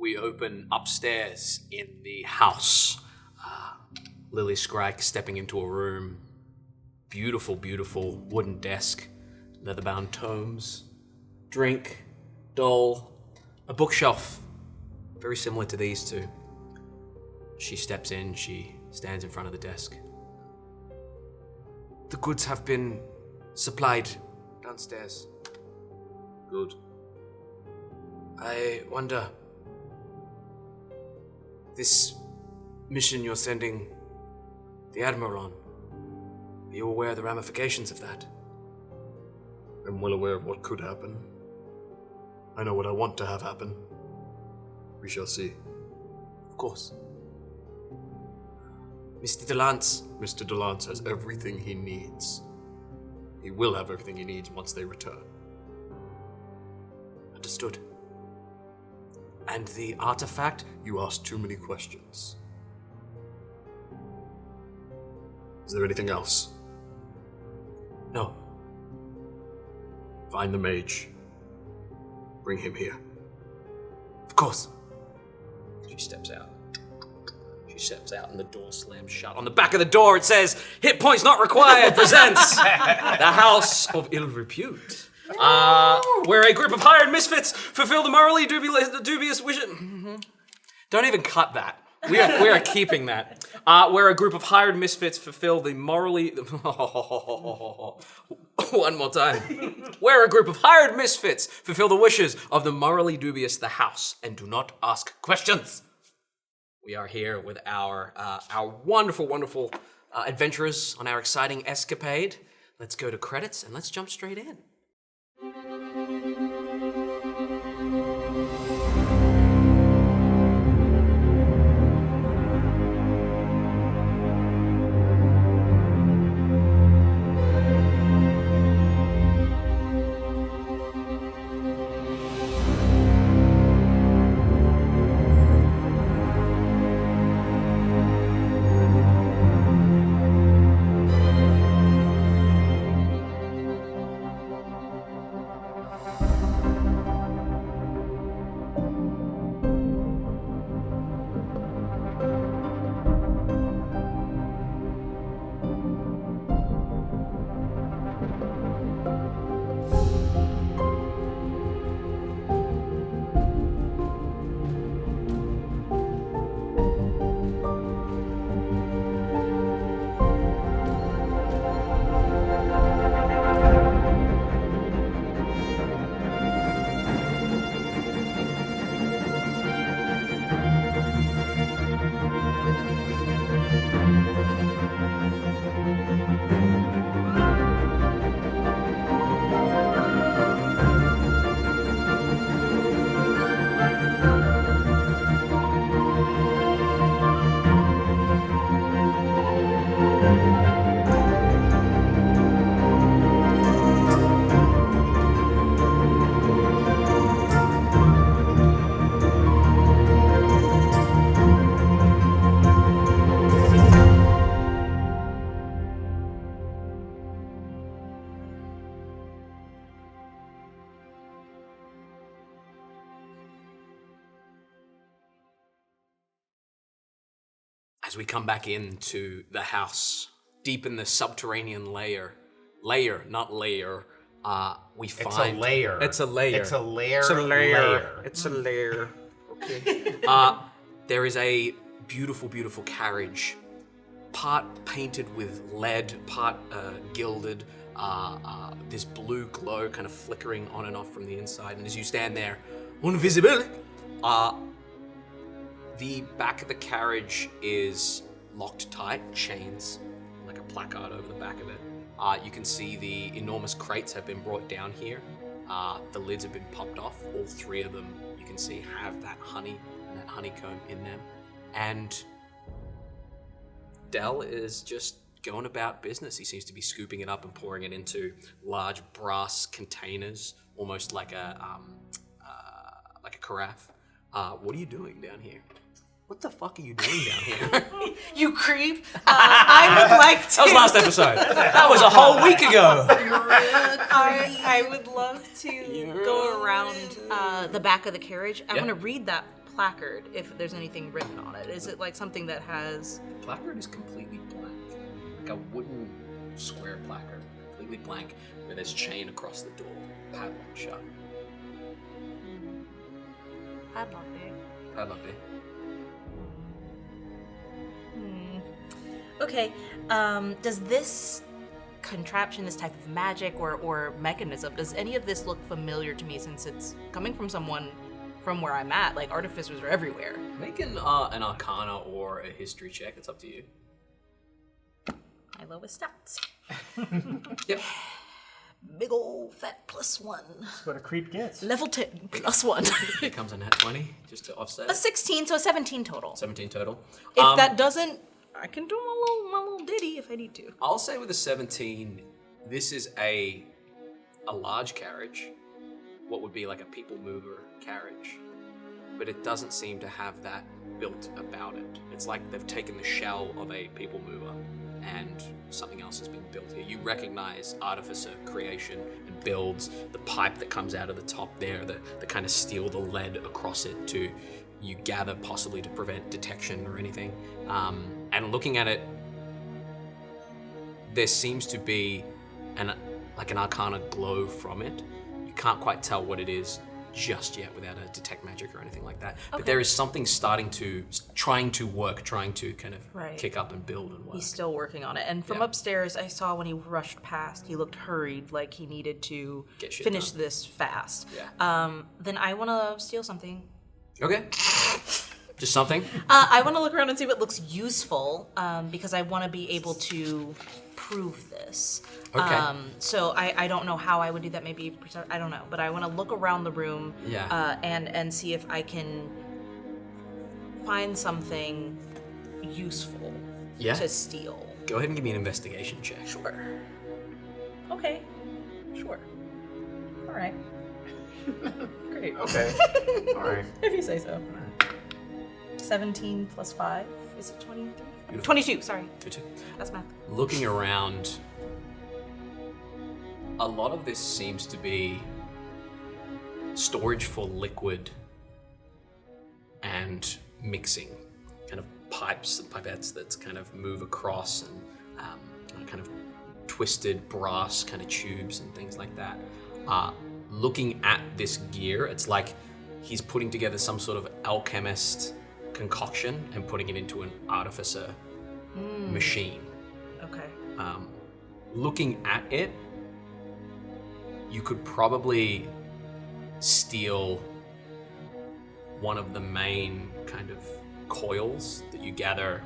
we open upstairs in the house. Lily Scrike stepping into a room. Beautiful, beautiful wooden desk, leather-bound tomes, drink, doll, a bookshelf, very similar to these two. She steps in, she stands in front of the desk. The goods have been supplied downstairs. Good. I wonder, this mission you're sending the Admiral on, are you aware of the ramifications of that? I'm well aware of what could happen. I know what I want to have happen. We shall see. Of course. Mr. DeLance. Mr. DeLance has everything he needs. He will have everything he needs once they return. Understood. And the artifact? You asked too many questions. Is there anything else? No. Find the mage. Bring him here. Of course. She steps out. She steps out and the door slams shut. On the back of the door it says, "Hit points not required" presents the House of Ill Repute. Where a group of hired misfits fulfill the morally dubious wish. Don't even cut that. We are keeping that. Where a group of hired misfits fulfill the morally... One more time. Where a group of hired misfits fulfill the wishes of the morally dubious the house and do not ask questions. We are here with our wonderful, wonderful adventurers on our exciting escapade. Let's go to credits and let's jump straight in. As we come back into the house, deep in the subterranean layer, not layer, we find... It's a layer. It's a layer. It's a layer. It's a layer. layer. It's a layer. Okay. There is a beautiful, beautiful carriage, part painted with lead, part gilded, this blue glow kind of flickering on and off from the inside. And as you stand there, invisible, the back of the carriage is locked tight, chains, like a placard over the back of it. You can see the enormous crates have been brought down here. The lids have been popped off. All three of them, you can see, have that honey and that honeycomb in them. And Dell is just going about business. He seems to be scooping it up and pouring it into large brass containers, almost like a carafe. What are you doing down here? What the fuck are you doing down here? You creep. I would like to... That was last episode. That was a whole week ago. I would love to go around the back of the carriage. I want to read that placard if there's anything written on it? Is it like something that has... The placard is completely blank. Like a wooden square placard, completely blank, where there's chain across the door, padlocked shut. Padlock there. Padlock there. Okay, does this contraption, this type of magic or mechanism, does any of this look familiar to me since it's coming from someone from where I'm at? Like, artificers are everywhere. Make an Arcana or a History check. It's up to you. My lowest stats. Yep. Big ol' fat +1. That's what a creep gets. Level 10 +1. It comes in at 20, just to offset. A 16, so 17 total. 17 total. If that doesn't, I can do my little ditty if I need to. I'll say with a 17, this is a large carriage, what would be like a people mover carriage, but it doesn't seem to have that built about it. It's like they've taken the shell of a people mover and something else has been built here. You recognize artificer creation and builds, the pipe that comes out of the top there, the kind of steel, the lead across it to, you gather possibly to prevent detection or anything. And looking at it, there seems to be an Arcana glow from it. You can't quite tell what it is just yet without a detect magic or anything like that. Okay. But there is something trying to kind of kick up and build and work. He's still working on it. And from upstairs, I saw when he rushed past, he looked hurried, like he needed to finish this fast. Yeah. Then I want to steal something. Okay. Just something? I want to look around and see what looks useful, because I want to be able to prove this. Okay. So I don't know how I would do that. Maybe I don't know, but I want to look around the room. And see if I can find something useful to steal. Go ahead and give me an investigation check. Sure. Okay. Sure. All right. Great. Okay. All right. If you say so. 17 plus 5, is it 23? 22, sorry. 22. That's math. Looking around, a lot of this seems to be storage for liquid and mixing, kind of pipes and pipettes that kind of move across and kind of twisted brass kind of tubes and things like that. Looking at this gear, it's like he's putting together some sort of alchemist concoction and putting it into an artificer machine. Okay. Looking at it, you could probably steal one of the main kind of coils that you gather,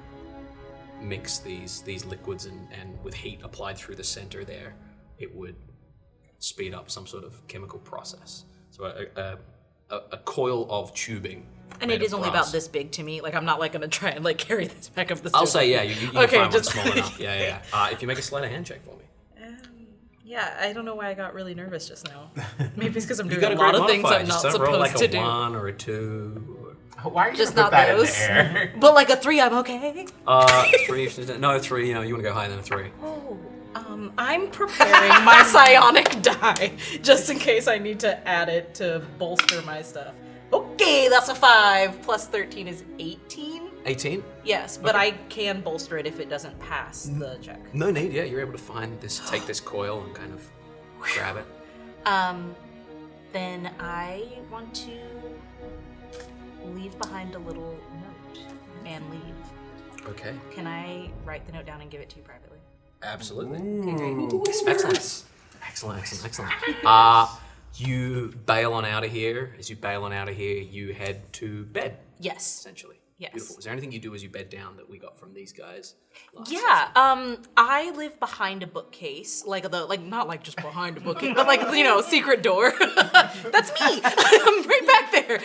mix these liquids and with heat applied through the center there, it would speed up some sort of chemical process. So a coil of tubing. And it is only about this big to me. Like, I'm not like gonna try and like carry this back up the stairs. I'll say you can find one small enough. Yeah. If you make a sleight of hand check for me. Yeah, I don't know why I got really nervous just now. Maybe it's because I'm doing got a lot of things I'm just not don't roll supposed like to a do. 1 or a 2. Why are you Just gonna not put that those. in there? But like a 3, I'm okay. 3. No, 3. You want to go higher than a 3. Oh, I'm preparing my psionic die just in case I need to add it to bolster my stuff. Okay, that's a 5 plus 13 is 18. 18? Yes, but I can bolster it if it doesn't pass the check. No need. Yeah, you're able to find this. Take this coil and kind of grab it. Then I want to leave behind a little note and leave. Okay. Can I write the note down and give it to you privately? Absolutely. Okay, great. Excellent. You bail on out of here. As you bail on out of here, you head to bed. Yes. Essentially. Yes. Beautiful. Is there anything you do as you bed down that we got from these guys? Yeah, I live behind a bookcase, not like just behind a bookcase, but like, secret door. That's me. I'm right back there.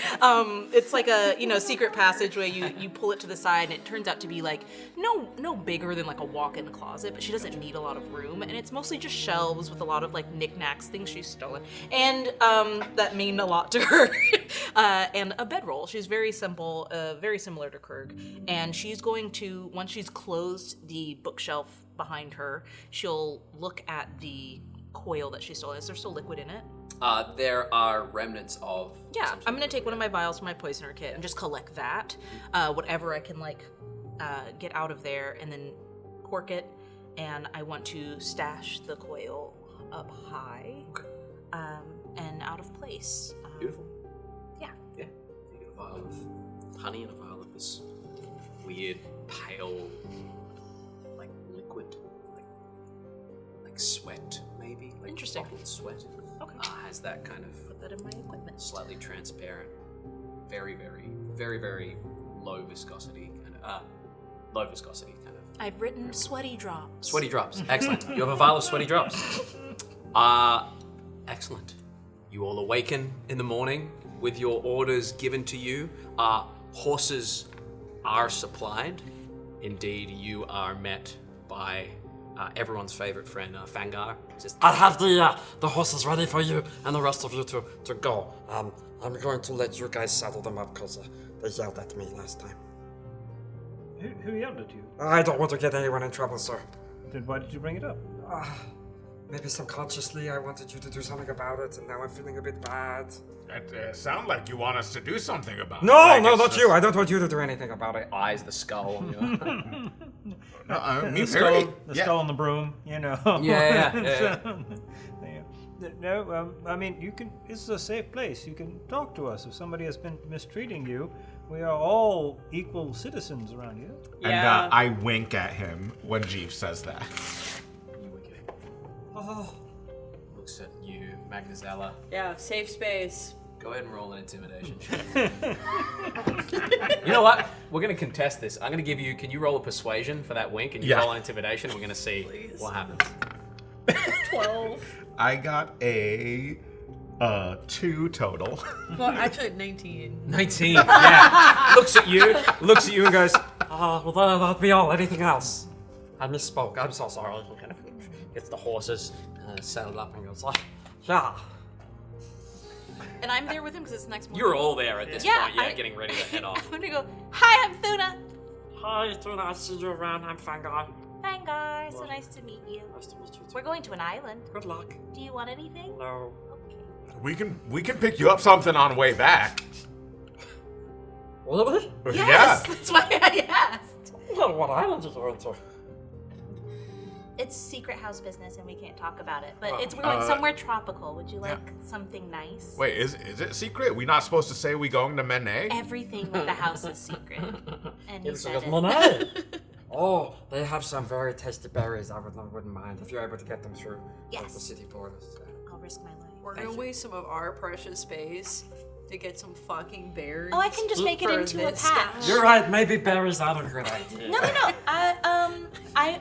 It's like a, secret passageway. You pull it to the side, and it turns out to be like no bigger than like a walk-in closet, but she doesn't need a lot of room, and it's mostly just shelves with a lot of like knickknacks, things she's stolen, and that mean a lot to her, and a bedroll. She's very simple, very similar to Krirg, and she's going to, once she's closed the bookshelf behind her, she'll look at the coil that she stole. Is there still liquid in it? There are remnants of. Yeah, I'm gonna take one of my vials from my poisoner kit and just collect that, whatever I can get out of there, and then cork it. And I want to stash the coil up high, and out of place. Beautiful. Yeah. Yeah. You get a vial of honey and a vial of this weird pale, like liquid, like sweat maybe. Like Interesting. bottled sweat. Okay. Has that kind of Put that in my equipment. slightly transparent, very, very, very, very low viscosity kind of. I've written sweaty drops. Sweaty drops. Excellent. You have a vial of sweaty drops. Excellent. You all awaken in the morning with your orders given to you. Horses are supplied. Indeed, you are met by everyone's favorite friend, Fangar. Says, I'll have the horses ready for you and the rest of you to go. I'm going to let you guys saddle them up because they yelled at me last time. Who yelled at you? I don't want to get anyone in trouble, sir. Then why did you bring it up? Maybe subconsciously I wanted you to do something about it, and now I'm feeling a bit bad. That sound like you want us to do something about it. No, Like no, it's not just- you. I don't want you to do anything about it. eyes the skull on you. Me The very. skull, the skull and the broom, you know. Yeah. No, I mean, you can. This is a safe place. You can talk to us if somebody has been mistreating you. We are all equal citizens around here. And Yeah. I wink at him when Jeeves says that. You wicked. Looks at you, Magnazella. Yeah, safe space. Go ahead and roll an intimidation check. You know what? We're gonna contest this. I'm gonna give you. Can you roll a persuasion for that wink? And you Yeah. roll an intimidation. We're gonna see Please. what happens. 12. I got a 2 total. Well, actually 19. 19. Yeah. Looks at you and goes. Well, that'll be all. Anything else? I misspoke. I'm so sorry. He kind of gets the horses saddled up and goes, yeah. And I'm there with him because it's next morning. You're all there at this Yeah, point. Yeah, I- getting ready to head off. I'm gonna go, hi, I'm Thuna. Hi, Tuna. I see you around. I'm Fangar. Fangar, so nice to meet you. Nice to meet you. We're going to an island. Good luck. Do you want anything? No. Okay. We can pick you up something on way back. Really? Yes, that's why I asked. Well, what island is going to? It's secret house business and we can't talk about it. But we're going somewhere tropical. Would you like something nice? Wait, is it secret? We not supposed to say we going to Mene? Everything with the house is secret. And he It's said it. Monet. Oh, they have some very tasty berries. I wouldn't mind if you're able to get them through Yes. the city borders. I'll risk my life. We're gonna waste some of our precious space to get some fucking berries. Oh, I can just make it for into a this patch. stuff. You're right. Maybe berries are a good idea. No.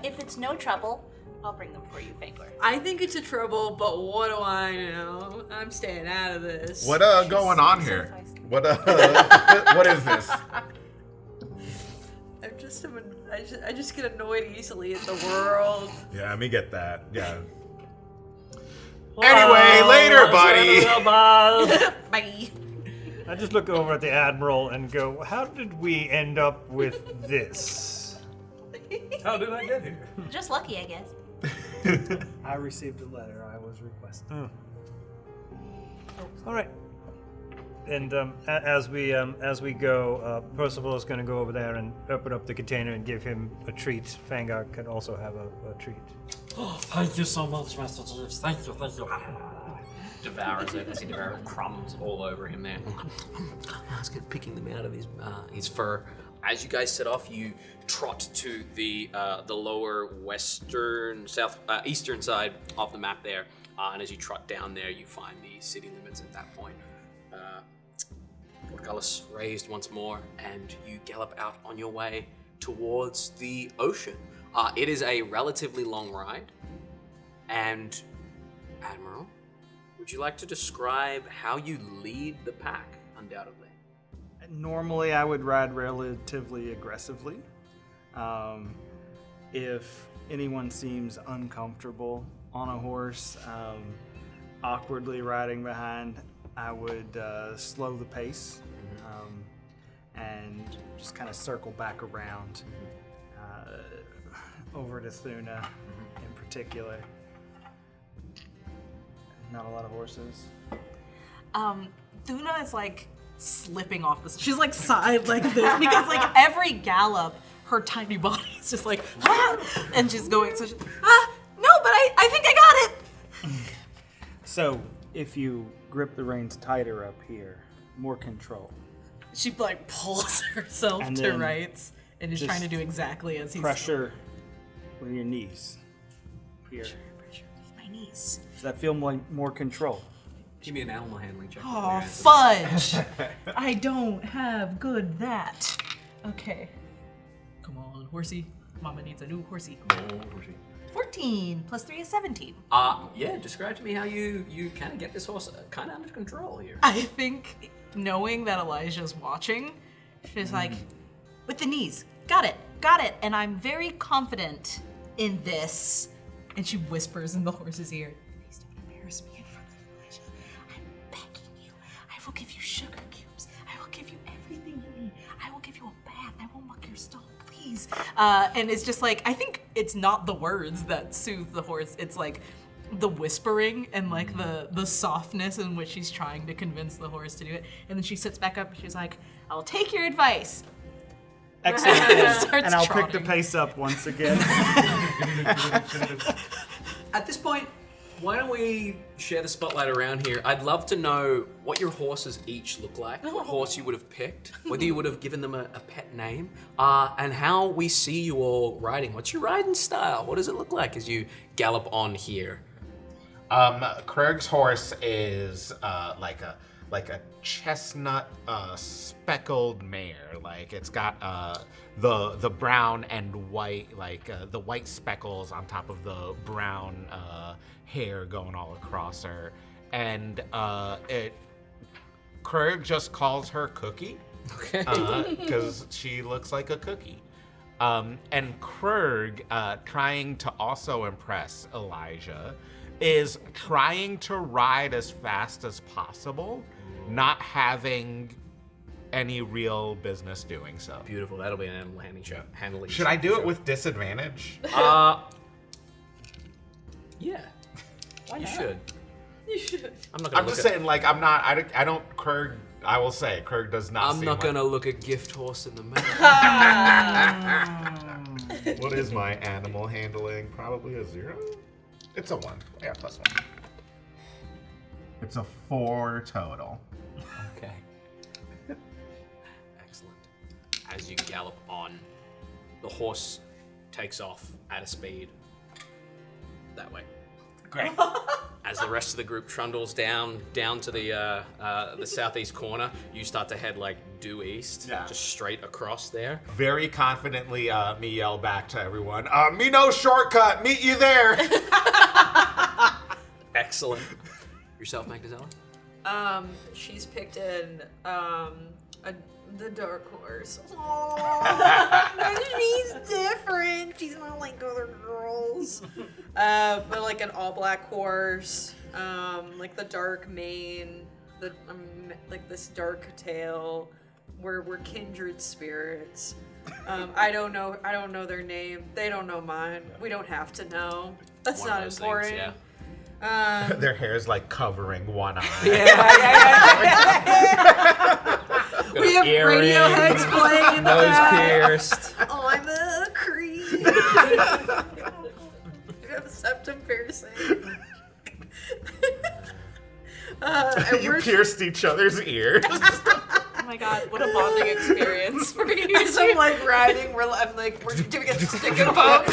If it's no trouble, I'll bring them for you, Fangor. I think it's a trouble, but what do I know? I'm staying out of this. What going on here? What what is this? I just get annoyed easily at the world. Yeah, let me get that. Yeah. Anyway, later, buddy. Bye. I just look over at the Admiral and go, how did we end up with this? How did I get here? Just lucky, I guess. I received a letter I was requesting. All right. And as we go, Percival is going to go over there and open up the container and give him a treat. Fangar can also have a treat. Thank you so much, Master Jeeves. Thank you. Devours it as he devours crumbs all over him there. Let's get picking them out of his fur. As you guys set off, you trot to the lower eastern side of the map there, and as you trot down there, you find the city limits at that point. Portcullis raised once more, and you gallop out on your way towards the ocean. It is a relatively long ride, and Admiral, would you like to describe how you lead the pack, undoubtedly? Normally, I would ride relatively aggressively. If anyone seems uncomfortable on a horse, awkwardly riding behind, I would slow the pace and just kind of circle back around over to Thuna in particular. Not a lot of horses. Thuna is like slipping off this. She's like side like this because like every gallop, her tiny body is just like and she's going. So she's no, but I think I got it. So if you grip the reins tighter up here, more control. She like pulls herself And to then rights and is just trying to do exactly as he's pressure with your knees. Here. Pressure with my knees. Does that feel more control? Give me an animal handling check. Oh, fudge! I don't have good that. Okay. Come on, horsey. Mama needs a new horsey. 14 plus 3 is 17. Yeah, describe to me how you kind of get this horse kind of under control here. I think knowing that Elijah's watching, she's like, with the knees. Got it. And I'm very confident in this. And she whispers in the horse's ear, please don't embarrass me in front of Elijah. I'm begging you. I will give you sugar cubes. I will give you everything you need. I will give you a bath. I will muck your stall, please. And it's just like, I think it's not the words that soothe the horse. It's like the whispering and like the softness in which she's trying to convince the horse to do it. And then she sits back up and she's like, I'll take your advice. Excellent. Starts And I'll pick the trotting. pace up once again. At this point, why don't we share the spotlight around here? I'd love to know what your horses each look like, what horse you would have picked, whether you would have given them a pet name, and how we see you all riding. What's your riding style? What does it look like as you gallop on here? Krirg's horse is like a chestnut speckled mare. Like it's got the brown and white, like the white speckles on top of the brown hair going all across her. And Krirg just calls her Cookie. Okay. Because she looks like a cookie. And Krirg, trying to also impress Elijah, is trying to ride as fast as possible, not having any real business doing so. Beautiful. That'll be an animal handling. Should I do it with disadvantage? Yeah. You should. You should. I'm not gonna. I'm just saying, like, I'm not. I don't. Krirg. I will say, Krirg does not. I'm not gonna look a gift horse in the mouth. What is my animal handling? Probably a 0. It's a 1. Yeah, +1. It's a 4 total. Okay. Excellent. As you gallop on, the horse takes off at a speed. That way. Great. As the rest of the group trundles down to the southeast corner, you start to head like due east, just straight across there. Very confidently, me yell back to everyone, me no shortcut, meet you there. Excellent. Yourself, Magnazella? She's picked the dark horse. She's different. She's not like other girls. But like an all black horse, like the dark mane, like this dark tail. We're kindred spirits. I don't know their name. They don't know mine. We don't have to know. That's One of not those important. things, Their hair is like covering one eye. We have Radiohead's playing in the Nose back. pierced. I'm a creep. You have a septum piercing. You pierced each other's ears. Oh my god, what a bonding experience for you. As I'm like riding, we're doing a stick and poke.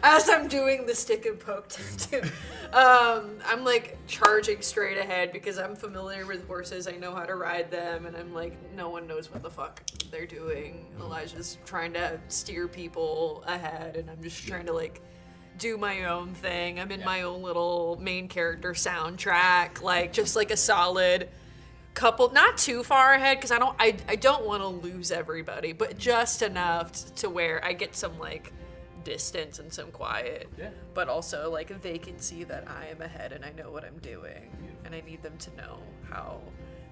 As I'm doing the stick and poke, I'm like charging straight ahead because I'm familiar with horses. I know how to ride them, and I'm like, no one knows what the fuck they're doing. Elijah's trying to steer people ahead, and I'm just trying to like do my own thing. I'm in my own little main character soundtrack, like just like a solid couple, not too far ahead because I don't want to lose everybody, but just enough to where I get some like distance and some quiet, but also like they can see that I am ahead and I know what I'm doing, and I need them to know how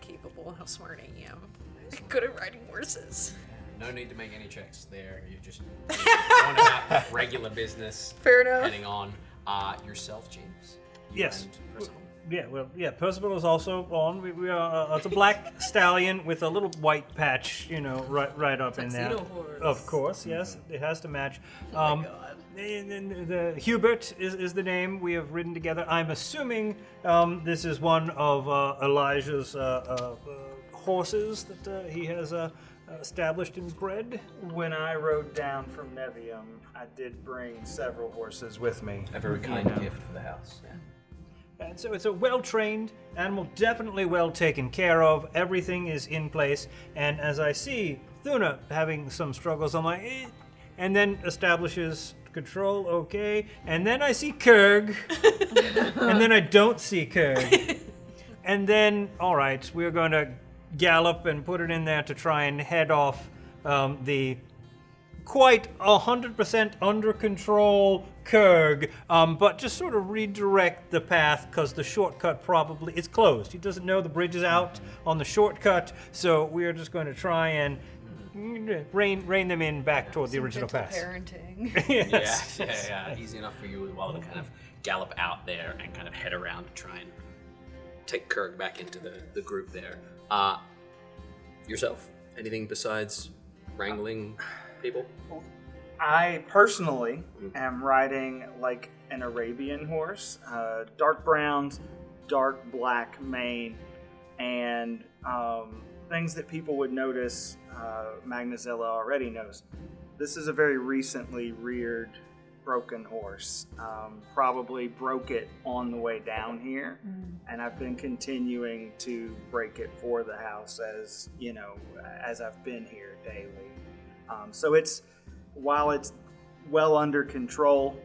capable and how smart I am. I'm good at riding horses. No need to make any checks there. You're just going about regular business. Fair enough. Heading on. Yourself, James? Yes. And Percival? Yeah, Percival is also on. We are. It's a black stallion with a little white patch, right up in there. Tuxedo horse. Of course, yes, it has to match. Oh my god. The Hubert is the name we have ridden together. I'm assuming this is one of Elijah's horses that he has established and bred. When I rode down from Nevium, I did bring several horses with me. A very kind gift for the house. Yeah. And so it's a well-trained animal, definitely well taken care of. Everything is in place. And as I see Thuna having some struggles, I'm like, and then establishes control, okay. And then I see Krirg, and then I don't see Krirg. And then, all right, we're going to gallop and put it in there to try and head off the quite 100% under control Krirg, but just sort of redirect the path because the shortcut probably is closed. He doesn't know the bridge is out on the shortcut, so we are just going to try and rein them in back toward the original path. Parenting. Yes. Yeah. Easy enough for you as well to kind of gallop out there and kind of head around to try and take Krirg back into the group there. Yourself? Anything besides wrangling people? I personally am riding like an Arabian horse, dark browns, dark black mane, and things that people would notice. Magnazella already knows. This is a very recently reared broken horse. Probably broke it on the way down here, and I've been continuing to break it for the house as I've been here daily. So while it's well under control,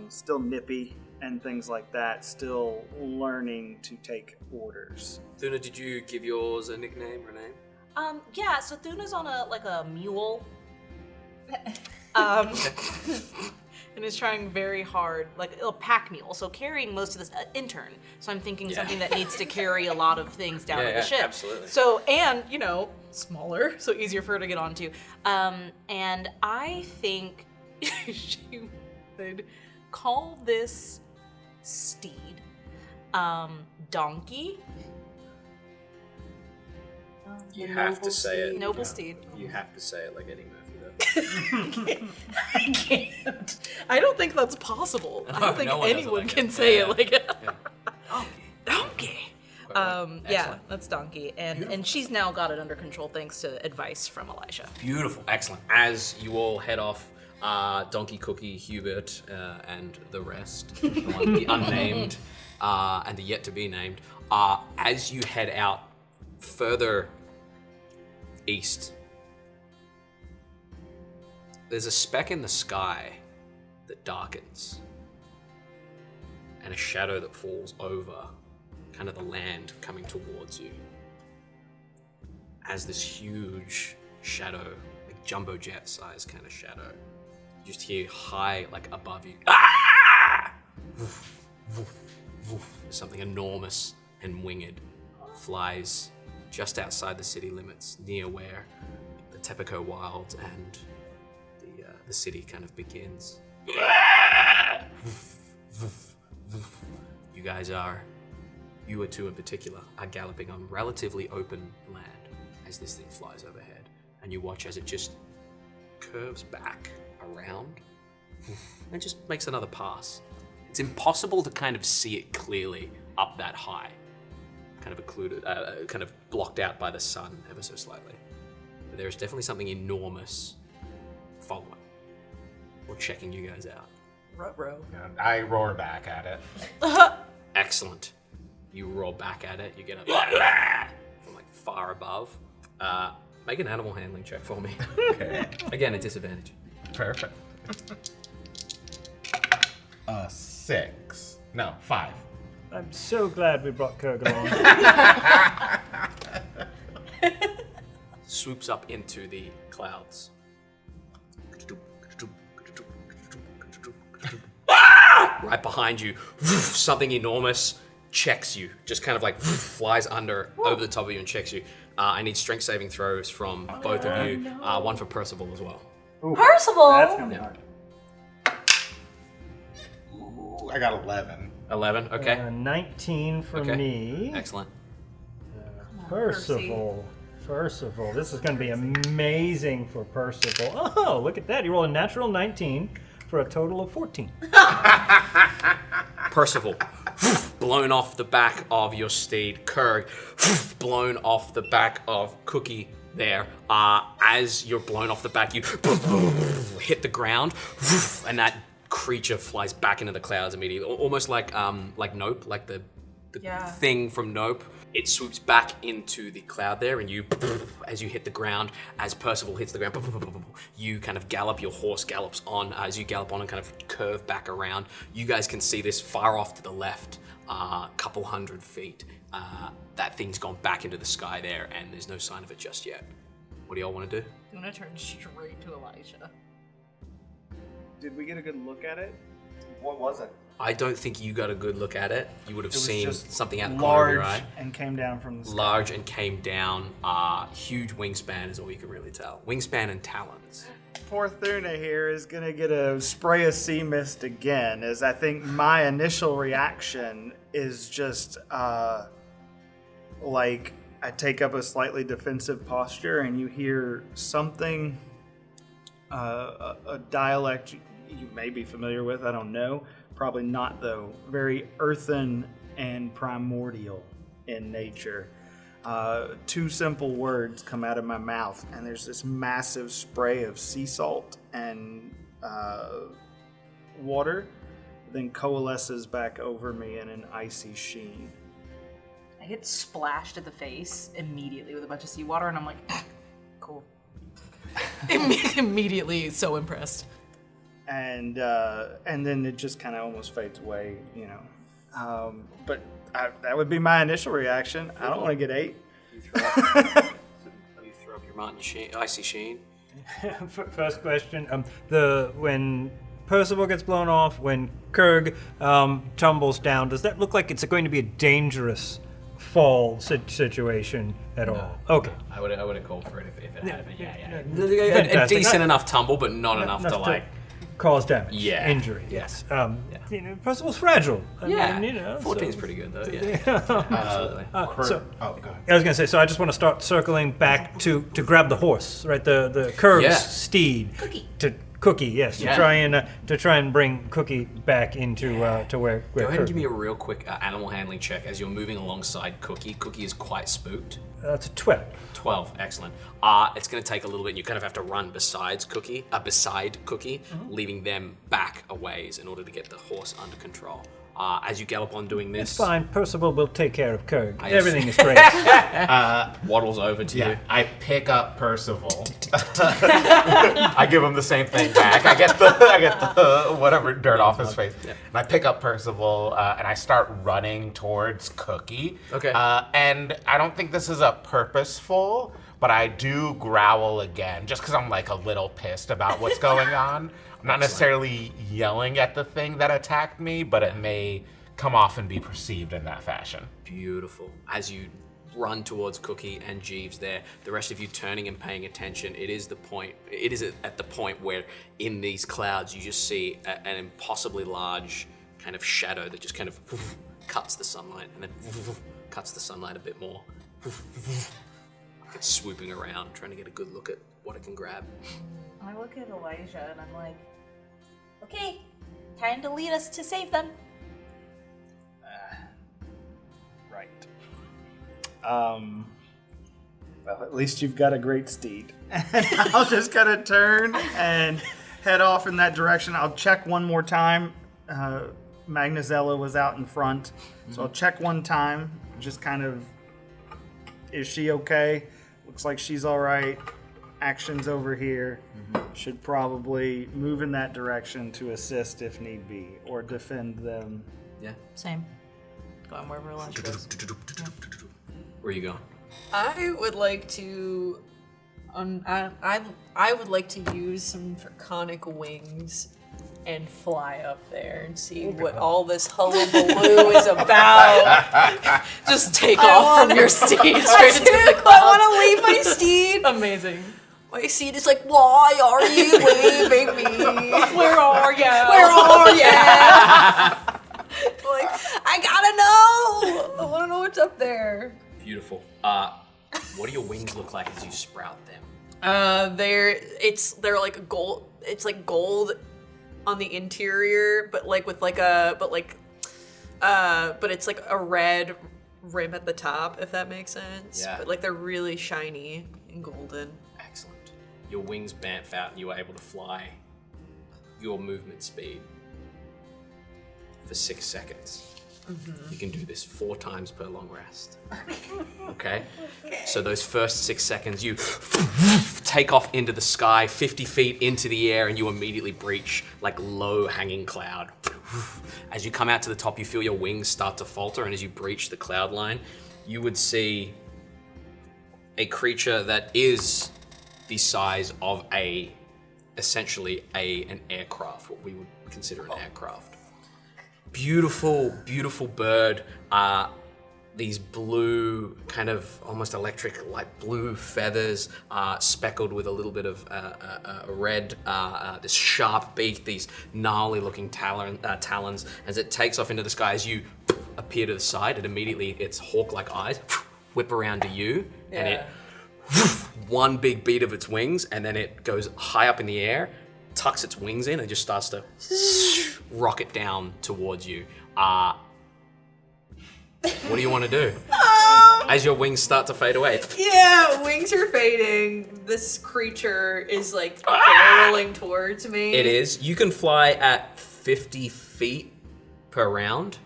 still nippy and things like that, still learning to take orders. Thuna, did you give yours a nickname or a name? Yeah, so Thuna's on a mule. And is trying very hard, like a pack mule, so carrying most of this intern. So I'm thinking something that needs to carry a lot of things down to the ship. Absolutely. So, and, smaller, so easier for her to get onto. And I think she would call this steed Donkey. You have to say it. Noble steed. You have to say it like Eddie Murphy, though. I can't. I don't think that's possible. I don't think no one does it anyone like can it. say Yeah. it like it. Donkey. Yeah, Excellent. that's Donkey, and she's now got it under control thanks to advice from Elijah. Beautiful. Excellent. As you all head off, Donkey Cookie, Hubert, and the rest, the unnamed and the yet to be named, as you head out further east, there's a speck in the sky that darkens and a shadow that falls over kind of the land coming towards you as this huge shadow, like jumbo jet size kind of shadow, you just hear high, like above you, Woof, woof, woof. Something enormous and winged flies just outside the city limits, near where the Tepico Wilds and the city kind of begins. You two in particular, are galloping on relatively open land as this thing flies overhead, and you watch as it just curves back around and just makes another pass. It's impossible to kind of see it clearly up that high, kind of occluded, kind of blocked out by the sun ever so slightly. But there is definitely something enormous following or checking you guys out. Ruh-roh. And I roar back at it. Excellent. You roar back at it. You get a from like far above. Make an animal handling check for me. Okay. Again, a disadvantage. Perfect. 6. No, 5. I'm so glad we brought Krirg along. Swoops up into the clouds. Right behind you, something enormous checks you. Just kind of like flies under over the top of you and checks you. I need strength saving throws from both of you. One for Percival as well. Percival! That's gonna be hard. I got 11. 11. Okay. 19 for Okay. me. Excellent. Percival. Percival. This is going to be amazing for Percival. Oh, look at that. You roll a natural 19 for a total of 14. Percival, blown off the back of your steed. Krirg, blown off the back of Cookie there. As you're blown off the back, you hit the ground, and that creature flies back into the clouds immediately. Almost like Nope, like the thing from Nope. It swoops back into the cloud there, and you, as you hit the ground, as Percival hits the ground, you kind of gallop, your horse gallops on. As you gallop on and kind of curve back around, you guys can see this far off to the left, a couple 100 feet. That thing's gone back into the sky there, and there's no sign of it just yet. What do y'all want to do? I'm gonna turn straight to Elijah. Did we get a good look at it? What was it? I don't think you got a good look at it. You would have It was seen just something out the corner of your eye. and came down from the sky. Large and came down. Huge wingspan is all you can really tell. Wingspan and talons. Poor Thuna here is gonna get a spray of sea mist again, as I think my initial reaction is just like I take up a slightly defensive posture, and you hear something, a dialect you may be familiar with. I don't know. Probably not, though. Very earthen and primordial in nature. Two simple words come out of my mouth, and there's this massive spray of sea salt and water, then coalesces back over me in an icy sheen. I get splashed in the face immediately with a bunch of seawater, and I'm like, cool. Immediately so impressed. And then it just kind of almost fades away, you know. But that would be my initial reaction. I don't want to get 8. You throw up your mountain sheen, icy sheen. First question. When Percival gets blown off, when Krirg tumbles down, does that look like it's going to be a dangerous fall situation at all? Okay. I would have called for it if it had been. Yeah. A Fantastic. decent enough tumble, but not enough to like cause damage. Yeah. Injury. Yes. Percival's fragile. I mean, 14's pretty good though. Yeah. Absolutely. So, go ahead. I was going to say, so I just want to start circling back to grab the horse, right? The Kirg's steed. Cookie, yes. Yeah. To try and bring Cookie back into to where Go ahead and Krirg- give me a real quick animal handling check as you're moving alongside Cookie. Cookie is quite spooked. That's a 12. 12, excellent. It's going to take a little bit, and you kind of have to run beside Cookie, leaving them back a ways in order to get the horse under control. As you gallop on doing this, It's fine. Percival will take care of Krirg. I Everything is great. waddles over to you. I pick up Percival. I give him the same thing back. I get the whatever dirt off his face. Yeah. And I pick up Percival and I start running towards Cookie. Okay. And I don't think this is a purposeful, but I do growl again just because I'm like a little pissed about what's going on. I'm not necessarily yelling at the thing that attacked me, but it may come off and be perceived in that fashion. Beautiful. As you run towards Cookie and Jeeves there, the rest of you turning and paying attention, it is at the point where in these clouds you just see an impossibly large kind of shadow that just kind of cuts the sunlight and then cuts the sunlight a bit more. It's swooping around, trying to get a good look at what it can grab. I look at Elijah and I'm like, okay, time to lead us to save them. Right. Well, at least you've got a great steed. And I'll just kind of turn and head off in that direction. I'll check one more time. Magnazella was out in front, so I'll check one time. Just kind of, is she okay? Looks like she's all right. Action's over here. Should probably move in that direction to assist if need be, or defend them. Yeah. Same. Going wherever Elijah goes. Where are you going? I would like to, I would like to use some draconic wings and fly up there and see what all this hullabaloo is about. Just take off from your steed straight into the I clouds. want to leave my steed. Amazing. My steed is like, why are you leaving me? Where are ya? Where are ya? gotta know. I want to know what's up there. Beautiful. What do your wings look like as you sprout them? They're like gold. It's like gold on the interior, but like with like a but it's like a red rim at the top, if that makes sense. Yeah. But like they're really shiny and golden. Excellent. Your wings bamf out and you are able to fly your movement speed for 6 seconds. You can do this 4 times per long rest. Okay? So those first 6 seconds, you take off into the sky, 50 feet into the air, and you immediately breach like low-hanging cloud. As you come out to the top, you feel your wings start to falter, and as you breach the cloud line, you would see a creature that is the size of essentially an aircraft, what we would consider an aircraft. Beautiful, beautiful bird. These blue, kind of almost electric, like blue feathers, speckled with a little bit of red. This sharp beak, these gnarly-looking talons. As it takes off into the sky, as you appear to the side, its hawk-like eyes whip around to you, and it one big beat of its wings, and then it goes high up in the air, tucks its wings in, and just starts to rocket down towards you. What do you want to do? As your wings start to fade away. Yeah, wings are fading. This creature is like barreling towards me. It is. You can fly at 50 feet per round.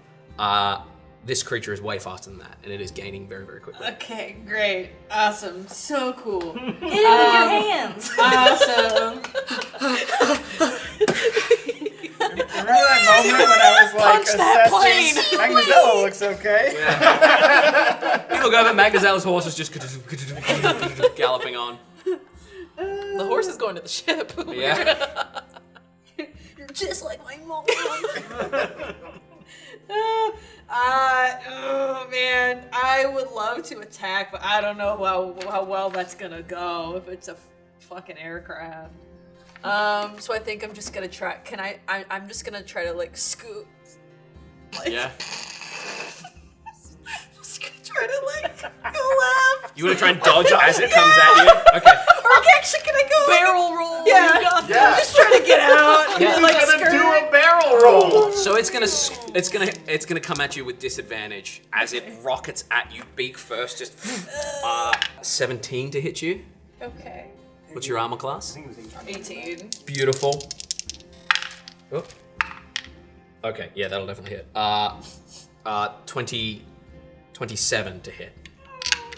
This creature is way faster than that, and it is gaining very, very quickly. Okay, great. Awesome. So cool. Hit it with your hands. Awesome. Remember that moment when I was like Punch that assessing Magnazella looks okay? You look over, Magnazella's horse is just galloping on. The horse is going to the ship. Yeah. You're just like my mom. Oh man, I would love to attack, but I don't know how well that's gonna go if it's a fucking aircraft. So I think I'm just gonna try. I'm just gonna try to like scoot. Yeah. Just gonna try to like go left. You want to try and dodge it as it comes at you? Okay. Or actually, can I go Barrel roll. Yeah. Yeah. Just trying to get out. Yeah. Like Gonna skirt. do a barrel roll. So it's gonna come at you with disadvantage as it rockets at you, beak first. Just 17 to hit you. Okay. What's your armor class? 18. Beautiful. Oh. Okay, yeah, that'll definitely hit. 27 to hit.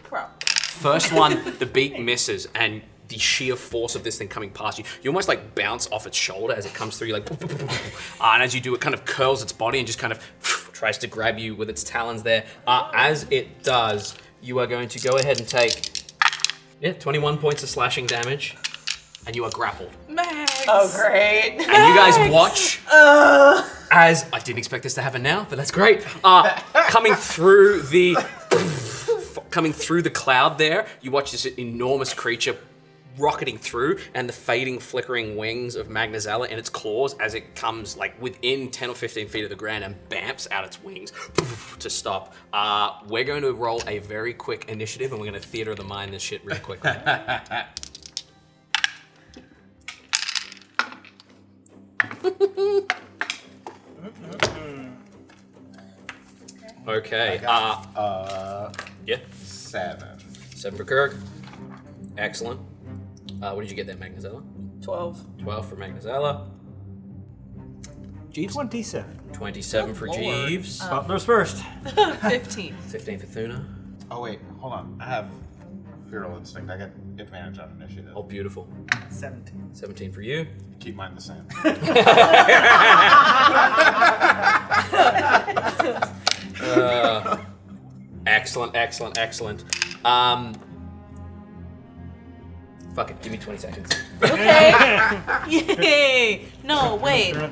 Crap. First one, the beak misses, and the sheer force of this thing coming past you, you almost like bounce off its shoulder as it comes through. You're like, and as you do, it kind of curls its body and just kind of tries to grab you with its talons there. As it does, you are going to go ahead and take 21 points of slashing damage, and you are grappled. Max. Oh, great. And you guys watch as I didn't expect this to happen now, but that's great. Coming through the cloud there, you watch this enormous creature rocketing through, and the fading, flickering wings of Magnazella in its claws as it comes like within 10 or 15 feet of the ground and bamps out its wings to stop. We're going to roll a very quick initiative, and we're going to theater of the mind this shit real quickly. Okay. Yeah. 7. 7 for Krirg. Excellent. What did you get there, Magnazella? 12. 12 for Magnazella. Jeeves? 27. 27 for Jeeves. Butler's first. 15. 15 for Thuna. Oh wait, hold on. I have Feral Instinct. I get advantage on initiative. Oh, beautiful. 17. 17 for you. Keep mine the same. Excellent, excellent, excellent. Fuck it, give me 20 seconds. Okay. Yay. No, wait. I'm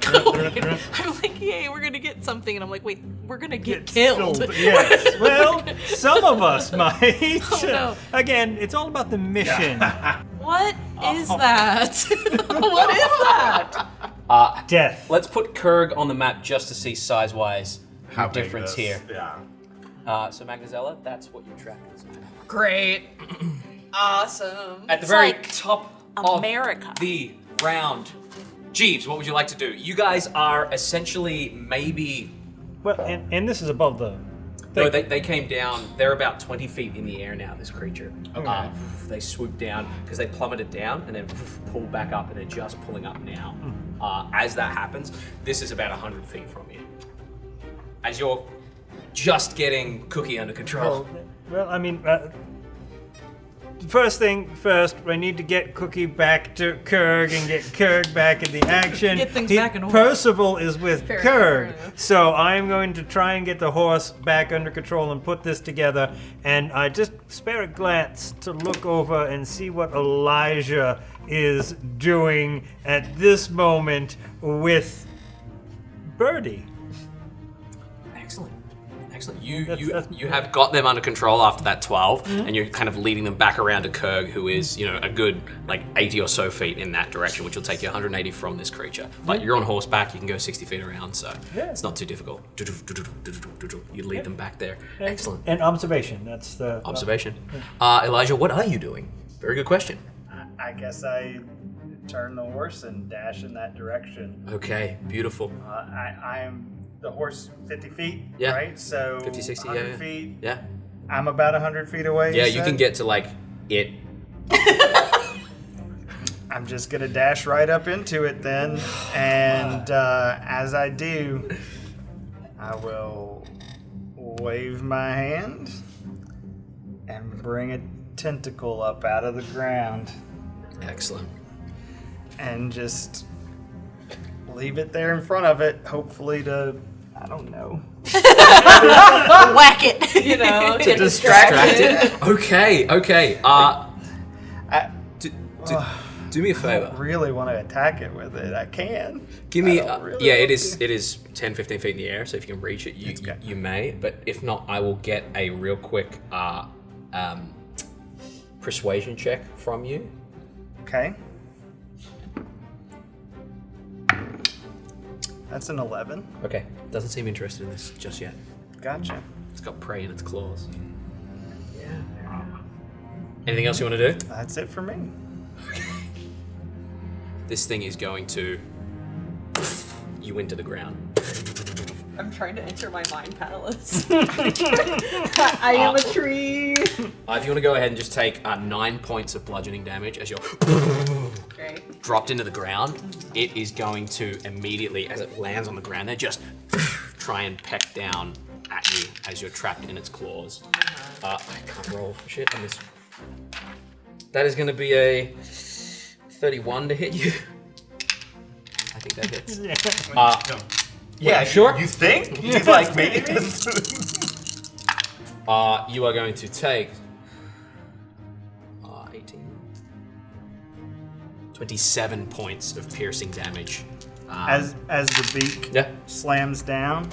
like, yay, we're gonna get something, and I'm like, wait, we're gonna get killed. Yes. Well, some of us might. Oh, no. Again, it's all about the mission. What is that? What is that? Death. Let's put Krirg on the map just to see size-wise how big difference this- here. Yeah. So Magnazella, that's what your track is. Great. Awesome. At the It's very like top America. of the round, Jeeves, what would you like to do? You guys are essentially maybe. Well, and this is above the. No, they came down. They're about 20 feet in the air now, this creature. Okay. They swooped down because they plummeted down and then pulled back up, and they're just pulling up now. As that happens, this is about 100 feet from you. As you're just getting Cookie under control. Well, I mean, first thing first, I need to get Cookie back to Krirg and get Krirg back in the action. Get things back in order. Percival is with Fair Krirg, enough. so I'm going to try and get the horse back under control and put this together. And I just spare a glance to look over and see what Elijah is doing at this moment with Birdie. Excellent. Excellent. That's- You have got them under control after that 12, and you're kind of leading them back around to Krirg, who is, a good, 80 or so feet in that direction, which will take you 180 from this creature. But you're on horseback, you can go 60 feet around, so it's not too difficult. You lead them back there. Excellent. And observation, that's the... Observation. Elijah, what are you doing? Very good question. I guess I turn the horse and dash in that direction. Okay, beautiful. I am the horse 50 feet, Yeah. right? So 50, 60, 100 yeah. feet. Yeah. I'm about 100 feet away. Yeah, you said? can get to, it. I'm just gonna dash right up into it then, and as I do, I will wave my hand and bring a tentacle up out of the ground Excellent. and just leave it there in front of it, hopefully to, I don't know. Whack it. Get distracted. Okay. Do me a I favor. don't really want to attack it with it. I can. Give me. I don't really Yeah, want it is 10, 15 feet in the air. So if you can reach it, you may. But if not, I will get a real quick persuasion check from you. Okay. That's an 11. Okay. Doesn't seem interested in this just yet. Gotcha. It's got prey in its claws. Yeah. Anything else you want to do? That's it for me. This thing is going to you into the ground. I'm trying to enter my mind palace. I am a tree. If you want to go ahead and just take 9 points of bludgeoning damage as you're Great. dropped into the ground, it is going to immediately, as it lands on the ground, they just try and peck down at you as you're trapped in its claws. I can't roll for shit on this. That is going to be a 31 to hit you. I think that hits. Yeah, sure? You think? He's like, maybe. You are going to take 18, 27 points of piercing damage. As the beak Yeah. slams down,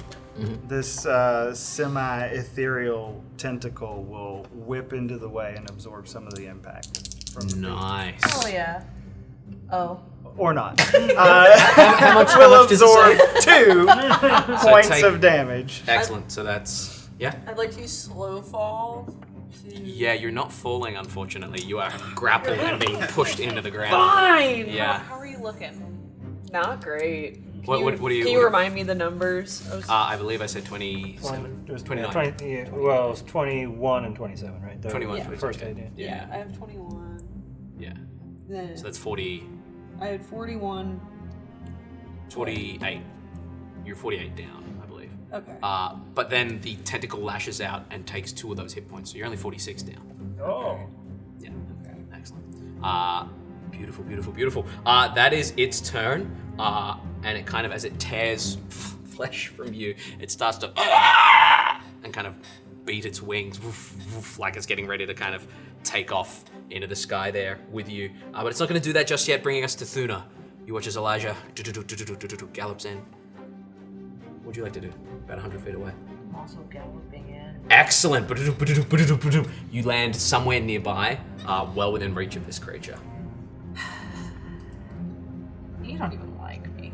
this semi-ethereal tentacle will whip into the way and absorb some of the impact from the beak. Nice. Oh yeah. Oh. Or not. How much will does it say? absorb 2 points take- of damage. Excellent. So that's I'd like to slow fall. yeah. You're not falling, unfortunately. You are grappled and being pushed into the ground. Fine. Yeah. How are you looking? Not great. What do you? Can you remind me the numbers? I believe I said 27. It was 29. 20, yeah, well, it was 21 and 27, right? The 21, Yeah. 22, first okay. idea. Yeah, I have 21. Yeah. Then So that's 40, I had 41. 48. You're 48 down, I believe. Okay. But then the tentacle lashes out and takes 2 of those hit points, so you're only 46 down. Oh. Yeah. Excellent. Beautiful. That is its turn. And it kind of, as it tears flesh from you, it starts to and kind of beat its wings, like it's getting ready to kind of take off into the sky there with you. But it's not going to do that just yet, bringing us to Thuna. You watch as Elijah gallops in. What would you like to do? About 100 feet away. I'm also galloping in. Excellent. You land somewhere nearby, well within reach of this creature. You don't even like me.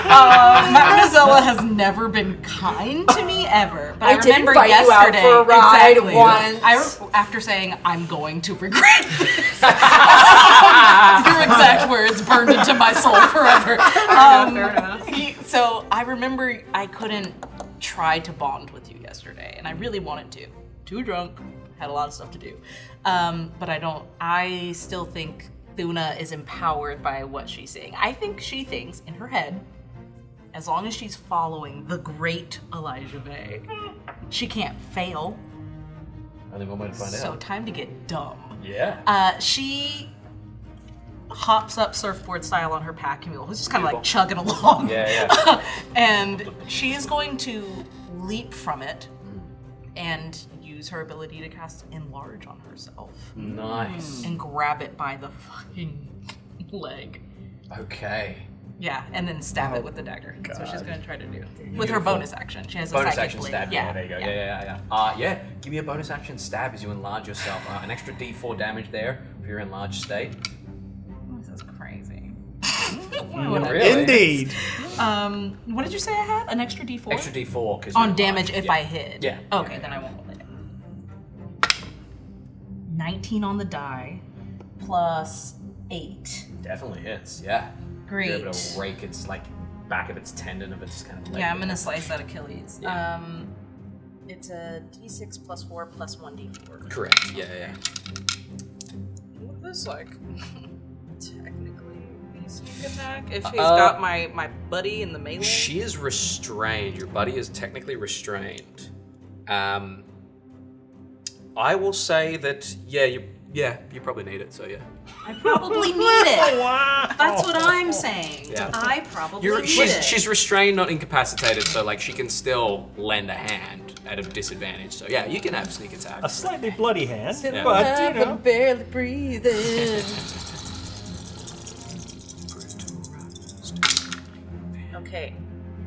Magnazella has never been kind to me ever. But I did remember invite you out yesterday, for a ride exactly. once. After saying I'm going to regret this, your exact words burned into my soul forever. Fair enough. So I remember I couldn't try to bond with you yesterday, and I really wanted to. Too drunk, had a lot of stuff to do. But I still think Thuna is empowered by what she's seeing. I think she thinks in her head, as long as she's following the great Elijah Bay, she can't fail. Only one way to find So out. time to get dumb. Yeah. She hops up surfboard style on her pack mule, who's just kind of like chugging along. Yeah. And she is going to leap from it and use her ability to cast Enlarge on herself. Nice. And grab it by the fucking leg. Okay. Yeah, and then stab it with the dagger. That's what she's going to try to do. With her Beautiful. bonus action. She has a Bonus psychic action blade. stab. Yeah, There you go. Yeah. Give me a bonus action stab as you enlarge yourself. An extra D4 damage there for your enlarged state. This is crazy. Really? Indeed. What did you say I had? An extra D4? Extra D4 because On damage if I hit. Yeah. Okay, then I won't roll it. 19 on the die, plus 8. Definitely hits. Yeah. Great. You're able to rake its like back of its tendon of its kind of leg. Yeah, I'm gonna slice that Achilles. Yeah. It's a D6 plus 4 plus 1D4. Correct. Yeah. What is this like? Technically, sneak attack. If he's got my buddy in the melee. She is restrained. Your buddy is technically restrained. I will say that you probably need it. So yeah. I probably need it. Wow. That's what I'm saying. Yeah. I probably need it. She's restrained, not incapacitated, so like she can still lend a hand at a disadvantage. So yeah, you can have sneak attack. A slightly bloody hand, Yeah. but you know. barely breathing. Okay.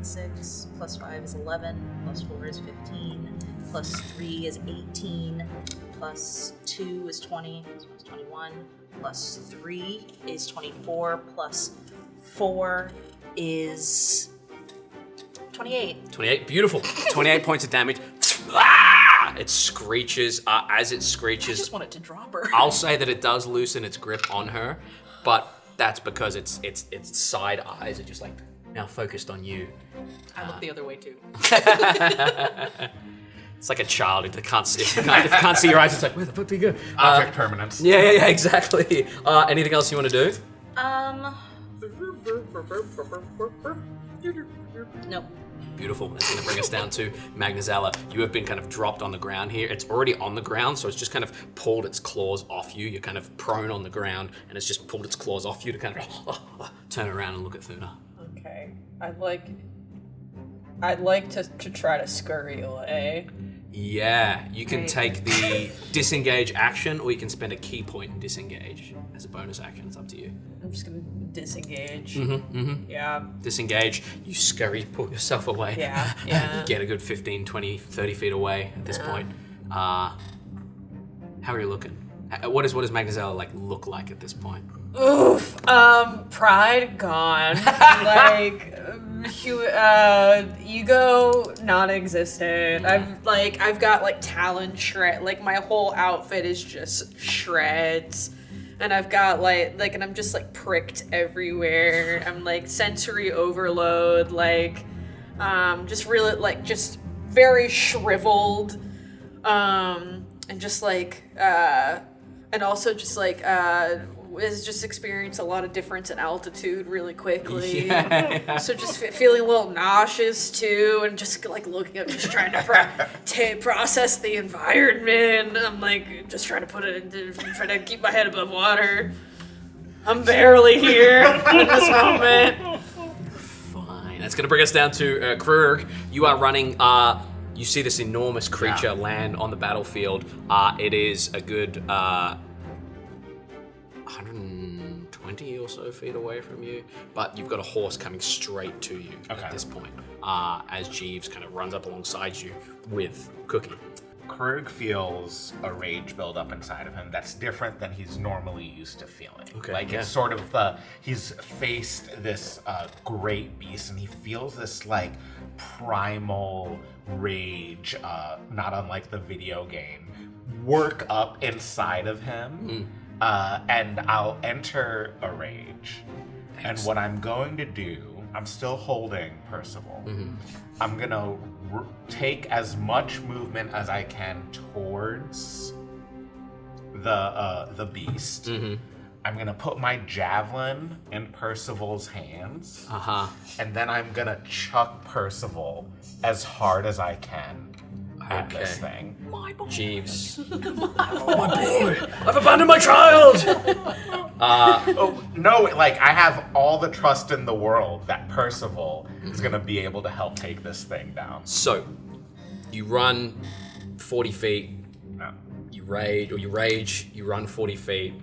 6 plus 5 is 11, plus 4 is 15, plus 3 is 18, plus 2 is 20, plus 1 is 21, plus 3 is 24, plus 4 is 28. 28, beautiful. 28 points of damage. Ah! It screeches. As it I screeches, just wanted to drop her. I'll say that it does loosen its grip on her, but that's because its side eyes are just like now focused on you. I look the other way too. It's like a child who can't see your eyes. It's like, where the fuck do you go? Object permanence. Yeah, exactly. Anything else you want to do? Nope. Beautiful. That's going to bring us down to Magnazella. You have been kind of dropped on the ground here. It's already on the ground, so it's just kind of pulled its claws off you. You're kind of prone on the ground, and it's just pulled its claws off you to kind of turn around and look at Thuna. Okay. I'd like to try to scurry away. Yeah, you can Great. take the disengage action, or you can spend a key point and disengage as a bonus action. It's up to you. I'm just gonna disengage. Mm-hmm. Yeah. Disengage, you scurry, pull yourself away. Yeah. You get a good 15, 20, 30 feet away at this point. How are you looking? What does Magnazella like look like at this point? Oof. Pride gone. Ego non-existent. I've got like talon shred. Like my whole outfit is just shreds, and I've got and I'm just like pricked everywhere. I'm like sensory overload. Just really just very shriveled. And just and also just has just experienced a lot of difference in altitude really quickly. Yeah. So just feeling a little nauseous too, and just looking up, just trying to process the environment. I'm just trying to trying to keep my head above water. I'm barely here in this moment. Fine. That's going to bring us down to Krirg. You are running. You see this enormous creature land on the battlefield. It is a good 120 or so feet away from you, but you've got a horse coming straight to you at this point. As Jeeves kind of runs up alongside you with Cookie. Krirg feels a rage build up inside of him that's different than he's normally used to feeling. Okay, Like, yeah. it's sort of he's faced this great beast, and he feels this, like, primal rage, not unlike the video game, work up inside of him. And I'll enter a rage. And what I'm going to do, I'm still holding Percival. I'm gonna take as much movement as I can towards the beast. I'm gonna put my javelin in Percival's hands. And then I'm gonna chuck Percival as hard as I can at this thing. Jeeves. My boy! I've abandoned my child! Oh, no, like, I have all the trust in the world that Percival is gonna be able to help take this thing down. So, you run 40 feet, No. you rage, you run 40 feet.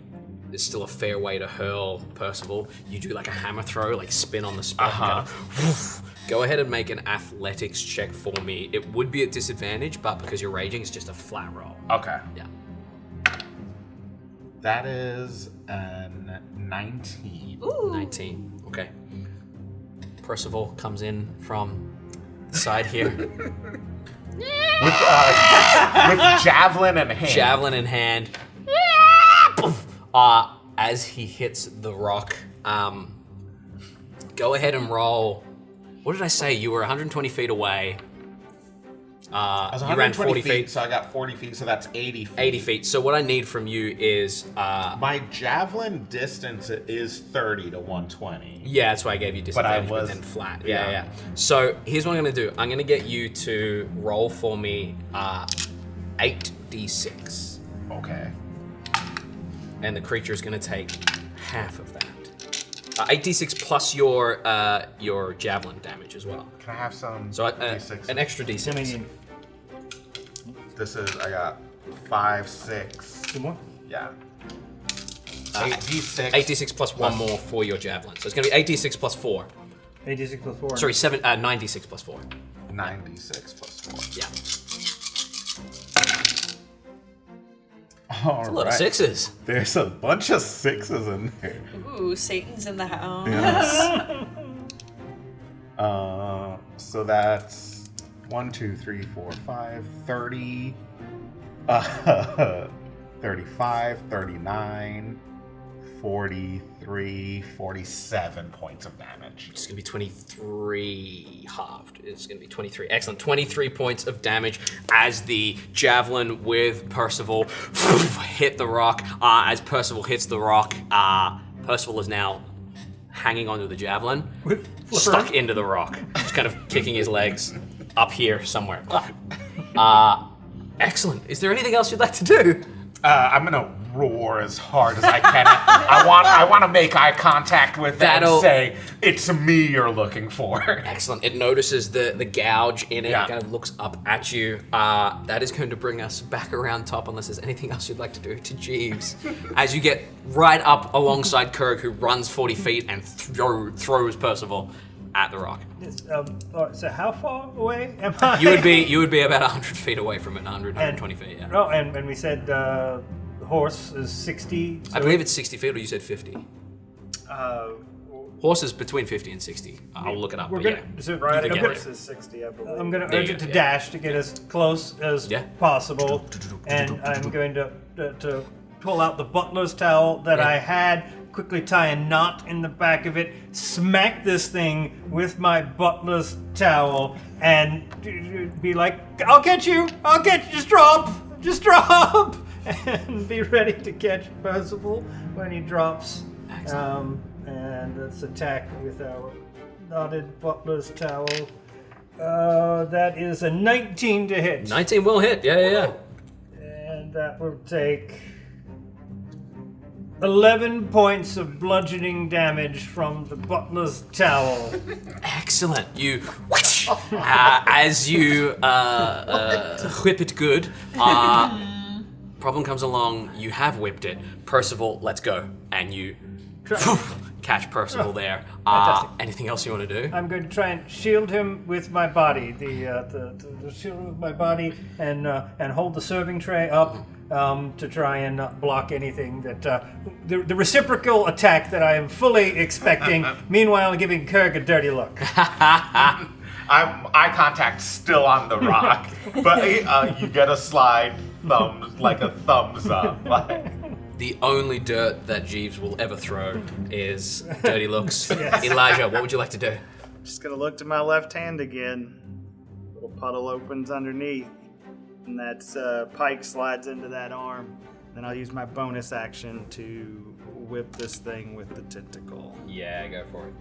There's still a fair way to hurl Percival. You do like a hammer throw, like spin on the spot. Kind of, woof. Go ahead and make an athletics check for me. It would be at disadvantage, but because you're raging, it's just a flat roll. Okay. Yeah. That is an 19. 19. Okay. Percival comes in from the side here. With javelin in hand. Javelin in hand. As he hits the rock, go ahead and roll. What did I say? You were 120 feet away. I was You ran 120 40 feet. so I got 40 feet, so that's 80 feet. 80 feet. So what I need from you is... My javelin distance is 30 to 120. yeah, that's why I gave you disadvantage, but was- then flat. yeah. Yeah. So here's what I'm going to do. I'm going to get you to roll for me 8d6. Okay. And the creature is going to take half of that. 8d6 plus your javelin damage as well. Can I have some So D6? an extra d6. Dominion. This is, I got 5, 6. 2 more? Yeah. 8d6. 8d6 plus one more for your javelin. So it's going to be 8d6 plus 4. 86 plus 4. Sorry, 9d6 plus 4. 9d6 plus 4. Yeah. All A lot of sixes. There's a bunch of 6s in there. Ooh, Satan's in the house. So that's 1, 2, 3, 4, 5, 30, 35, 39, 43, 47 points of damage. It's going to be 23 halved. It's going to be 23. Excellent. 23 points of damage as the javelin with Percival hit the rock. As Percival hits the rock, Percival is now hanging onto the javelin, stuck into the rock, just kind of kicking his legs up here somewhere. Excellent. Is there anything else you'd like to do? I'm gonna roar as hard as I can. I want to make eye contact with it and say, "It's me you're looking for." Excellent. It notices the gouge in it. Yeah. It kind of looks up at you. That is going to bring us back around top, unless there's anything else you'd like to do to Jeeves. As you get right up alongside Krirg, who runs 40 feet and throws Percival at the rock. Yes, all right, so how far away am I? You would be about 100 feet away from it, 120 feet, yeah. Oh, and we said the horse is 60. I believe it's 60 feet, or you said 50. Horse is between 50 and 60. I'll look it up, We're but gonna, yeah. so You Right, can the get horse there. is 60, I believe. I'm going to There urge you it go, to yeah. dash to get as close as Yeah. possible, and I'm going to pull out the butler's towel that Yeah. I had, quickly tie a knot in the back of it, smack this thing with my butler's towel, and be like, I'll get you, just drop, and be ready to catch Percival when he drops. And let's attack with our knotted butler's towel. That is a 19 to hit. 19 will hit, yeah. And that will take 11 points of bludgeoning damage from the butler's towel. Excellent. You, as you whip it good, problem comes along, you have whipped it. Percival, let's go. And you catch Percival there. fantastic. Anything else you want to do? I'm going to try and shield him with my body, the shield with my body, and hold the serving tray up to try and block anything that the reciprocal attack that I am fully expecting. Meanwhile, giving Krirg a dirty look. Eye contact still on the rock, but you get a slide thumbs, like a thumbs up. Like. The only dirt that Jeeves will ever throw is dirty looks. Elijah, what would you like to do? Just gonna look to my left hand again. Little puddle opens underneath, and that's pike slides into that arm. Then I'll use my bonus action to whip this thing with the tentacle. Yeah, go for it.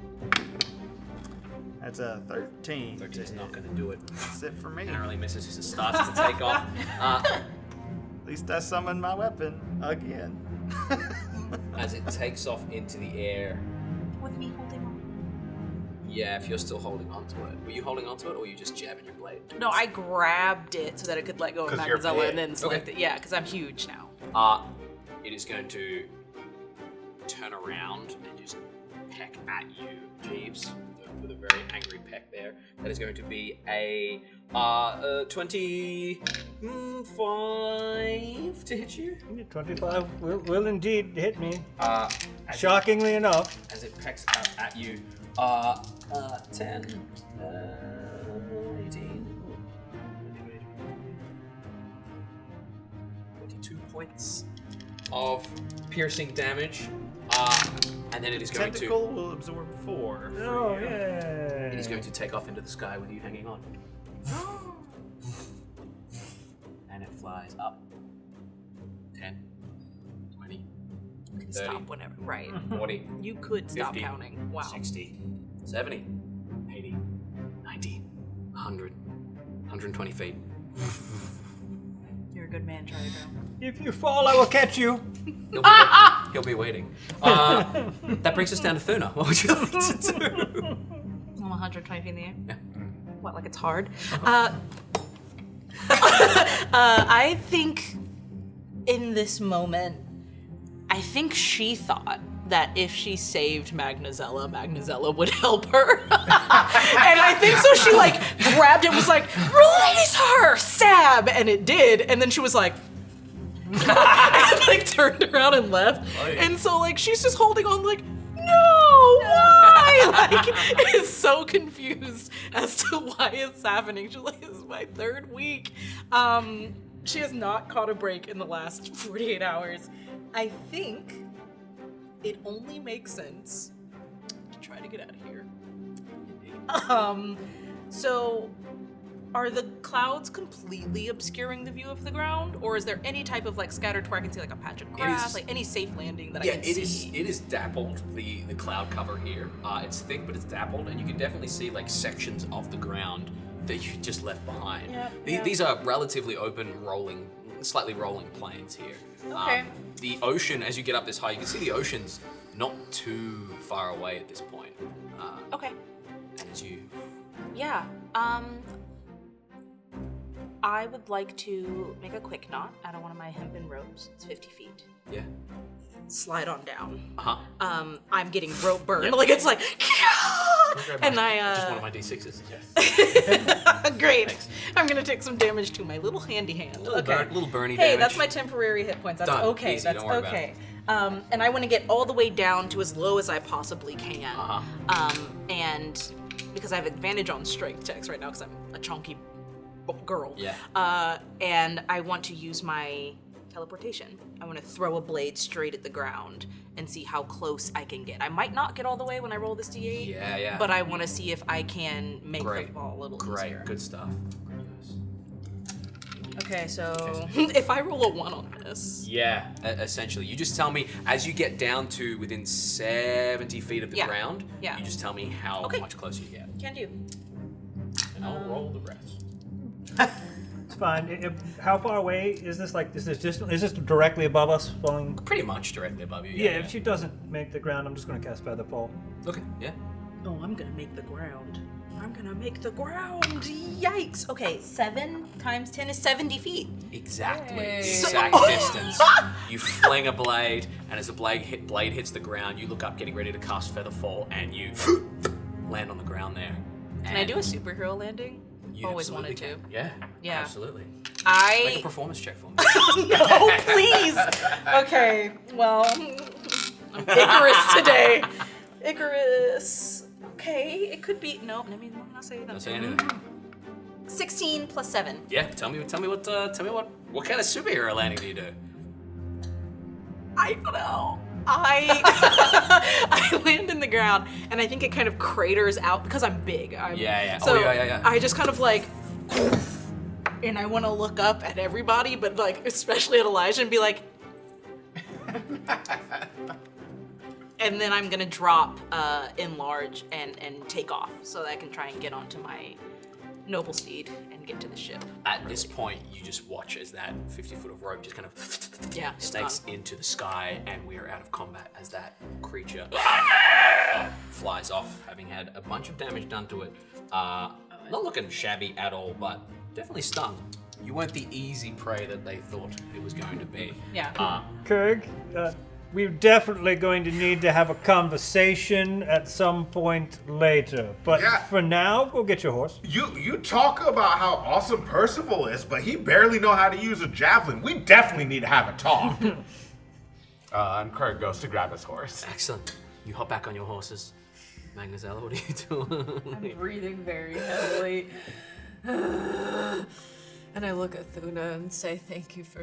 That's a 13. 13's not going to do it. That's it for me. Narrowly misses as it starts to take off. At least I summoned my weapon again. As it takes off into the air. With me holding on. Yeah, if you're still holding onto it. Were you holding onto it, or were you just jabbing your blade? No, I grabbed it so that it could let go of 'Cause you're Magnazella big. and then select it. Yeah, because I'm huge now. It is going to turn around and just peck at you, Jeeves, with a very angry peck there. That is going to be a 25 to hit you. 25 will indeed hit me. Shockingly enough. As it pecks out at you, 10, 18, 22 points of piercing damage. And then it is going Tentacle will absorb 4. Oh, yeah. It is going to take off into the sky with you hanging on. And it flies up. 10, 20, You can 30, stop whenever. Right. 40, You could stop 50, counting. Wow. 60, 70, 80, 90, 100, 120 feet. You're a good man, Charlie Brown. If you fall, I will catch you. He'll be waiting. That brings us down to Thuna. What would you like to do? I'm 120 feet in the air. Yeah. What, like it's hard? I think in this moment, I think she thought that if she saved Magnazella, Magnazella would help her. And I think so she like grabbed it and was like, release her, stab, and it did. And then she was like, and like turned around and left. And so like she's just holding on like, no, why? Like is so confused as to why it's happening. She's like, this is my 3rd week. She has not caught a break in the last 48 hours. I think it only makes sense to try to get out of here. So are the clouds completely obscuring the view of the ground, or is there any type of like scattered to where I can see like a patch of grass, like any safe landing that I can see? It is dappled, the cloud cover here. It's thick, but it's dappled, and you can definitely see like sections of the ground that you just left behind. These are relatively open, slightly rolling plains here. Okay. The ocean, as you get up this high, you can see the ocean's not too far away at this point. Okay. And as you... Yeah. I would like to make a quick knot out of one of my hempen ropes. It's 50 feet. Yeah. Slide on down. Uh-huh. I'm getting rope burn. Like it's like, and I Just one of my D6s. Great. Thanks. I'm gonna take some damage to my little handy hand. Little burny Hey, damage. that's my temporary hit points. That's Done. okay. Easy, That's don't worry about okay. And I want to get all the way down to as low as I possibly can. And because I have advantage on strength checks right now because I'm a chunky girl. Yeah. And I want to use my teleportation. I want to throw a blade straight at the ground and see how close I can get. I might not get all the way when I roll this d8. Yeah. But I want to see if I can make the ball a little Great. easier. Good stuff. Okay, so if I roll a 1 on this. Yeah, essentially. You just tell me, as you get down to within 70 feet of the ground, you just tell me how much closer you get. Can do. And I'll roll the rest. It's fine. How far away is this? Like, is this directly above us, falling? Pretty much directly above you. Yeah, if she doesn't make the ground, I'm just going to cast Feather Fall. Okay, yeah. Oh, I'm gonna make the ground. I'm gonna make the ground. Yikes. Okay, 7 times 10 is 70 feet. Exactly. Yay. Exact distance. You fling a blade, and as the blade hits the ground, you look up, getting ready to cast Featherfall, and you land on the ground there. Can I do a superhero landing? You Always absolutely wanted to. can. Yeah. Yeah. Absolutely. Make a I. performance check for me. No, please. Okay, well, I'm Icarus today. Icarus. Okay, it could be. No, let me not say that. Don't say anything. 16 plus 7. Yeah. Tell me what kind of superhero landing do you do? I don't know. I land in the ground, and I think it kind of craters out because I'm big. Yeah. So Oh, yeah. I just kind of like, and I want to look up at everybody, but like especially at Elijah, and be like, and then I'm gonna drop, enlarge, and take off so that I can try and get onto my noble steed and get to the ship. At this point, you just watch as that 50 foot of rope just kind of Yeah, it's snakes gone. into the sky, and we are out of combat as that creature flies off, having had a bunch of damage done to it. Not looking shabby at all, but definitely stung. You weren't the easy prey that they thought it was going to be. Yeah. Krirg, we're definitely going to need to have a conversation at some point later. But Yeah. for now, go get your horse. You talk about how awesome Percival is, but he barely know how to use a javelin. We definitely need to have a talk. And Krirg goes to grab his horse. Excellent. You hop back on your horses. Magnazella, what are you doing? I'm breathing very heavily. And I look at Thuna and say, thank you for...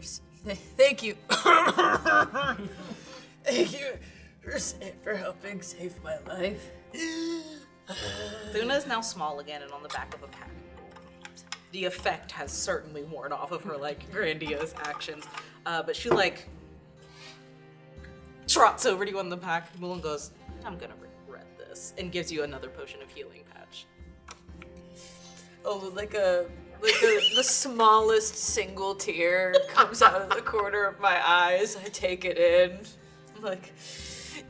Thank you. Thank you for helping save my life. Thuna is now small again and on the back of a pack. The effect has certainly worn off of her like grandiose actions, but she like trots over to you on the pack. Mulan goes, "I'm gonna regret this," and gives you another potion of healing patch. Oh, the smallest single tear comes out of the corner of my eyes. I take it in. I'm like,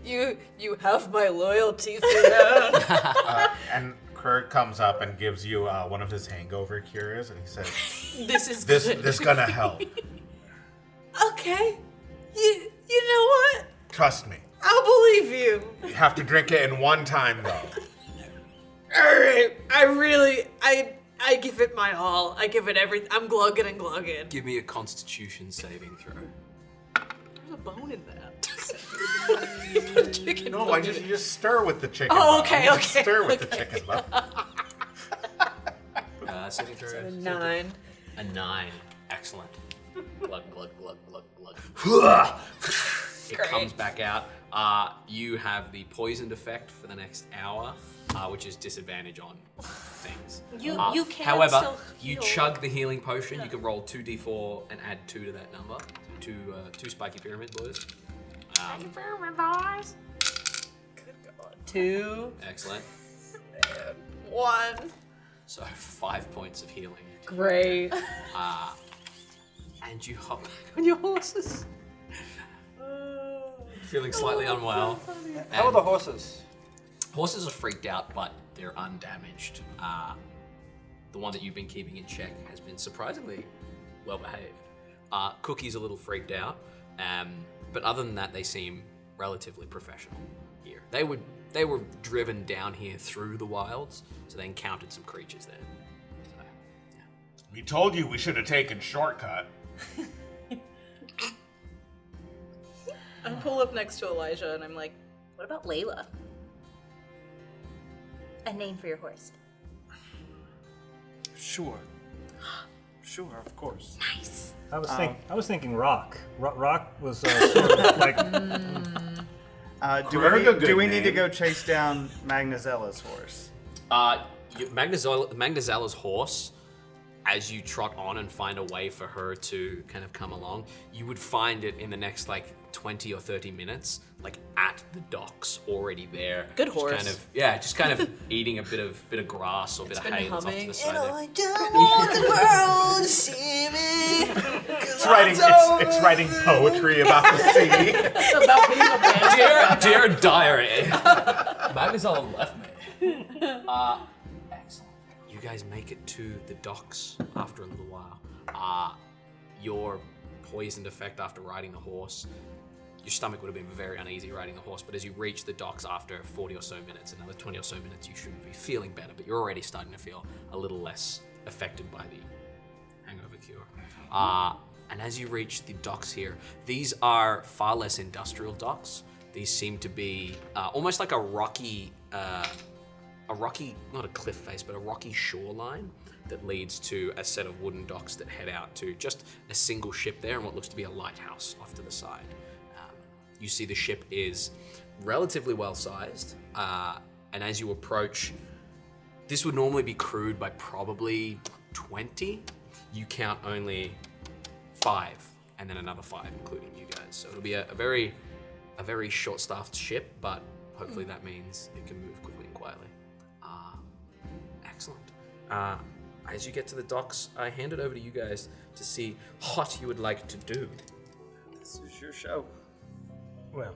you have my loyalty, Thuna. And Krirg comes up and gives you one of his hangover cures, and he says, This is "This good. this gonna help. Okay. You know what? Trust me. I'll believe you. You have to drink it in one time, though." All right. I give it my all. I give it everything. I'm glugging and glugging. Give me a Constitution saving throw. There's a bone in that. Chicken No, bone in you it. just stir with the chicken. Oh, bone. okay, You just okay, Stir with the okay. chicken. Bone. Saving throw. A 9. A 9. Excellent. Glug, glug, glug, glug, glug. It comes back out. You have the poisoned effect for the next hour, which is disadvantage on things. You can However, still you heal. chug the healing potion. You can roll 2d4 and add 2 to that number. Two spiky pyramid boys. Pyramid boys. Good God. 2 Excellent. and 1. So 5 points of healing. Great. And you hop back on your horses. Feeling slightly unwell. How are the horses? Horses are freaked out, but they're undamaged. The one that you've been keeping in check has been surprisingly well behaved. Cookie's a little freaked out, but other than that, they seem relatively professional here. They were driven down here through the wilds, so they encountered some creatures there. So, yeah. We told you we should have taken shortcut. I pull up next to Elijah and I'm like, what about Layla? A name for your horse. Sure. Sure, of course. Nice. I was thinking Rock. Rock was sort of like Krirg, a good Do we need to name. go chase down Magnazella's horse? Magnazella's horse, as you trot on and find a way for her to kind of come along, you would find it in the next like 20 or 30 minutes, like at the docks, already there. Good Just horse. kind of eating a bit of grass or a bit of Been hay that's off to humming. the side And there. I don't want the world to see me. It's writing poetry about the sea. About being a band. Dear diary, Magnazella left me. Excellent. you guys make it to the docks after a little while. Your poisoned effect after riding the horse, your stomach would have been very uneasy riding the horse, but as you reach the docks after 40 or so minutes, another 20 or so minutes, you should be feeling better, but you're already starting to feel a little less affected by the hangover cure. And as you reach the docks here, these are far less industrial docks. These seem to be almost like a rocky, not a cliff face, but a rocky shoreline that leads to a set of wooden docks that head out to just a single ship there and what looks to be a lighthouse off to the side. You see the ship is relatively well-sized, and as you approach, this would normally be crewed by probably 20. You count only 5, and then another 5, including you guys. So it'll be a very short-staffed ship, but hopefully that means it can move quickly and quietly. Excellent. As you get to the docks, I hand it over to you guys to see what you would like to do. This is your show. Well,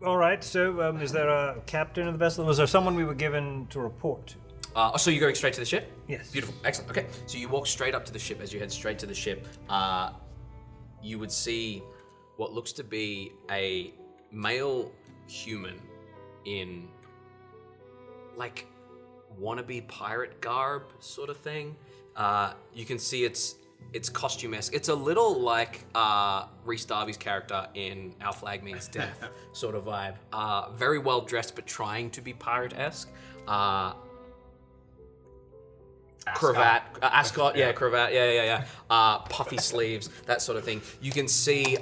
all right. So, is there a captain of the vessel? Was there someone we were given to report to? So you're going straight to the ship? Yes. Beautiful. Excellent. Okay. So you walk straight up to the ship. As you head straight to the ship, you would see what looks to be a male human in like wannabe pirate garb sort of thing. You can see it's costume-esque. It's a little like Rhys Darby's character in Our Flag Means Death sort of vibe. Very well dressed, but trying to be pirate-esque. Cravat, ascot, yeah, cravat, yeah. Puffy sleeves, that sort of thing. You can see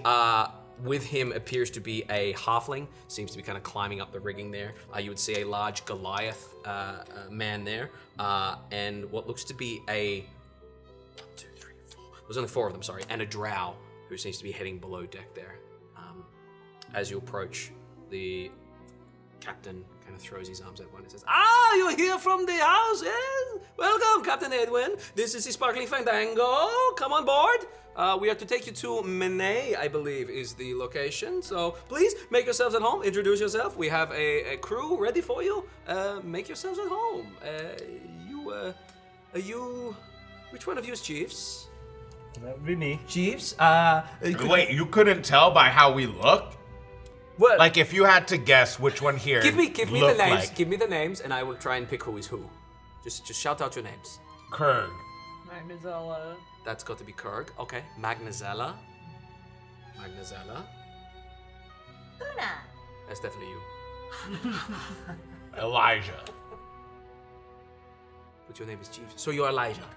with him appears to be a halfling, seems to be kind of climbing up the rigging there. You would see a large Goliath man there, and what looks to be a 1, 2, 3, 4. There's only 4 of them, sorry, and a drow who seems to be heading below deck there. As you approach, the captain kind of throws his arms out and says, you're here from the house, yes? Welcome, Captain Edwin. This is the Sparkling Fandango. Come on board. We are to take you to Menai, I believe, is the location. So please make yourselves at home. Introduce yourself. We have a crew ready for you. Make yourselves at home. Which one of you is Chiefs? That would be me. Chiefs? Wait, you couldn't tell by how we look? What? Like, if you had to guess which one here Give me the looked names. like Give me the names, and I will try and pick who is who. Just shout out your names. Krirg. Magnazella. That's got to be Krirg. Okay. Magnazella. Una. That's definitely you. Elijah. But your name is Chief. So you're Elijah.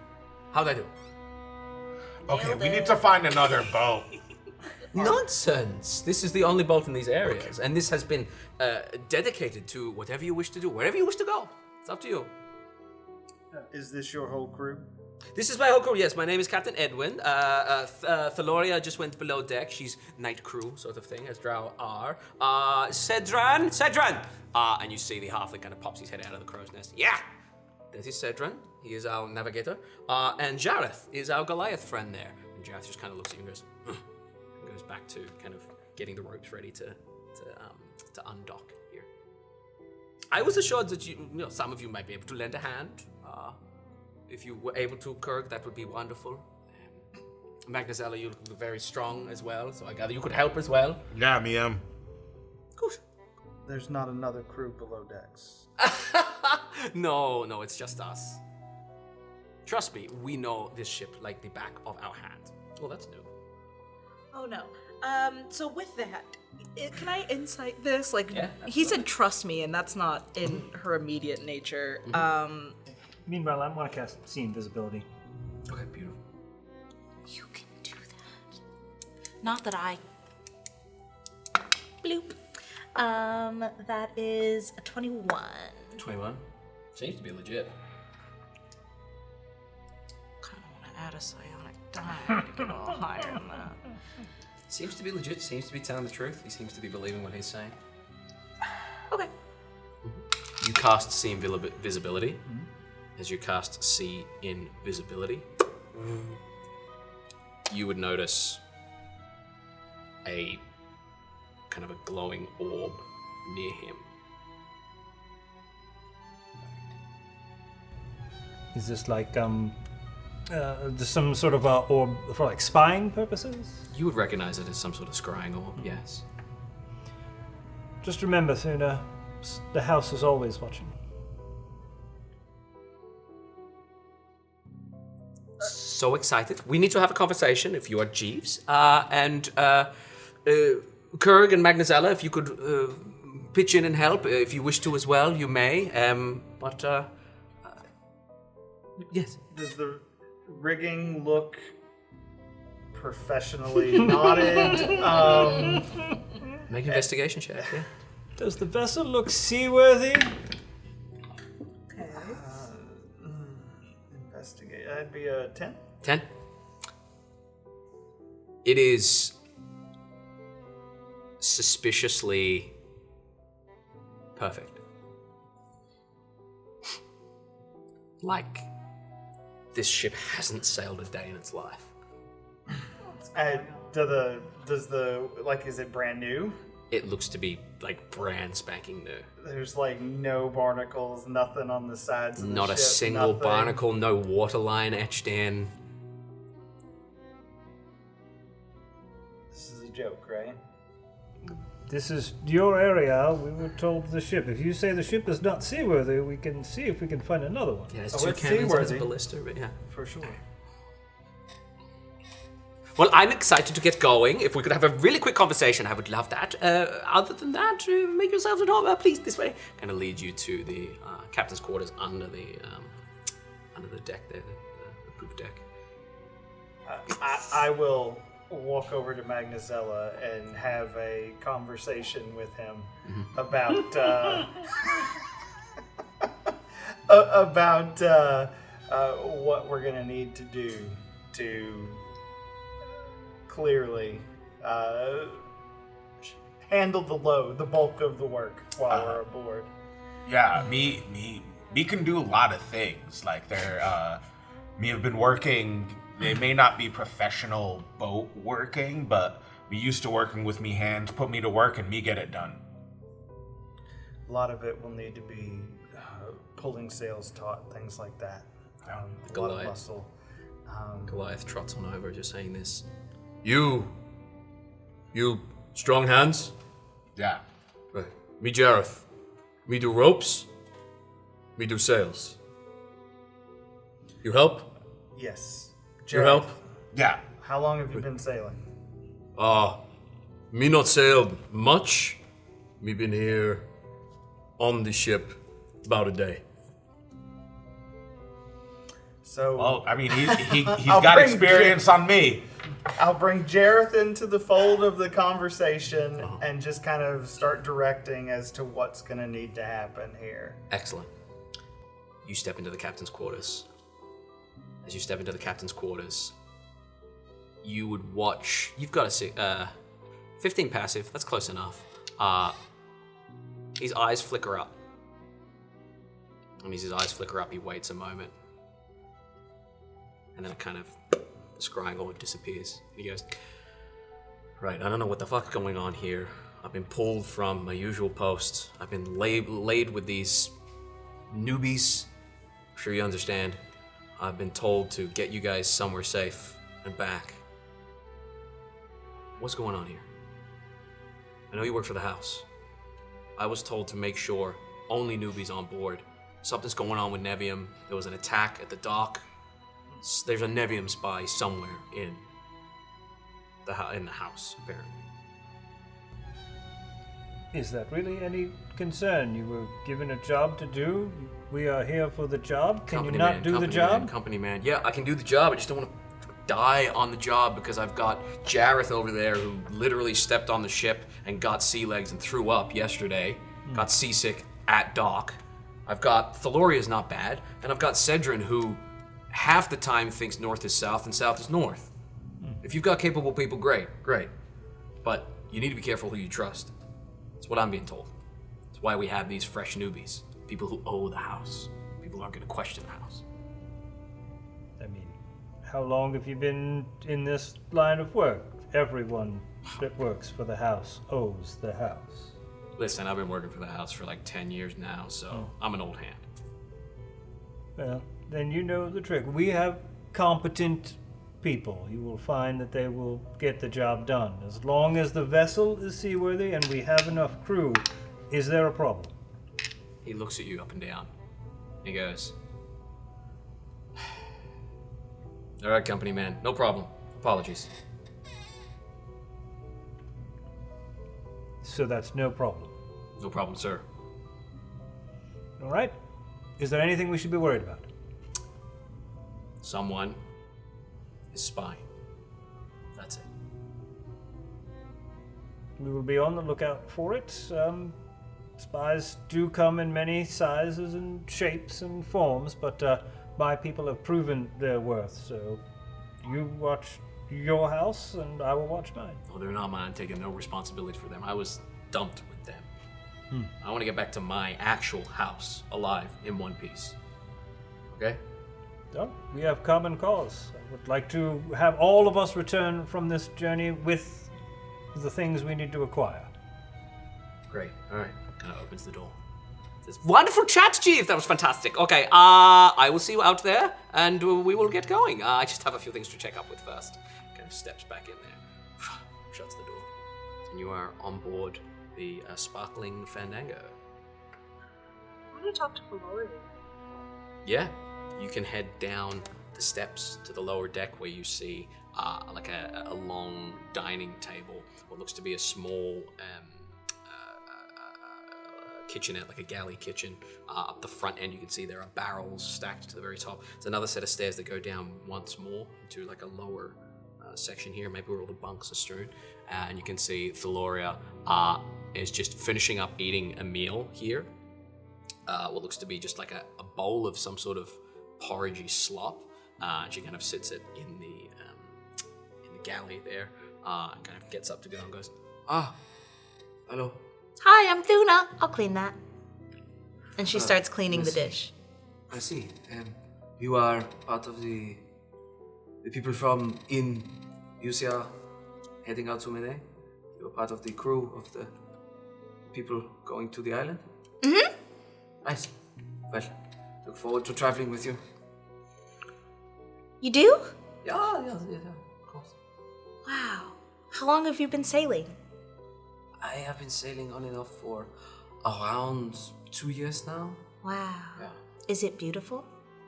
How'd I do? Okay, we need to find another boat. Nonsense! This is the only boat in these areas, and this has been dedicated to whatever you wish to do, wherever you wish to go. It's up to you. Is this your whole crew? This is my whole crew, yes. My name is Captain Edwin. Thaloria just went below deck. She's night crew sort of thing, as drow are. Cedran! And you see the halfling kind of pops his head out of the crow's nest. Yeah! That is Cedran. He is our navigator. And Jareth is our Goliath friend there. And Jareth just kind of looks at you and goes, and goes back to kind of getting the ropes ready to undock here. I was assured that some of you might be able to lend a hand. If you were able to, Krirg, that would be wonderful. Magnazella, you look very strong as well, so I gather you could help as well. Yeah, me Good. There's not another crew below decks. No, it's just us. Trust me, we know this ship like the back of our hand. Oh, that's new. Oh no. So with that, can I insight this? Like, Yeah, he said trust me, and that's not in her immediate nature. Meanwhile, I want to cast See Invisibility. Okay, beautiful. You can do that. Not that I. Bloop. That is a 21. 21. Seems to be legit. Kind of want to add a psionic die to get a little higher than that. Seems to be legit. Seems to be telling the truth. He seems to be believing what he's saying. Okay. You cast See Invisibility. As you cast See Invisibility, you would notice a kind of a glowing orb near him. Is this like some sort of orb for like spying purposes? You would recognize it as some sort of scrying orb, yes. Just remember, Thuna, the house is always watching. So excited. We need to have a conversation if you are Jeeves. And Krirg and Magnazella, if you could pitch in and help. If you wish to as well, you may. Yes. Does the rigging look professionally knotted? Make an investigation check, yeah. Does the vessel look seaworthy? Investigate. That'd be a 10. 10. It is suspiciously perfect. Like, this ship hasn't sailed a day in its life. Is it brand new? It looks to be, like, brand spanking new. There's, like, no barnacles, nothing on the sides of the Not ship, a single nothing. barnacle, no waterline etched in. This is a joke, right? This is your area. We were told the ship. If you say the ship is not seaworthy, we can see if we can find another one. Yeah, it's Oh, two it's cannons and it's a seaworthy. ballista, but yeah. For sure. Well, I'm excited to get going. If we could have a really quick conversation, I would love that. Other than that, make yourselves at home. Please, this way. Kind of lead you to the captain's quarters under the deck there, the poop deck. I will walk over to Magnazella and have a conversation with him about what we're gonna need to do to clearly handle the bulk of the work while we're aboard. Yeah, me can do a lot of things. Like me have been working. They may not be professional boat working, but we used to working with me hands. Put me to work and me get it done. A lot of it will need to be pulling sails taught, things like that. A lot of Goliath. muscle. Goliath trots on over, just saying this. You strong hands? Yeah. Right. Me Jareth. Me do ropes. Me do sails. You help? Yes. You help? Yeah. How long have you been sailing? Me not sailed much. Me been here on the ship about a day. So Well, I mean, he's I'll got bring experience on me. I'll bring Jareth into the fold of the conversation and just kind of start directing as to what's going to need to happen here. Excellent. You step into the captain's quarters. As you step into the captain's quarters, you would watch. You've got a 15 passive. That's close enough. His eyes flicker up. And as his eyes flicker up, he waits a moment. And then it kind of, the scrying orb disappears. And he goes, right, I don't know what the fuck's going on here. I've been pulled from my usual post. I've been laid with these newbies. I'm sure you understand. I've been told to get you guys somewhere safe and back. What's going on here? I know you work for the house. I was told to make sure only newbies on board. Something's going on with Nevium. There was an attack at the dock. There's a Nevium spy somewhere in the house, apparently. Is that really any concern? You were given a job to do. We are here for the job. Can you not do the job? Company man. Yeah, I can do the job. I just don't want to die on the job because I've got Jareth over there who literally stepped on the ship and got sea legs and threw up yesterday. Got seasick at dock. I've got Thaloria's not bad, and I've got Cedrin who half the time thinks north is south and south is north. If you've got capable people, great. But you need to be careful who you trust. That's what I'm being told. That's why we have these fresh newbies. People who owe the house. People who aren't going to question the house. I mean, how long have you been in this line of work? Everyone that works for the house owes the house. Listen, I've been working for the house for like 10 years now, so I'm an old hand. Well, then you know the trick. We have competent people. You will find that they will get the job done. As long as the vessel is seaworthy and we have enough crew, is there a problem? He looks at you up and down. He goes, all right, company man, no problem. Apologies. So that's no problem. No problem, sir. All right. Is there anything we should be worried about? Someone is spying. That's it. We will be on the lookout for it. Spies do come in many sizes and shapes and forms, but my people have proven their worth. So you watch your house, and I will watch mine. Oh, they're not mine. I'm taking no responsibility for them. I was dumped with them. I want to get back to my actual house, alive, in one piece. Okay? So, we have common cause. I would like to have all of us return from this journey with the things we need to acquire. Great. All right. Kind of opens the door. Says, wonderful chat, Chief. That was fantastic. Okay, I will see you out there, and we will get going. I just have a few things to check up with first. Kind of steps back in there, shuts the door, and you are on board the sparkling Fandango. I want to talk to Valori. Yeah, you can head down the steps to the lower deck where you see like a long dining table, what looks to be a small kitchenette, like a galley kitchen. Up the front end, you can see there are barrels stacked to the very top. There's another set of stairs that go down once more into like a lower section here, maybe where all the bunks are strewn. And you can see Thaloria is just finishing up eating a meal here. What looks to be just like a bowl of some sort of porridgey slop. And she kind of sits it in the galley there, and kind of gets up to go and goes, hello. Hi, I'm Thuna. I'll clean that. And she starts cleaning the dish. I see. You are part of the people from in Uciar heading out to Mene? You're part of the crew of the people going to the island? Mm-hmm. Nice. Well, look forward to traveling with you. You do? Yeah, of course. Wow. How long have you been sailing? I have been sailing on and off for around 2 years now. Wow. Yeah. Is it beautiful?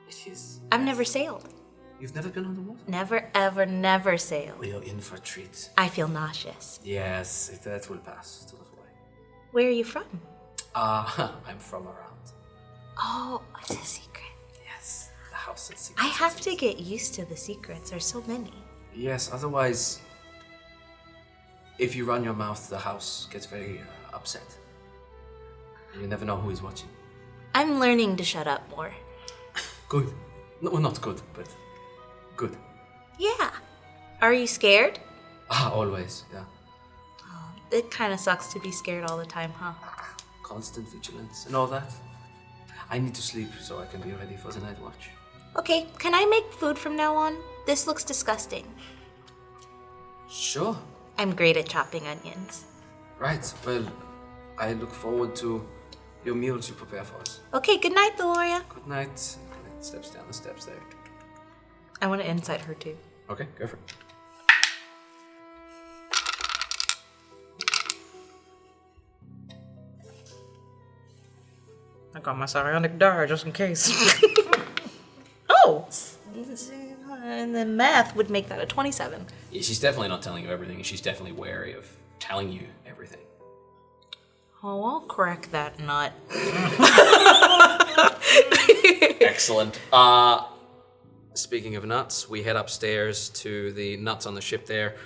It is. I've never sailed. You've never been on the water? Never, ever, never sailed. We are in for a treat. I feel nauseous. Yes, that will pass. To the way. Where are you from? I'm from around. Oh, it's a secret. Yes, the house and secrets. I have to get used to the secrets. There's so many. Yes, otherwise, if you run your mouth, the house gets very upset. And you never know who is watching. I'm learning to shut up more. Good. No, not good, but good. Yeah. Are you scared? Always, yeah. Oh, it kind of sucks to be scared all the time, huh? Constant vigilance and all that. I need to sleep so I can be ready for the night watch. Okay, can I make food from now on? This looks disgusting. Sure. I'm great at chopping onions. Right, well, I look forward to your meals you prepare for us. Okay, good night, Thaloria. Good night. Steps down the steps there. I want to insight her too. Okay, go for it. I got my psionic die just in case. Oh! And the math would make that a 27. Yeah, she's definitely not telling you everything, and she's definitely wary of telling you everything. Oh, I'll crack that nut. Excellent. Speaking of nuts, we head upstairs to the nuts on the ship there.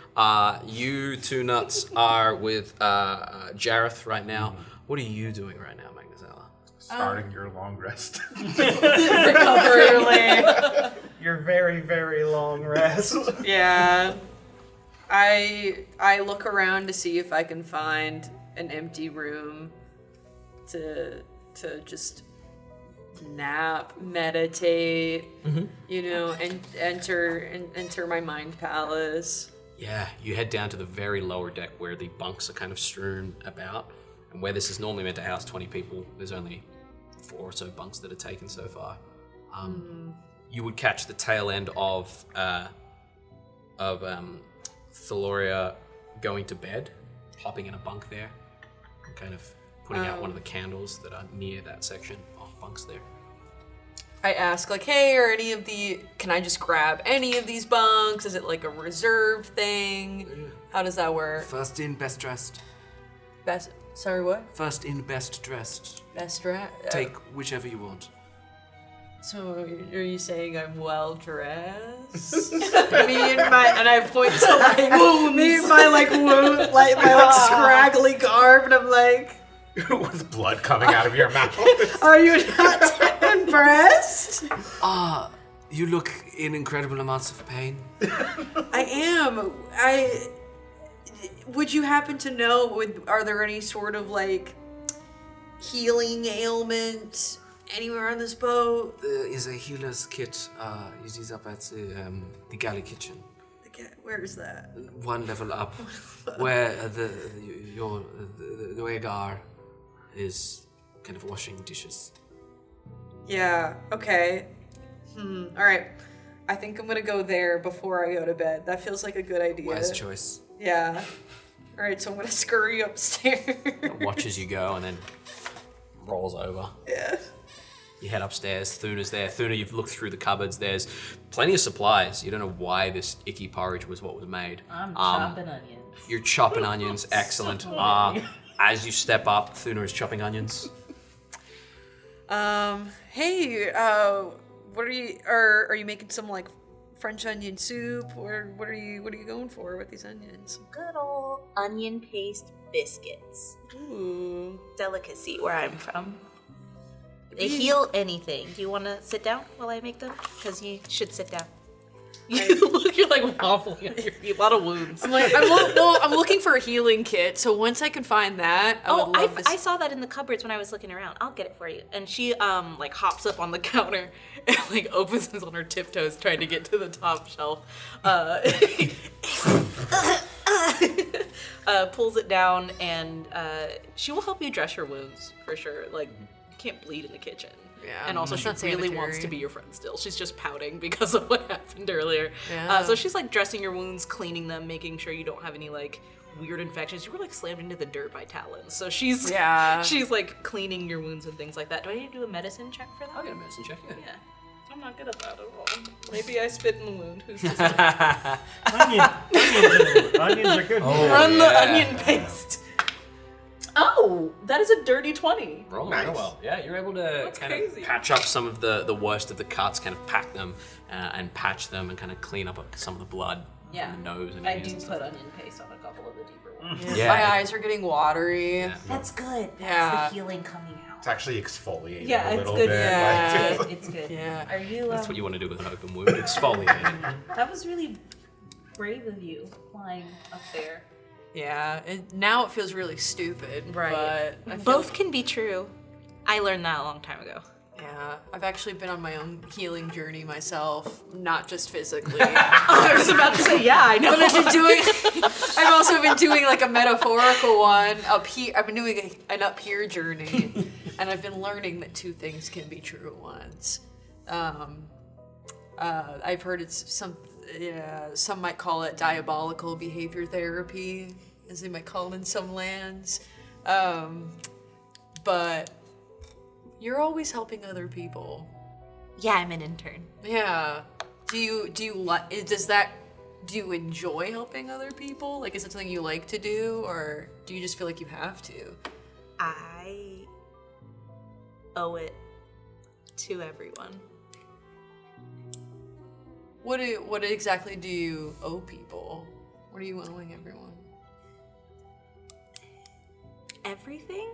You two nuts are with Jareth right now. What are you doing right now, Magnazella? Starting your long rest. Recovery. Your very, very long rest. Yeah. I look around to see if I can find an empty room to just nap, meditate, you know, and enter my mind palace. Yeah, you head down to the very lower deck where the bunks are kind of strewn about, and where this is normally meant to house 20 people, there's only 4 or so bunks that are taken so far. You would catch the tail end of Thaloria going to bed, hopping in a bunk there, and kind of putting out one of the candles that are near that section of bunks there. I ask, like, hey, can I just grab any of these bunks? Is it like a reserved thing? How does that work? First in, best dressed. Sorry, what? First in, best dressed. Best dressed? Take whichever you want. So, are you saying I'm well dressed? Me and I point to like wounds. Me and my like wound, like my like scraggly garb, and I'm like, With blood coming out of your mouth. are you not impressed? You look in incredible amounts of pain. I am. Would you happen to know? Are there any sort of like healing ailment anywhere on this boat? There is a healer's kit. It is up at the galley kitchen. Where is that? One level up, where the Egar is kind of washing dishes. Yeah. Okay. All right. I think I'm gonna go there before I go to bed. That feels like a good idea. Wise choice. Yeah. All right. So I'm gonna scurry upstairs. Watches you go and then rolls over. Yeah. You head upstairs. Thuna's there. Thuna, you've looked through the cupboards. There's plenty of supplies. You don't know why this icky porridge was what was made. I'm chopping onions. You're chopping onions. Excellent. As you step up, Thuna is chopping onions. Hey. What are you making some like French onion soup, or what are you going for with these onions? Good old onion paste biscuits. Ooh. Delicacy where I'm from. They heal anything. Do you want to sit down while I make them? Because you should sit down. You're like wobbling on your feet. A lot of wounds. I'm like, I'm looking for a healing kit. So once I can find that, I saw that in the cupboards when I was looking around. I'll get it for you. And she like hops up on the counter and like opens this on her tiptoes, trying to get to the top shelf. Pulls it down, and she will help you dress your wounds for sure. Like, you can't bleed in the kitchen. Yeah, and also that's she not really sanitary. wants to be your friend still. She's just pouting because of what happened earlier. Yeah. So she's like dressing your wounds, cleaning them, making sure you don't have any like weird infections. You were like slammed into the dirt by talons. So she's like cleaning your wounds and things like that. Do I need to do a medicine check for that? I'll get a medicine check, yeah. Yeah. I'm not good at that at all. Maybe I spit in the wound. Who's to say? Onions are good. Run the onion paste. Oh, that is a dirty 20. Rolling real well. Yeah, you're able to crazy. of patch up some of the worst of the cuts, kind of pack them and patch them and kind of clean up some of the blood from the nose and I ears do and put stuff. onion paste on a couple of the deeper ones. Yeah. My eyes are getting watery. Yeah. That's good. That's Yeah. the healing coming out. It's actually exfoliating Yeah, a it's little good. bit. Yeah. like- It's good. Yeah. Are you? That's what you want to do with an open wound. Exfoliate. That was really brave of you, flying up there. Yeah. Now it feels really stupid. Right. But I feel, Both can be true. I learned that a long time ago. Yeah. I've actually been on my own healing journey myself, not just physically. I was about to say, yeah, I know. But I've also been doing like a metaphorical one up here. I've been doing an up here journey, and I've been learning that two things can be true at once. I've heard it's some might call it diabolical behavior therapy, as they might call it in some lands. But you're always helping other people. Yeah, I'm an intern. Yeah. Do you enjoy helping other people? Like, is it something you like to do, or do you just feel like you have to? I owe it to everyone. What exactly do you owe people? What are you owing everyone? Everything?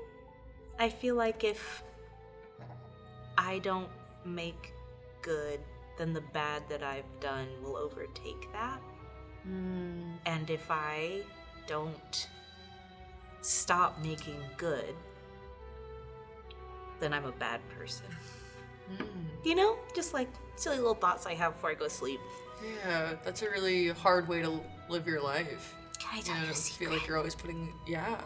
I feel like if I don't make good, then the bad that I've done will overtake that. And if I don't stop making good, then I'm a bad person. You know? Just like silly little thoughts I have before I go to sleep. Yeah, that's a really hard way to live your life. Can I tell you a feel secret? like you're always putting. Yeah.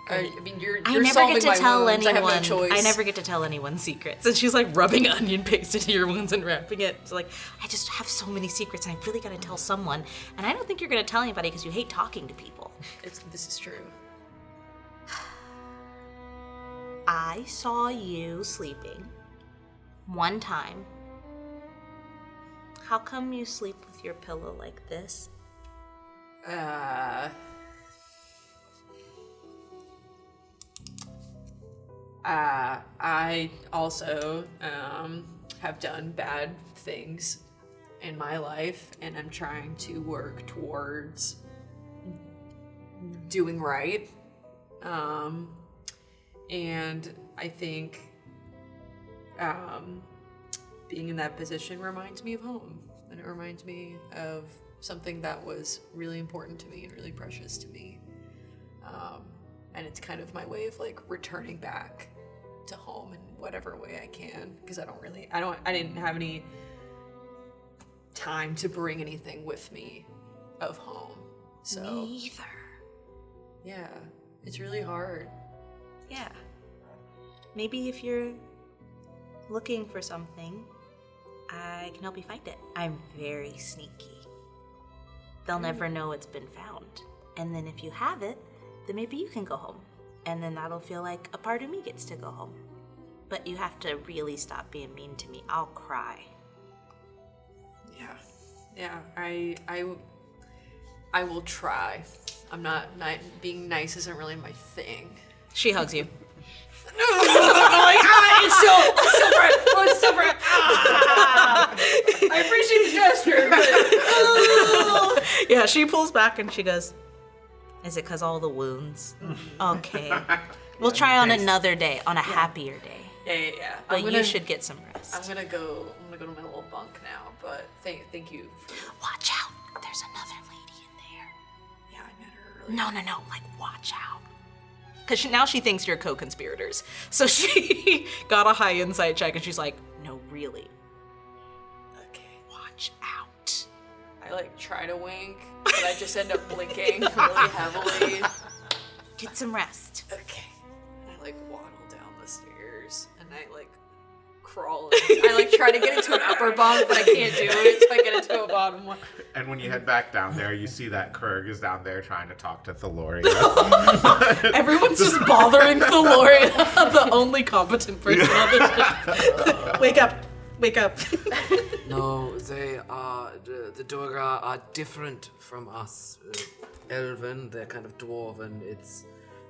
I mean, you're I never solving get to my tell wounds. anyone. I have no choice. I never get to tell anyone secrets. And she's like rubbing onion paste into your wounds and wrapping it. It's like, I just have so many secrets and I really gotta tell someone. And I don't think you're gonna tell anybody because you hate talking to people. This is true. I saw you sleeping one time. How come you sleep with your pillow like this? I also have done bad things in my life, and I'm trying to work towards doing right. And I think being in that position reminds me of home, and it reminds me of something that was really important to me and really precious to me. And it's kind of my way of like returning back to home in whatever way I can, because I didn't have any time to bring anything with me of home. So Me either. yeah, it's really hard. Yeah. Maybe if you're looking for something, I can help you find it. I'm very sneaky. They'll never know it's been found. And then if you have it, then maybe you can go home. And then that'll feel like a part of me gets to go home. But you have to really stop being mean to me. I'll cry. Yeah, I will try. I'm not being nice isn't really my thing. She hugs you. It's still for it. I appreciate the gesture, but Yeah, she pulls back and she goes, is it because all the wounds? Okay. We'll try on another day, on a happier day. yeah. But you should get some rest. I'm gonna go to my little bunk now. But thank you. Watch out. There's another lady in there. Yeah, I met her earlier. No. Like, watch out. Because now she thinks you're co-conspirators. So she got a high insight check and she's like, no, really. Okay. Watch out. I like try to wink, but I just end up blinking really heavily. Get some rest. Okay. And I like waddle down the stairs and I like crawl in. I like try to get into an upper bunk, but I can't do it, so I get into a bottom one. And when you head back down there, you see that Krirg is down there trying to talk to Thaloria. Everyone's just bothering Thaloria, the only competent person on the ship. Wake up. No, they are, the Durga are different from us. Elven, they're kind of dwarven. It's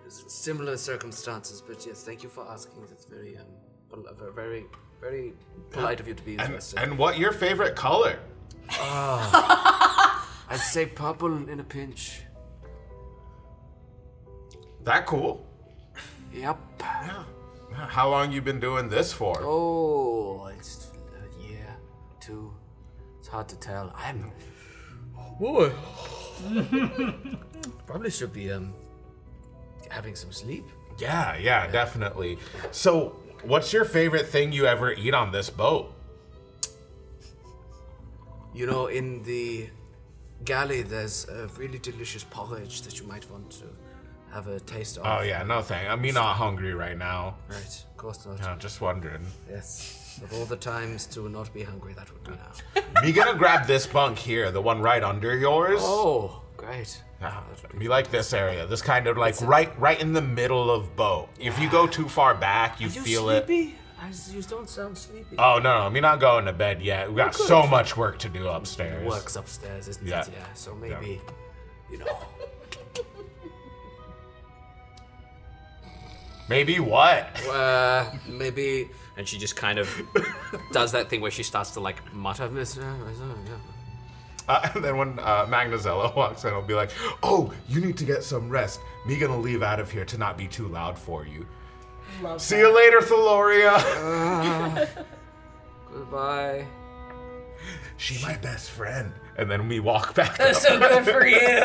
similar circumstances, but yes, thank you for asking. That's very, very, very polite of you to be interested. And what your favorite color? I'd say purple in a pinch. That cool? Yep. Yeah. How long you been doing this for? Oh, it's a year, 2. It's hard to tell. Boy. Probably should be having some sleep. Yeah, definitely. So, what's your favorite thing you ever eat on this boat? You know, in the galley, there's a really delicious porridge that you might want to have a taste of. Oh yeah, no thanks. I'm not hungry right now. Right, of course not. Yeah, just wondering. Yes, of all the times to not be hungry, that would be now. Me gonna grab this bunk here, the one right under yours. Oh, great. Yeah, me like this area. This kind of like right in the middle of boat. If you go too far back, you feel it. You don't sound sleepy. Oh no, me not going to bed yet. We got so much work to do upstairs. Work's upstairs, isn't Yeah. it? Yeah. So maybe, you know. Maybe what? Maybe. And she just kind of does that thing where she starts to like mutter. And then when Magnazella walks in, I'll be like, "Oh, you need to get some rest. Me gonna leave out of here to not be too loud for you. See you later, Thaloria." Goodbye. She my best friend. And then we walk back. That's so good for you.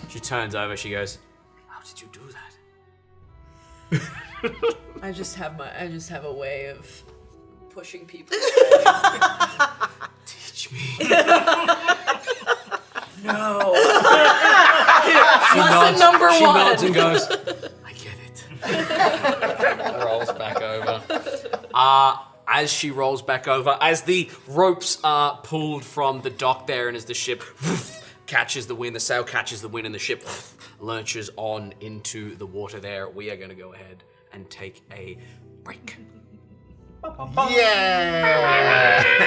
She turns over. She goes, How did you do that? I just have a way of pushing people away. Teach me. No. Lesson number she one. nods and goes, I rolls back over. As she rolls back over, as the ropes are pulled from the dock there, and as the ship catches the wind, the sail catches the wind, and the ship launches on into the water there, we are going to go ahead and take a break. Yeah!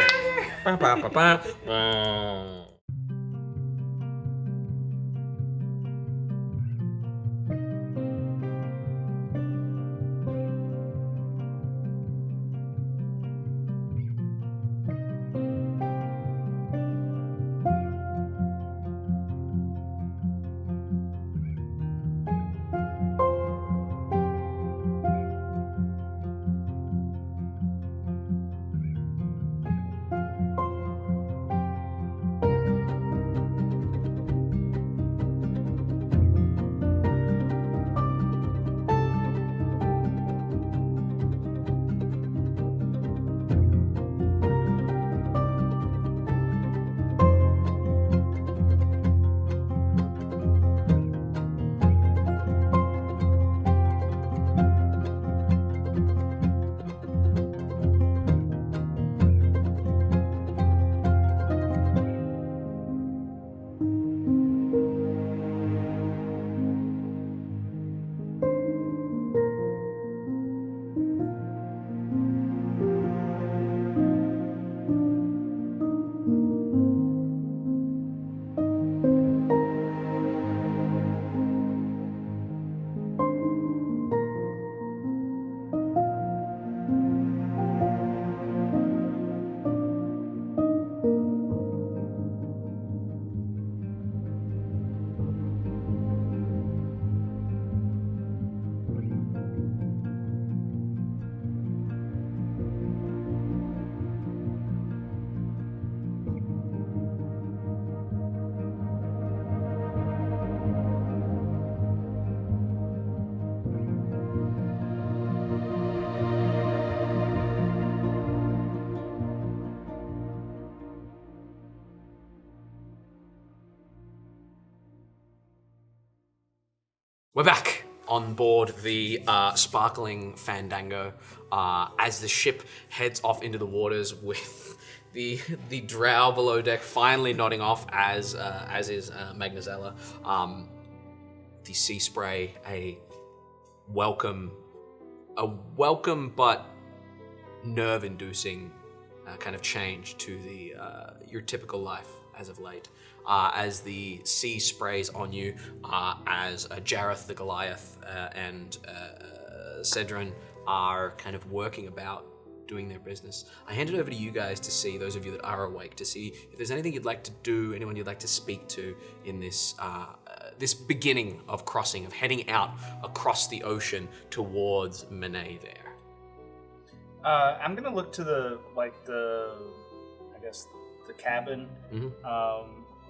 We're back on board the sparkling Fandango as the ship heads off into the waters with the drow below deck finally nodding off as is Magnazella. The sea spray, a welcome but nerve-inducing kind of change to the your typical life as of late. As the sea sprays on you, as Jareth the Goliath and Cedron are kind of working about doing their business. I hand it over to you guys to see, those of you that are awake, to see if there's anything you'd like to do, anyone you'd like to speak to in this this beginning of crossing, of heading out across the ocean towards Manet there. I'm gonna look to the cabin,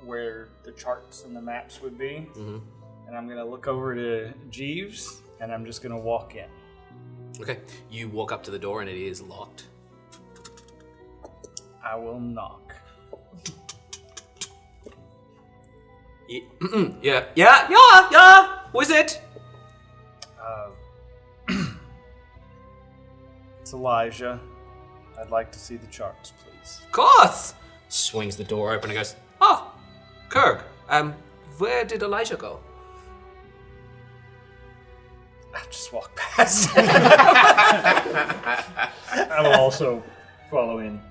where the charts and the maps would be, and I'm gonna look over to Jeeves, and I'm just gonna walk in. Okay, you walk up to the door and it is locked. I will knock. Yeah. Who is it? It's Elijah. I'd like to see the charts, please. Of course. Swings the door open and goes, "Oh, Krirg. Where did Elijah go?" I'll just walk past. I will also follow in.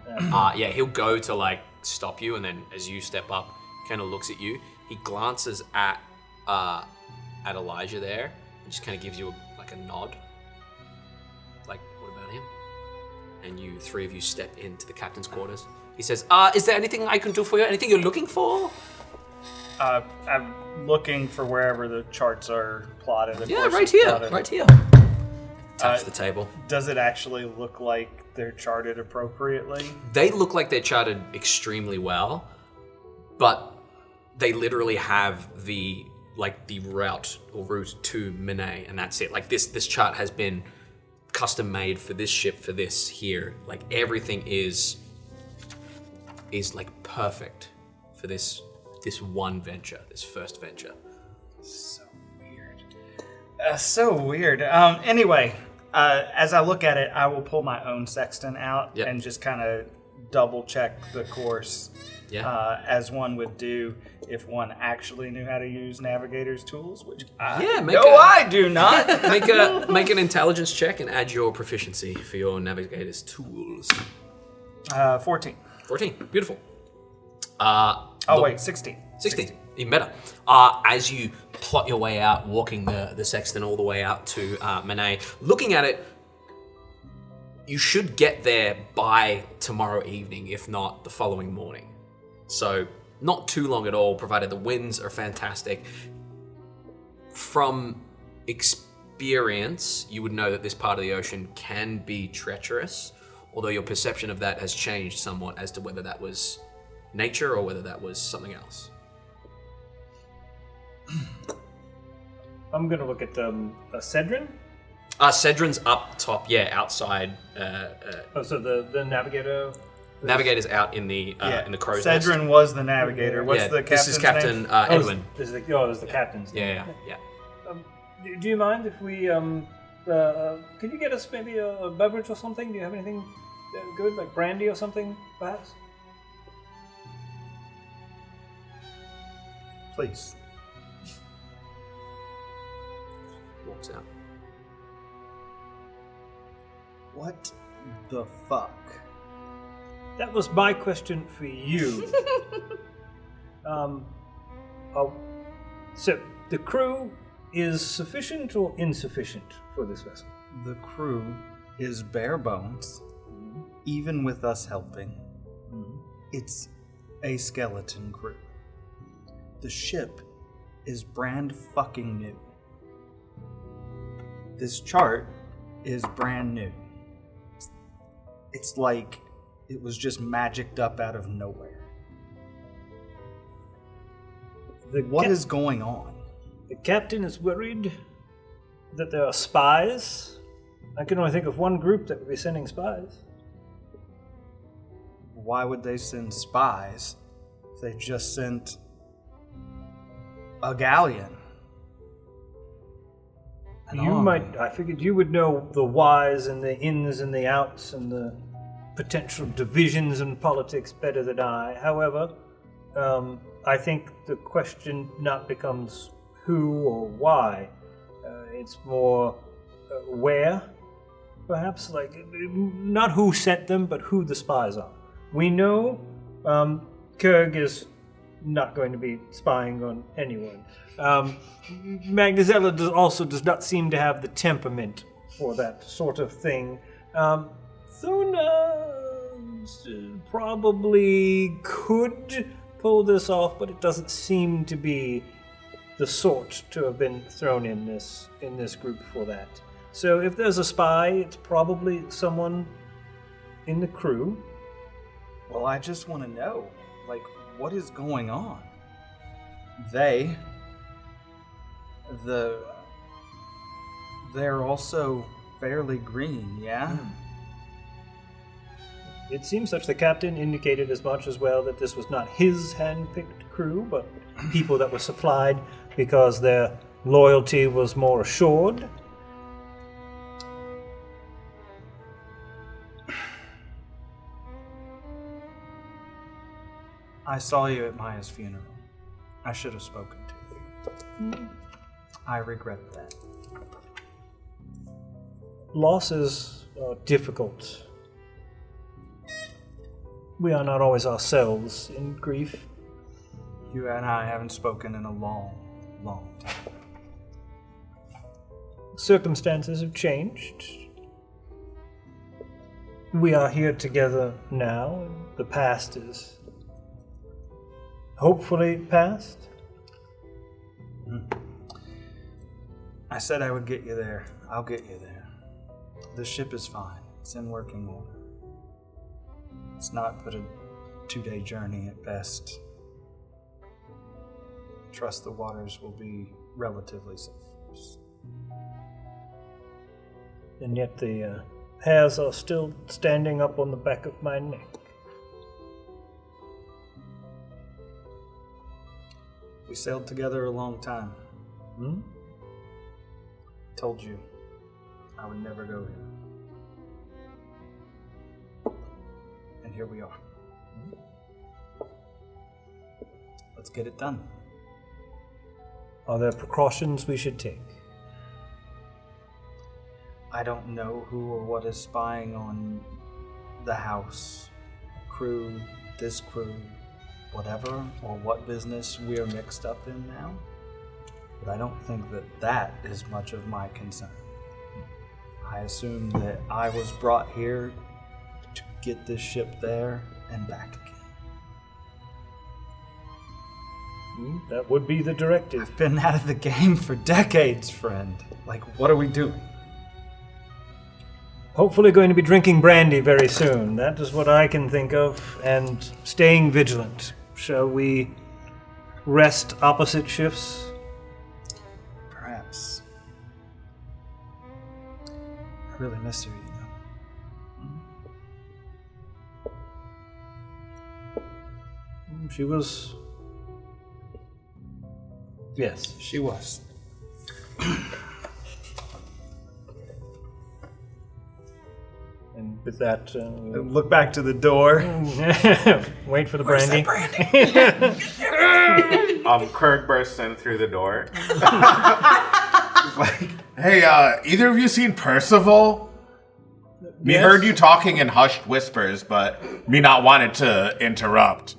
Yeah, he'll go to stop you, and then as you step up, kind of looks at you. He glances at Elijah there, and just kind of gives you a nod. Like, what about him? And you three of you step into the captain's quarters. He says, "Is there anything I can do for you? Anything you're looking for?" I'm looking for wherever the charts are plotted. Yeah, right here. Taps the table. Does it actually look like they're charted appropriately? They look like they're charted extremely well, but they literally have the route to Manet, and that's it. Like this chart has been custom made for this ship, for this here. Like everything is like perfect for this one venture, this first venture. So weird. So weird. Anyway, as I look at it, I will pull my own sextant out and just kind of double check the course, as one would do if one actually knew how to use navigator's tools, which I do not. Make an intelligence check and add your proficiency for your navigator's tools. 14. 14, beautiful. 16. 16, even better. As you plot your way out, walking the sexton all the way out to Manet, looking at it, you should get there by tomorrow evening, if not the following morning. So, not too long at all, provided the winds are fantastic. From experience, you would know that this part of the ocean can be treacherous, although your perception of that has changed somewhat as to whether that was nature or whether that was something else. I'm going to look at Cedrin. Cedrin's up top, outside. So the navigator. Navigator's out in the crow's nest. Cedrin was the navigator. What's the captain's This is Captain name? Edwin. This is the captain's name. Yeah. Do you mind if we could you get us maybe a beverage or something? Do you have anything good, like brandy or something, perhaps? Please. Walks out. What the fuck? That was my question for you. So the crew is sufficient or insufficient for this vessel? The crew is bare bones, even with us helping. It's a skeleton crew. The ship is brand fucking new. This chart is brand new. It's like it was just magicked up out of nowhere. What is going on? The captain is worried that there are spies. I can only think of one group that would be sending spies. Why would they send spies if they just sent a galleon? I figured you would know the whys and the ins and the outs and the potential divisions in politics better than I. However, I think the question not becomes who or why. It's more where, perhaps, like not who sent them, but who the spies are. We know Krirg is not going to be spying on anyone. Magnazella does not seem to have the temperament for that sort of thing. Thuna probably could pull this off, but it doesn't seem to be the sort to have been thrown in this group for that. So if there's a spy, it's probably someone in the crew. Well, I just want to know, like, what is going on? They're also fairly green, yeah? It seems such. The captain indicated as much as well, that this was not his hand-picked crew, but people that were supplied because their loyalty was more assured. I saw you at Maya's funeral. I should have spoken to you. I regret that. Losses are difficult. We are not always ourselves in grief. You and I haven't spoken in a long, long time. Circumstances have changed. We are here together now, and the past is hopefully past. I said I would get you there. I'll get you there. The ship is fine. It's in working order. It's not but a 2-day journey at best. Trust the waters will be relatively safe for us. And yet the hairs are still standing up on the back of my neck. We sailed together a long time. Told you I would never go here. And here we are. Let's get it done. Are there precautions we should take? I don't know who or what is spying on the house, crew, this crew, whatever, or what business we're mixed up in now. But I don't think that is much of my concern. I assume that I was brought here to get this ship there and back again. That would be the directive. I've been out of the game for decades, friend. Like, what are we doing? Hopefully going to be drinking brandy very soon. That is what I can think of. And staying vigilant. Shall we rest opposite shifts? Perhaps. I really miss her, you know. She was... Yes. She was. And with that... Look back to the door. Wait for the Where's brandy. Krirg bursts in through the door. Like, hey, either of you seen Percival? Me Yes. heard you talking in hushed whispers, but me not wanted to interrupt.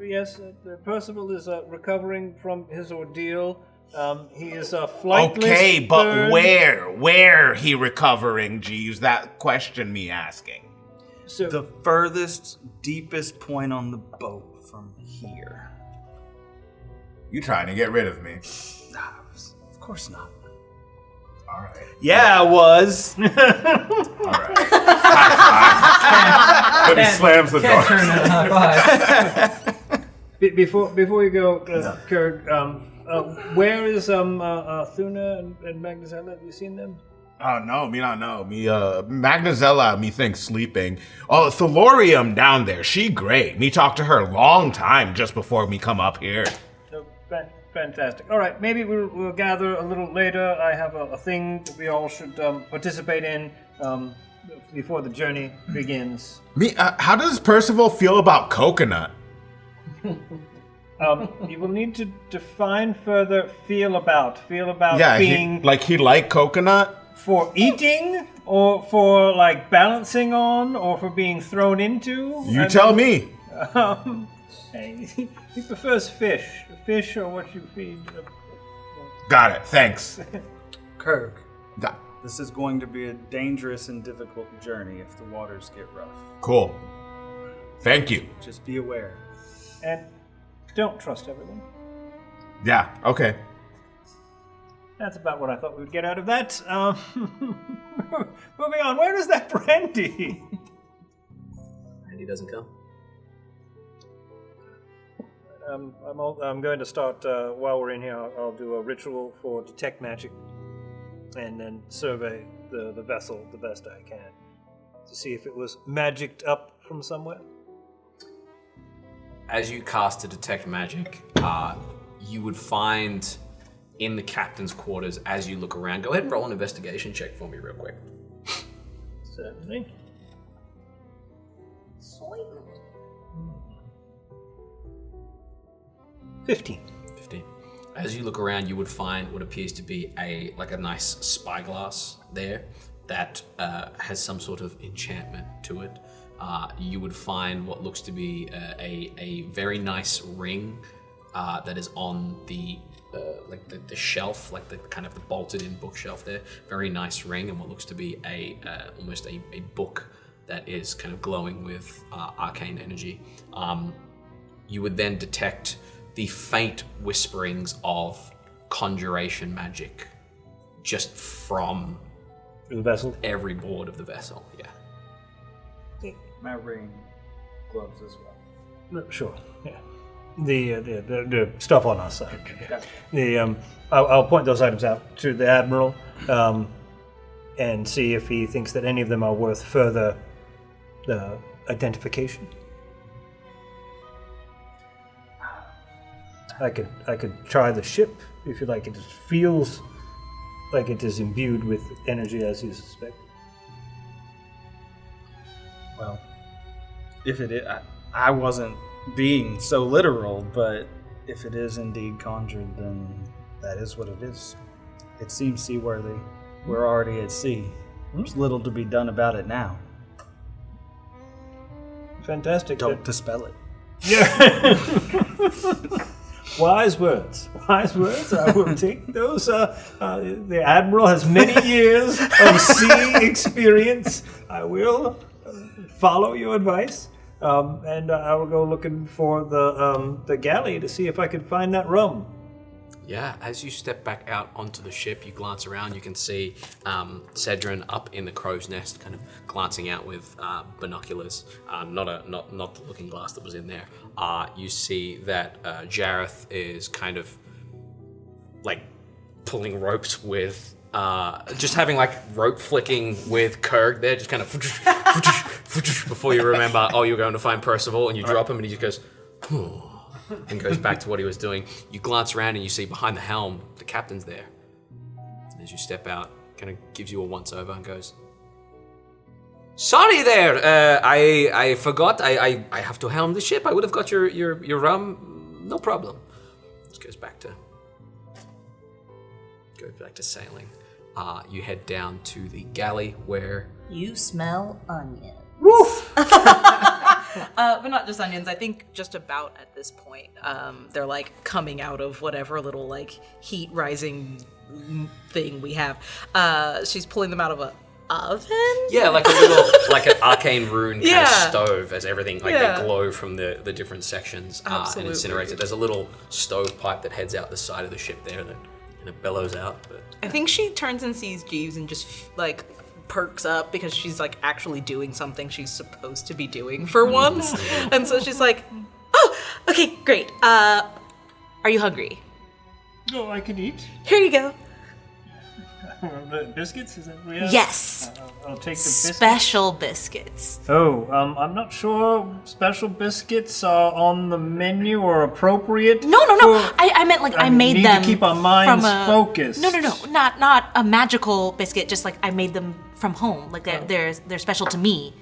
Yes, Percival is recovering from his ordeal. He is flightless. Okay, but bird. where he recovering, Jeeves? That question me asking. So, The furthest, deepest point on the boat from here. You trying to get rid of me? Of course not. All right. Yeah, I was. All right. But he slams the door. Before you go, Krirg, where is Thuna and Magnazella? Have you seen them? Oh, no, me not know. Me, Magnazella, me think sleeping. Oh, Thalorium down there, she great. Me talk to her long time just before me come up here. So, fantastic. All right, maybe we'll gather a little later. I have a thing that we all should participate in before the journey begins. Me, how does Percival feel about coconut? You will need to define further feel about Yeah, being he like coconut? for eating or for like balancing on or for being thrown into. You tell me. He prefers fish or what you feed. Got it, thanks. Krirg, Da- this is going to be a dangerous and difficult journey if the waters get rough. Cool. Thank you. Just be aware. And don't trust everyone. Yeah, okay. That's about what I thought we would get out of that. Moving on, where is that brandy? Brandy doesn't come. I'm going to start, while we're in here, I'll do a ritual for detect magic and then survey the vessel the best I can to see if it was magicked up from somewhere. As you cast to detect magic, you would find in the captain's quarters as you look around. Go ahead and roll an investigation check for me real quick. Certainly. 15. As you look around, you would find what appears to be a nice spyglass there that has some sort of enchantment to it. You would find what looks to be a very nice ring that is on the shelf, like the kind of the bolted-in bookshelf there. Very nice ring, and what looks to be almost a book that is kind of glowing with arcane energy. You would then detect the faint whisperings of conjuration magic just from The vessel? every board of the vessel. Yeah. My ring gloves as well. Sure, yeah. The stuff on our side. Yeah. I'll point those items out to the Admiral and see if he thinks that any of them are worth further identification. I could try the ship if you like. It just feels like it is imbued with energy as you suspect. Well, if it is, I wasn't being so literal, but if it is indeed conjured, then that is what it is. It seems seaworthy. We're already at sea. There's little to be done about it now. Fantastic. Don't dispel it. Yeah. Wise words. Wise words. I will take those. The Admiral has many years of sea experience. I will follow your advice, and I will go looking for the galley to see if I can find that rum. Yeah, as you step back out onto the ship, you glance around, you can see Cedrin up in the crow's nest, kind of glancing out with binoculars, not the looking glass that was in there. You see that Jareth is kind of like pulling ropes with, just having like rope flicking with Krirg there, just kind of before you remember, oh, you're going to find Percival, and you drop him and he just goes, and goes back to what he was doing. You glance around and you see behind the helm, the captain's there. And as you step out, kind of gives you a once-over and goes, sorry there, I forgot, I have to helm the ship. I would have got your rum, no problem. Just goes back to sailing. You head down to the galley where... You smell onions. Woof! But not just onions. I think just about at this point, they're like coming out of whatever little like heat rising thing we have. She's pulling them out of a oven. Yeah, like a little, like an arcane rune kind of Yeah. stove as everything like Yeah. they glow from the different sections and Absolutely. incinerates it. There's a little stovepipe that heads out the side of the ship there that kind of bellows out. But I think she turns and sees Jeeves and just like perks up because she's like actually doing something she's supposed to be doing for once. And so she's like, oh, okay, great. Are you hungry? Oh, I can eat. Here you go. The biscuits? Is that what we have? Yes. I'll take the biscuits. Special biscuits. Oh, I'm not sure special biscuits are on the menu or appropriate. No. for- I meant like I made need them to keep our minds from focused. No. Not a magical biscuit. Just like I made them from home. Like they're special to me.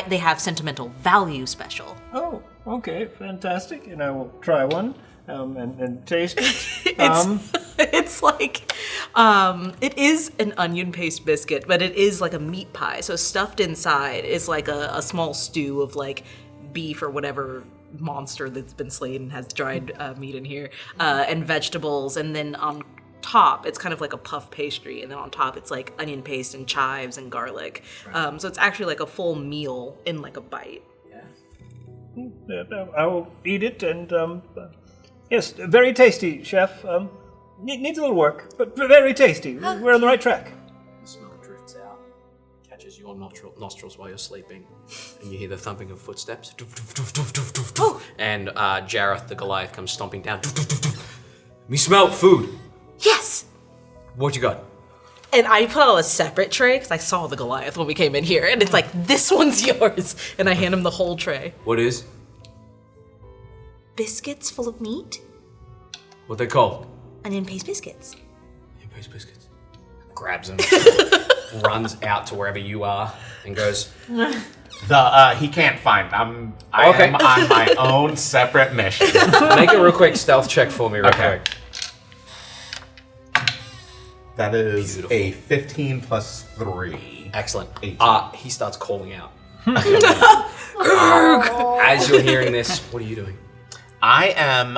They have sentimental value special. Oh, okay, fantastic. And I will try one and taste it. It's like, it is an onion paste biscuit, but it is like a meat pie. So stuffed inside is like a small stew of like beef or whatever monster that's been slain and has dried meat in here, and vegetables. And then on top, it's kind of like a puff pastry. And then on top, it's like onion paste and chives and garlic. So it's actually like a full meal in like a bite. I will eat it and, yes, very tasty, chef. Needs a little work, but very tasty. We're on the right track. the smell drifts out, catches your nostrils while you're sleeping, and you hear the thumping of footsteps. And Jareth the Goliath comes stomping down. Me smell food. Yes! What you got? And I put out a separate tray because I saw the Goliath when we came in here, and it's like, this one's yours. And I hand him the whole tray. What is? Biscuits full of meat? What they called? Onion paste biscuits. Onion paste biscuits. Grabs them, runs out to wherever you are, and goes. He can't find. I am on my own separate mission. Make a real quick stealth check for me, real quick. That is Beautiful. a 15 plus 3. Excellent. 18. He starts calling out. As you're hearing this, what are you doing? I am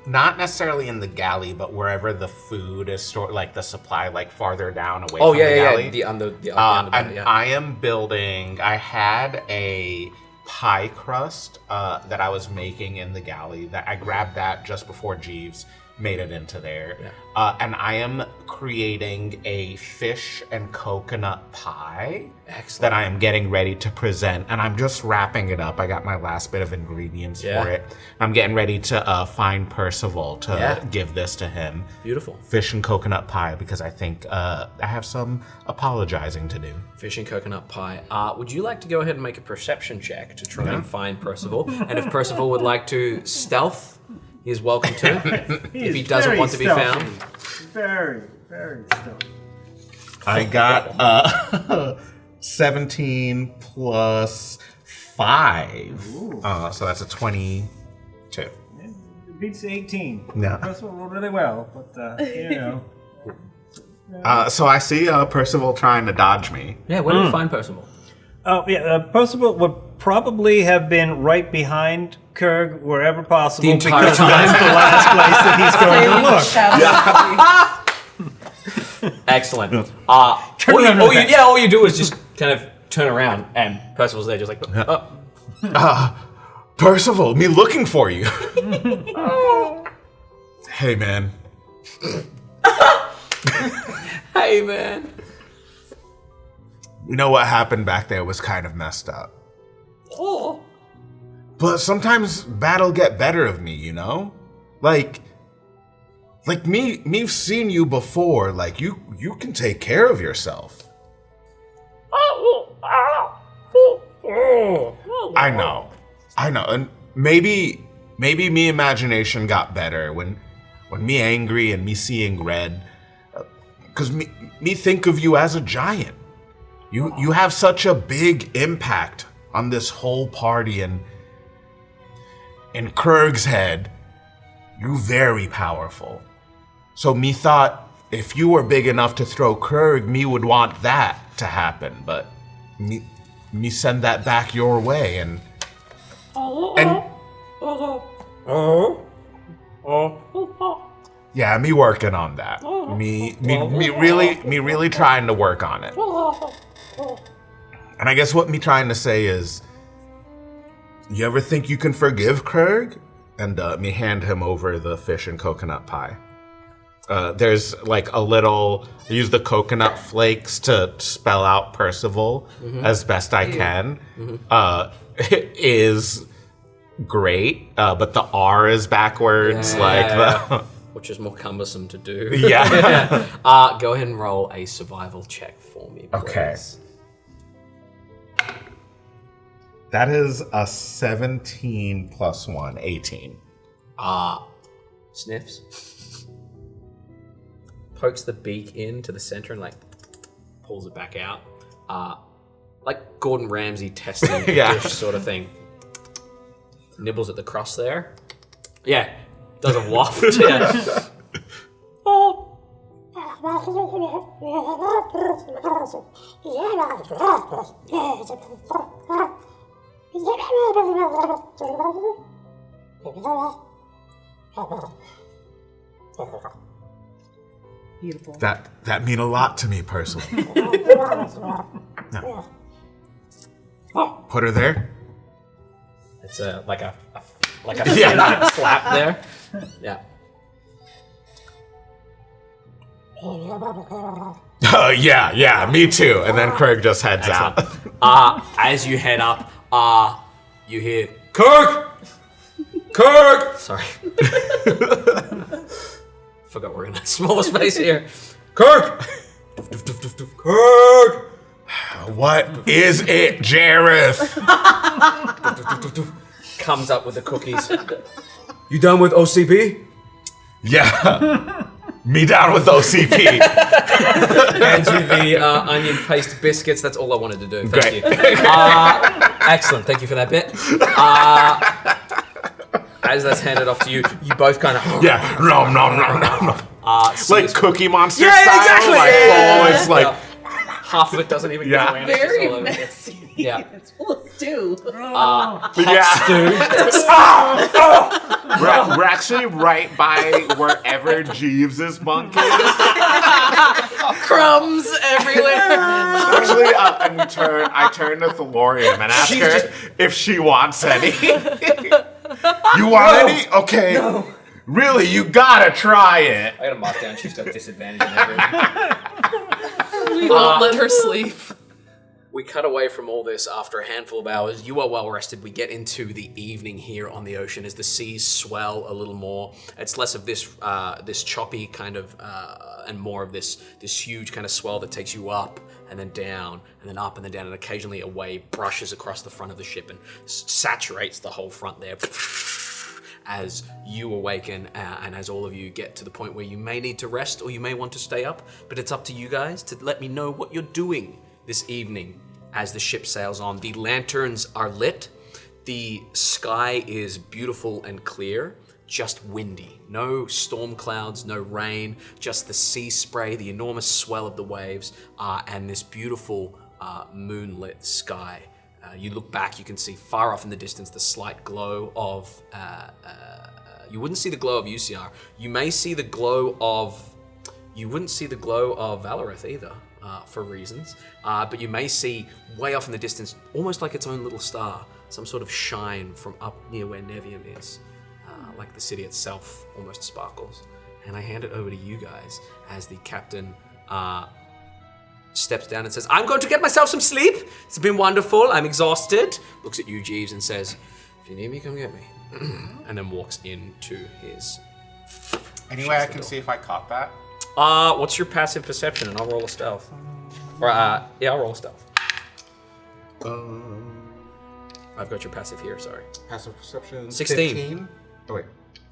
not necessarily in the galley, but wherever the food is stored, like the supply, like farther down away from the galley. The And I am building. I had a pie crust that I was making in the galley. That I grabbed that just before Jeeves made it into there. Yeah. And I am creating a fish and coconut pie. Excellent. That I am getting ready to present. And I'm just wrapping it up. I got my last bit of ingredients for it. I'm getting ready to find Percival to give this to him. Beautiful. Fish and coconut pie, because I think I have some apologizing to do. Fish and coconut pie. Would you like to go ahead and make a perception check to try and find Percival? And if Percival would like to stealth, he is welcome to. If he doesn't want to be found. Very. Very still. I got 17 plus 5. So that's a 22. It beats 18. Yeah. Percival rolled really well, but you know. So I see Percival trying to dodge me. Yeah, where did you find Percival? Oh yeah, Percival would probably have been right behind Krirg wherever possible. The entire because time. that's the last place that he's going to look. Excellent. All you do is just kind of turn around, and Percival's there, just like, Percival, me looking for you. Hey, man. hey, man. You know what happened back there was kind of messed up. Oh. But sometimes battle get better of me, you know? Like me've seen you before. Like, you can take care of yourself. I know. And maybe me imagination got better when me angry and me seeing red. Because me think of you as a giant. You have such a big impact on this whole party, and in Krirg's head, you very powerful. So me thought if you were big enough to throw Krirg, me would want that to happen, but me send that back your way, and yeah, me working on that. Me really trying to work on it. And I guess what me trying to say is, you ever think you can forgive Krirg? And me hand him over the fish and coconut pie. There's like a little, I use the coconut flakes to spell out Percival as best I can. It is great, but the R is backwards, which is more cumbersome to do. Yeah. Go ahead and roll a survival check for me, please. Okay. That is a 17 plus 1, 18. Sniffs. Pokes the beak into the center and pulls it back out. Like Gordon Ramsay testing a dish sort of thing. Nibbles at the cross there. Yeah. Does a waft. Yeah. Beautiful. That mean a lot to me, Percival. No. Put her there. It's like a slap there. Yeah. Yeah, me too. And then Krirg just heads out. As you head up, you hear Krirg! Sorry. Forgot we're in a smaller space here. Krirg! Krirg! What is it, Jareth? Comes up with the cookies. You done with OCP? Yeah. Me down with OCP. Hands you the onion paste biscuits. That's all I wanted to do. Thank you. Excellent. Thank you for that bit. As that's handed off to you, you both kind of nom. Like Cookie Monster yeah, style. Exactly. It's like half of it doesn't even get away. Very messy. Yeah. It's full of stew. We're actually right by wherever Jeeves' bunk is. Crumbs everywhere. Actually, and I turn to Thalorium and ask her if she wants any. You want any? Okay. No. Really, you gotta try it. I gotta mark down. She's got disadvantage in everything. We won't let her sleep. We cut away from all this after a handful of hours. You are well rested. We get into the evening here on the ocean as the seas swell a little more. It's less of this this choppy kind of and more of this huge kind of swell that takes you up and then down and then up and then down, and occasionally a wave brushes across the front of the ship and saturates the whole front there. as you awaken and as all of you get to the point where you may need to rest or you may want to stay up, but it's up to you guys to let me know what you're doing this evening as the ship sails on. The lanterns are lit. The sky is beautiful and clear, just windy. No storm clouds, no rain, just the sea spray, the enormous swell of the waves, and this beautiful moonlit sky. You look back, you can see far off in the distance the slight glow of... you wouldn't see the glow of Uciar. You may see the glow of... You wouldn't see the glow of Valareth either, for reasons. But you may see way off in the distance, almost like its own little star, some sort of shine from up near where Nevium is. Like the city itself almost sparkles. And I hand it over to you guys as the captain steps down and says, I'm going to get myself some sleep. It's been wonderful. I'm exhausted. Looks at you, Jeeves, and says, if you need me, come get me. And then walks into his... Anyway, I can see if I caught that. What's your passive perception? And I'll roll a stealth. Or, I'll roll a stealth. I've got your passive here, sorry. Passive perception. 16. 15? Oh, wait.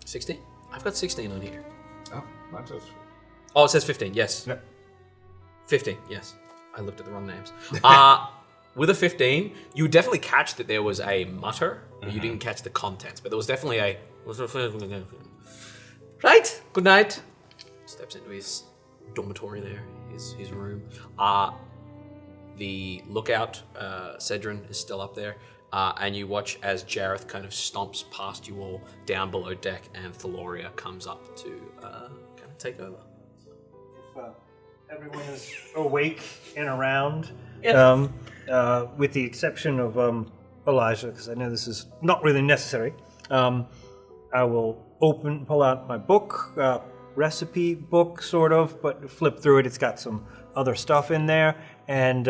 16? I've got 16 on here. Oh, mine says... Oh, it says 15, yes. No. 15, yes. I looked at the wrong names. With a 15, you would definitely catch that there was a mutter. You didn't catch the contents, but there was definitely a... Right, good night. Steps into his dormitory there, his room. The lookout, Cedrin, is still up there. And you watch as Jareth kind of stomps past you all down below deck, and Thaloria comes up to kind of take over. If everyone is awake and around, Yes. With the exception of Elijah, because I know this is not really necessary, I will pull out my book, recipe book, sort of, but flip through it. It's got some other stuff in there, and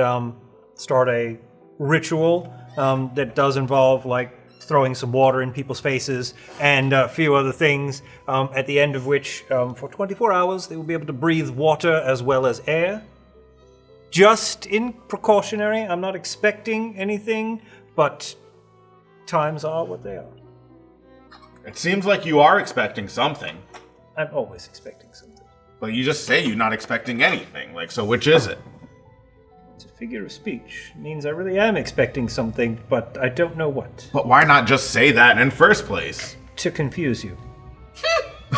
start a ritual that does involve, like, throwing some water in people's faces and a few other things, at the end of which, for 24 hours, they will be able to breathe water as well as air. Just in precautionary. I'm not expecting anything, but times are what they are. It seems like you are expecting something. I'm always expecting something. But you just say you're not expecting anything. Like, so which is it? It's a figure of speech. It means I really am expecting something, but I don't know what. But why not just say that in first place? To confuse you.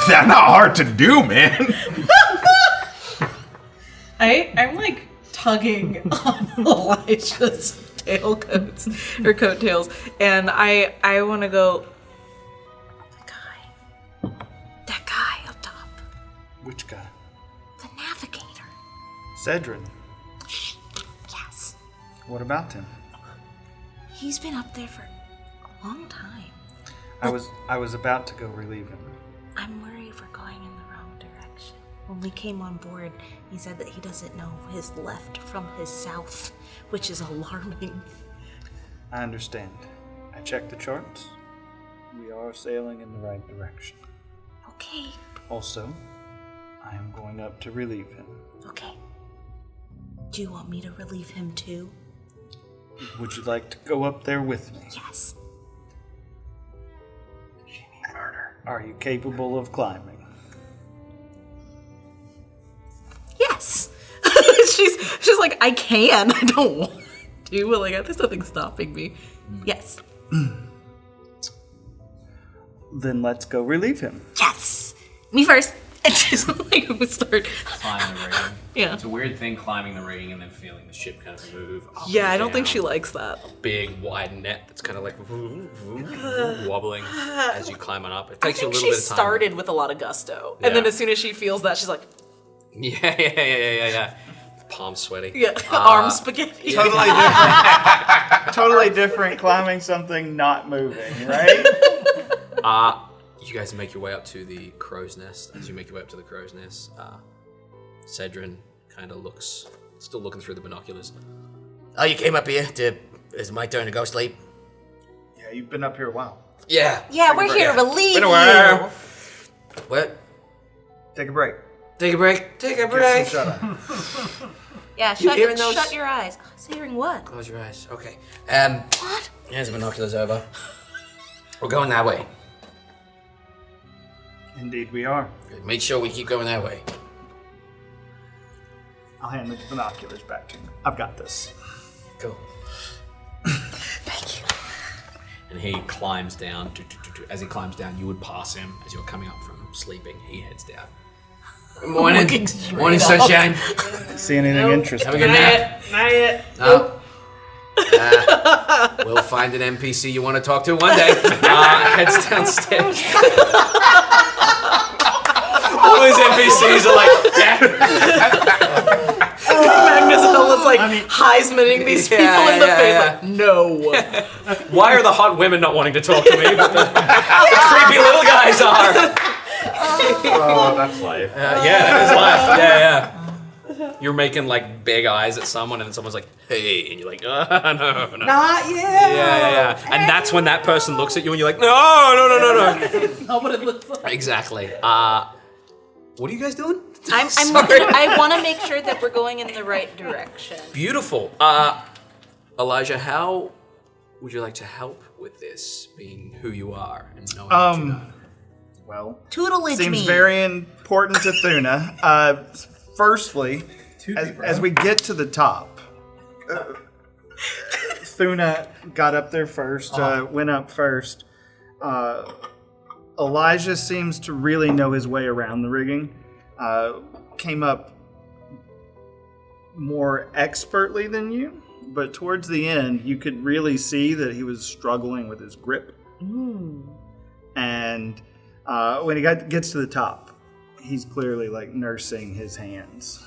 That's not hard to do, man. I'm like tugging on Elijah's coattails, and I want to go. That guy up top. Which guy? The navigator. Cedrin. Yes. What about him? He's been up there for a long time. I was about to go relieve him. I'm worried we're going in the wrong direction. When we came on board, he said that he doesn't know his left from his south, which is alarming. I understand. I checked the charts. We are sailing in the right direction. Okay. Also, I am going up to relieve him. Okay. Do you want me to relieve him too? Would you like to go up there with me? Yes. Murder. Are you capable of climbing? Yes. she's like, I can. I don't want to, but like there's nothing stopping me. Yes. Then let's go relieve him. Yes. Me first. And she's like, we start. Climb the rigging. Yeah. It's a weird thing climbing the rigging and then feeling the ship kind of move up Yeah, and I don't think down. she likes that. Big wide net that's kind of like wobbling as you climb on up. It I takes you a think little she bit of time. started with a lot of gusto, and then Yeah. as soon as she feels that, she's like, Yeah. Palms sweaty. yeah, arm spaghetti. Totally different. Totally different climbing something not moving, right? You guys make your way up to the crow's nest. As you make your way up to the crow's nest, Cedrin kind of looks, still looking through the binoculars. Oh, you came up here to... It's my turn to go sleep? Yeah, you've been up here a while. Yeah. Yeah, we're here to relieve Been a you. while. What? Take a break. Take a break. Take a Get break. some shut-eye. Yeah, hearing those? shut your eyes. I was hearing what? Close your eyes. Okay. What? Here's the binoculars over. We're going that way. Indeed, we are. Make sure we keep going that way. I'll hand the binoculars back to you. I've got this. Cool. Thank you. And he climbs down. As he climbs down, you would pass him as you're coming up from sleeping. He heads down. Good morning. Morning, sunshine. See anything interesting? Have a good nap. Not yet. No. We'll find an NPC you want to talk to one day. Heads downstairs. All these NPCs are like, Magnazella's like Heismaning these people in the face. Like, no. why are the hot women not wanting to talk to me, but the creepy little guys are? Oh, that's life. That is life. Yeah. You're making like big eyes at someone, and then someone's like, "Hey," and you're like, "No." Not yet. Yeah. And that's when that person looks at you, and you're like, "No." It's not what it looks like. Exactly. What are you guys doing? I want to make sure that we're going in the right direction. Beautiful. Elijah, how would you like to help with this, being who you are and knowing what you know? Well, Tutelage seems me. very important to Thuna. Firstly, as we get to the top, Thuna got up there first, went up first. Elijah seems to really know his way around the rigging. Came up more expertly than you, but towards the end, you could really see that he was struggling with his grip. And when he gets to the top, he's clearly like nursing his hands.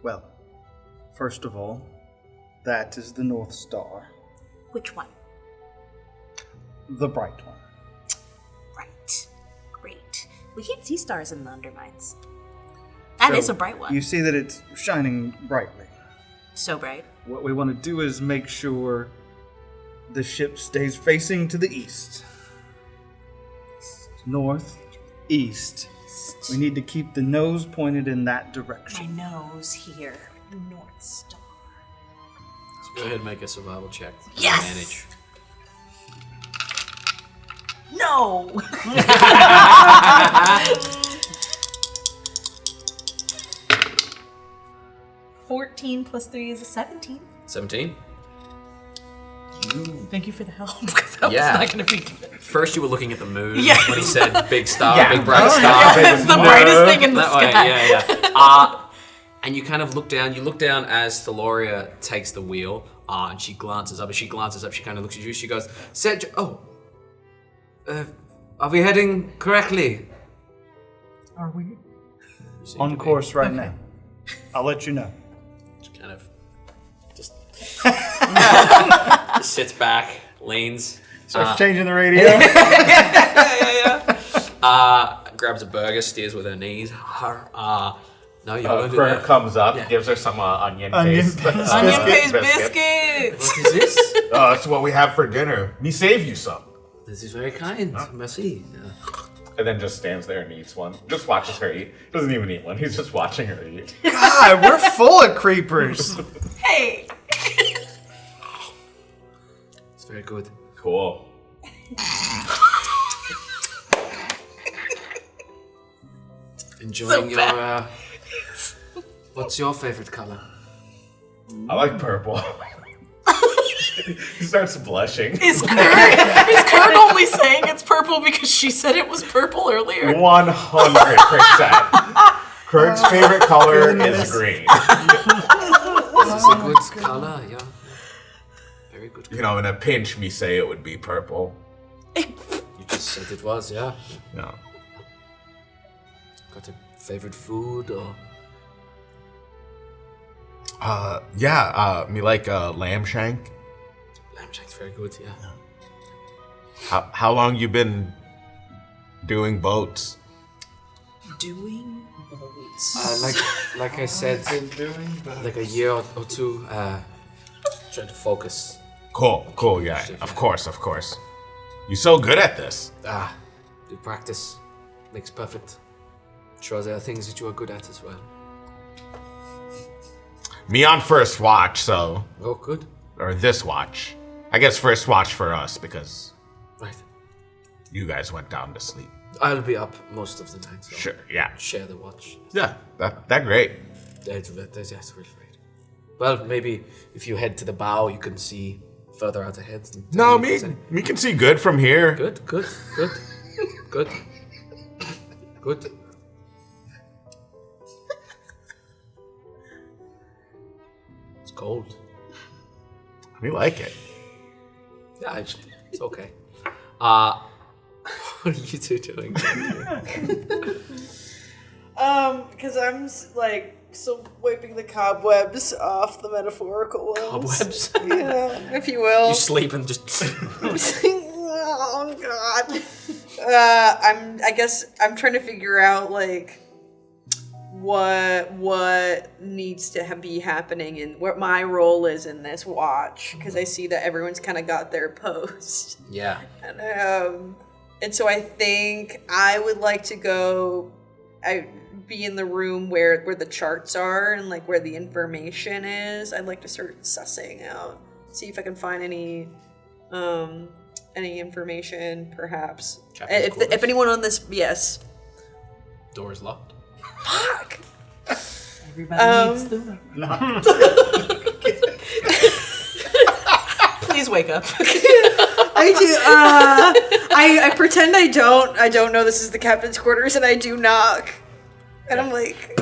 Well, first of all, that is the North Star. Which one? The bright one. Right. Great. We can't see stars in the Undermines. That is a bright one. You see that it's shining brightly. So bright. What we want to do is make sure the ship stays facing to the east. North, east. We need to keep the nose pointed in that direction. My nose here. North Star. So go ahead and make a survival check. Yes! Advantage. No! 14 plus 3 is a 17. 17. Thank you for the help, because that was not going to be good. First, you were looking at the moon Yes. when he said "big star, big bright star." Yeah, it's the brightest thing in the sky. Yeah. And you kind of look down. You look down as Theloria takes the wheel, and she glances up. As she glances up, she kind of looks at you. She goes, are we heading correctly?" Are we? On course right now. I'll let you know. Just kind of just sits back, leans. Starts changing the radio. Grabs a burger, steers with her knees. No, you're going to do Krirg that. comes up, gives her some onion paste. Onion paste biscuits! What is this? It's what we have for dinner. Me save you some. This is very kind. Merci. And then just stands there and eats one. Just watches her eat. Doesn't even eat one. He's just watching her eat. God, we're full of creepers. Hey! It's very good. Cool. Enjoying your. What's your favorite color? I like purple. He starts blushing. Is Krirg only saying it's purple because she said it was purple earlier? 100%. Krirg's favorite color is green. This is a good color, yeah. Very good color. You know, in a pinch, me say it would be purple. You just said it was, yeah. No. Got a favorite food or? Me like lamb shank. Lamb shank's very good, yeah. How long you been doing boats? Doing boats. Like I said, like a year or two. Trying to focus. Cool, yeah. Of course. You're so good at this. Do practice. Makes perfect. Sure, there are things that you are good at as well. Me on first watch, so. Oh, good. Or this watch. I guess first watch for us, because. Right. you guys went down to sleep. I'll be up most of the night. So Sure, yeah. share the watch. Yeah, that great. That's really great. Well, maybe if you head to the bow, you can see further out ahead. No, me can see good from here. Good. It's cold. We like it. Yeah, it's okay. What are you two doing? Because I'm like still wiping the cobwebs off the metaphorical ones. Cobwebs? Yeah, if you will. You sleep and just. Oh God. I guess I'm trying to figure out like what needs to be happening and what my role is in this watch, because I see that everyone's kind of got their post. Yeah. And so I think I would like to go. Be in the room where the charts are and like where the information is. I'd like to start sussing out, see if I can find any information, perhaps. If anyone on this, yes. Door is locked. Fuck. Everybody needs the Please wake up. I do. I pretend I don't know this is the captain's quarters, and I do knock. And I'm like,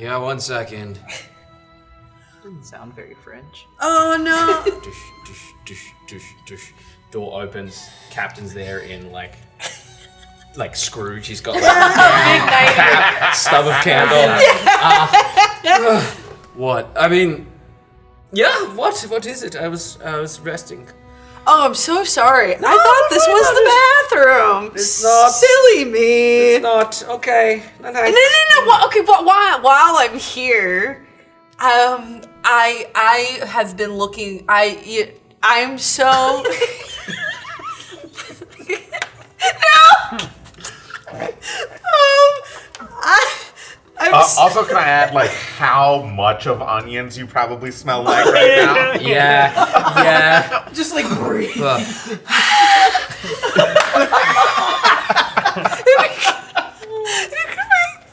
Yeah, 1 second. Doesn't sound very French. oh no. Door opens. Captain's there in like Scrooge. He's got stub of candle. What? I mean, yeah. What is it? I was resting. Oh, I'm so sorry. I thought this was the bathroom. It's not. Silly me. It's not okay. No. Well, okay, but while I'm here, I have been looking. I'm so. Also, can I add, like, how much of onions you probably smell like right now? Yeah. Just like breathe.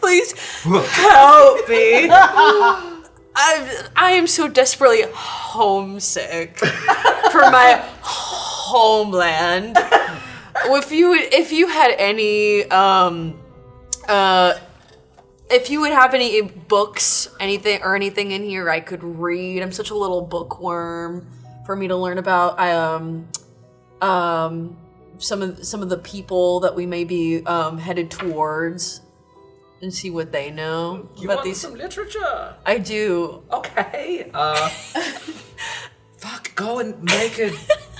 Please help me. I am so desperately homesick for my homeland. If you had any if you would have any books, anything in here I could read. I'm such a little bookworm. For me to learn about some of the people that we may be headed towards, and see what they know You about want these. some literature? I do. Okay. Fuck. Go and make a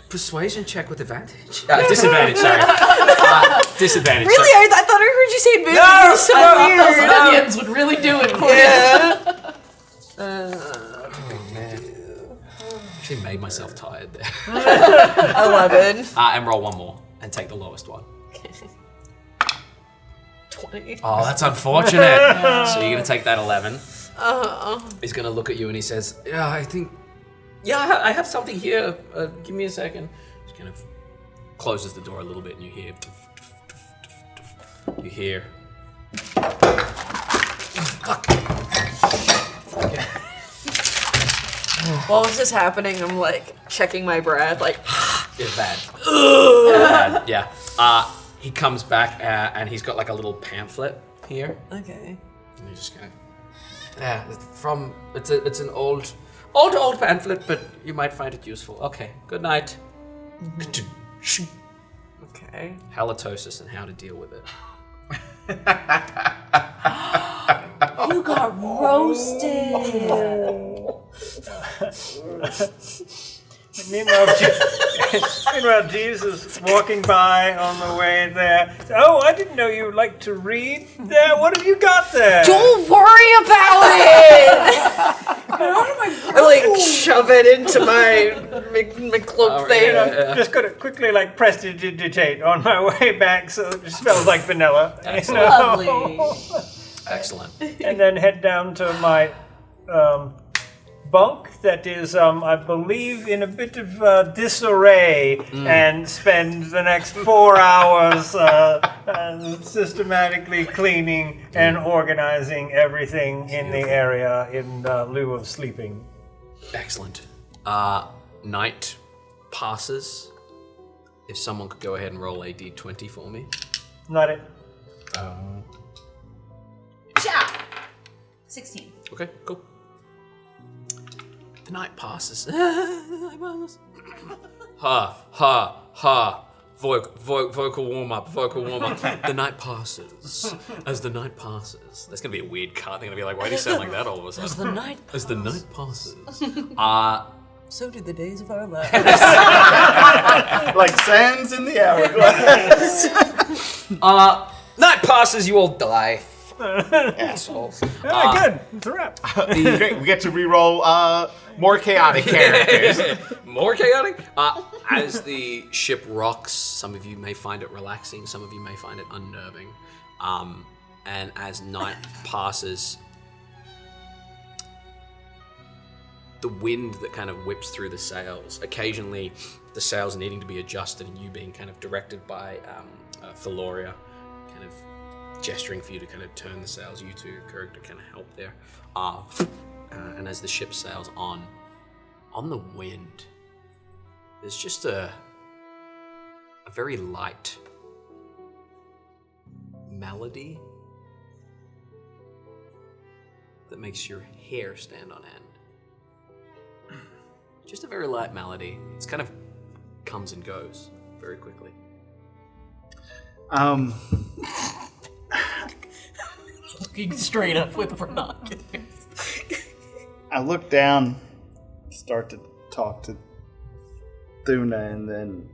persuasion check with advantage. Disadvantage. Sorry. Disadvantage. Really, Sorry. I thought I heard you say advantage. It's so weird. Those onions would really do it for you. Oh man. Actually made myself tired there. 11. And roll one more and take the lowest one. 20. Oh, that's unfortunate. So you're gonna take that 11. He's gonna look at you and he says, "Yeah, I think, I have something here. Give me a second." Just kind of closes the door a little bit, and you hear. Fuck. While this is happening, I'm like checking my breath, like. It's bad. Bad. Yeah. He comes back and he's got like a little pamphlet here. Okay. And he's just gonna. Yeah, it's an old pamphlet, but you might find it useful. Okay. Good night. Okay. Halitosis and how to deal with it. You got roasted. Meanwhile, Jesus walking by on the way there. Oh, I didn't know you liked to read. There, what have you got there? Don't worry about it. I like shove it into my cloak thing. Just gotta quickly like prestidigitate on my way back so it smells like vanilla. Excellent. Lovely. Excellent. And then head down to my bunk that is, I believe, in a bit of disarray, and spend the next 4 hours systematically cleaning and organizing everything in the area in lieu of sleeping. Excellent. Night passes. If someone could go ahead and roll a d20 for me. Not it. 16. Okay, cool. The night passes. Vocal warm up. The night passes. As the night passes. That's gonna be a weird cut. They're gonna be like, why do you sound like that all of a sudden? As the night passes. So did the days of our lives. Like sands in the hourglass. Night passes, you all die. Assholes. Good. It's a wrap. Great, we get to re-roll more chaotic characters. More chaotic? As the ship rocks, some of you may find it relaxing, some of you may find it unnerving. And as night passes, the wind that kind of whips through the sails, occasionally the sails needing to be adjusted and you being kind of directed by Feloria, kind of gesturing for you to kind of turn the sails, you two, Krirg, to kind of help there. And as the ship sails on the wind, there's just a very light melody that makes your hair stand on end. Just a very light melody. It's kind of comes and goes very quickly. Looking straight up with binoculars. I look down, start to talk to Thuna, and then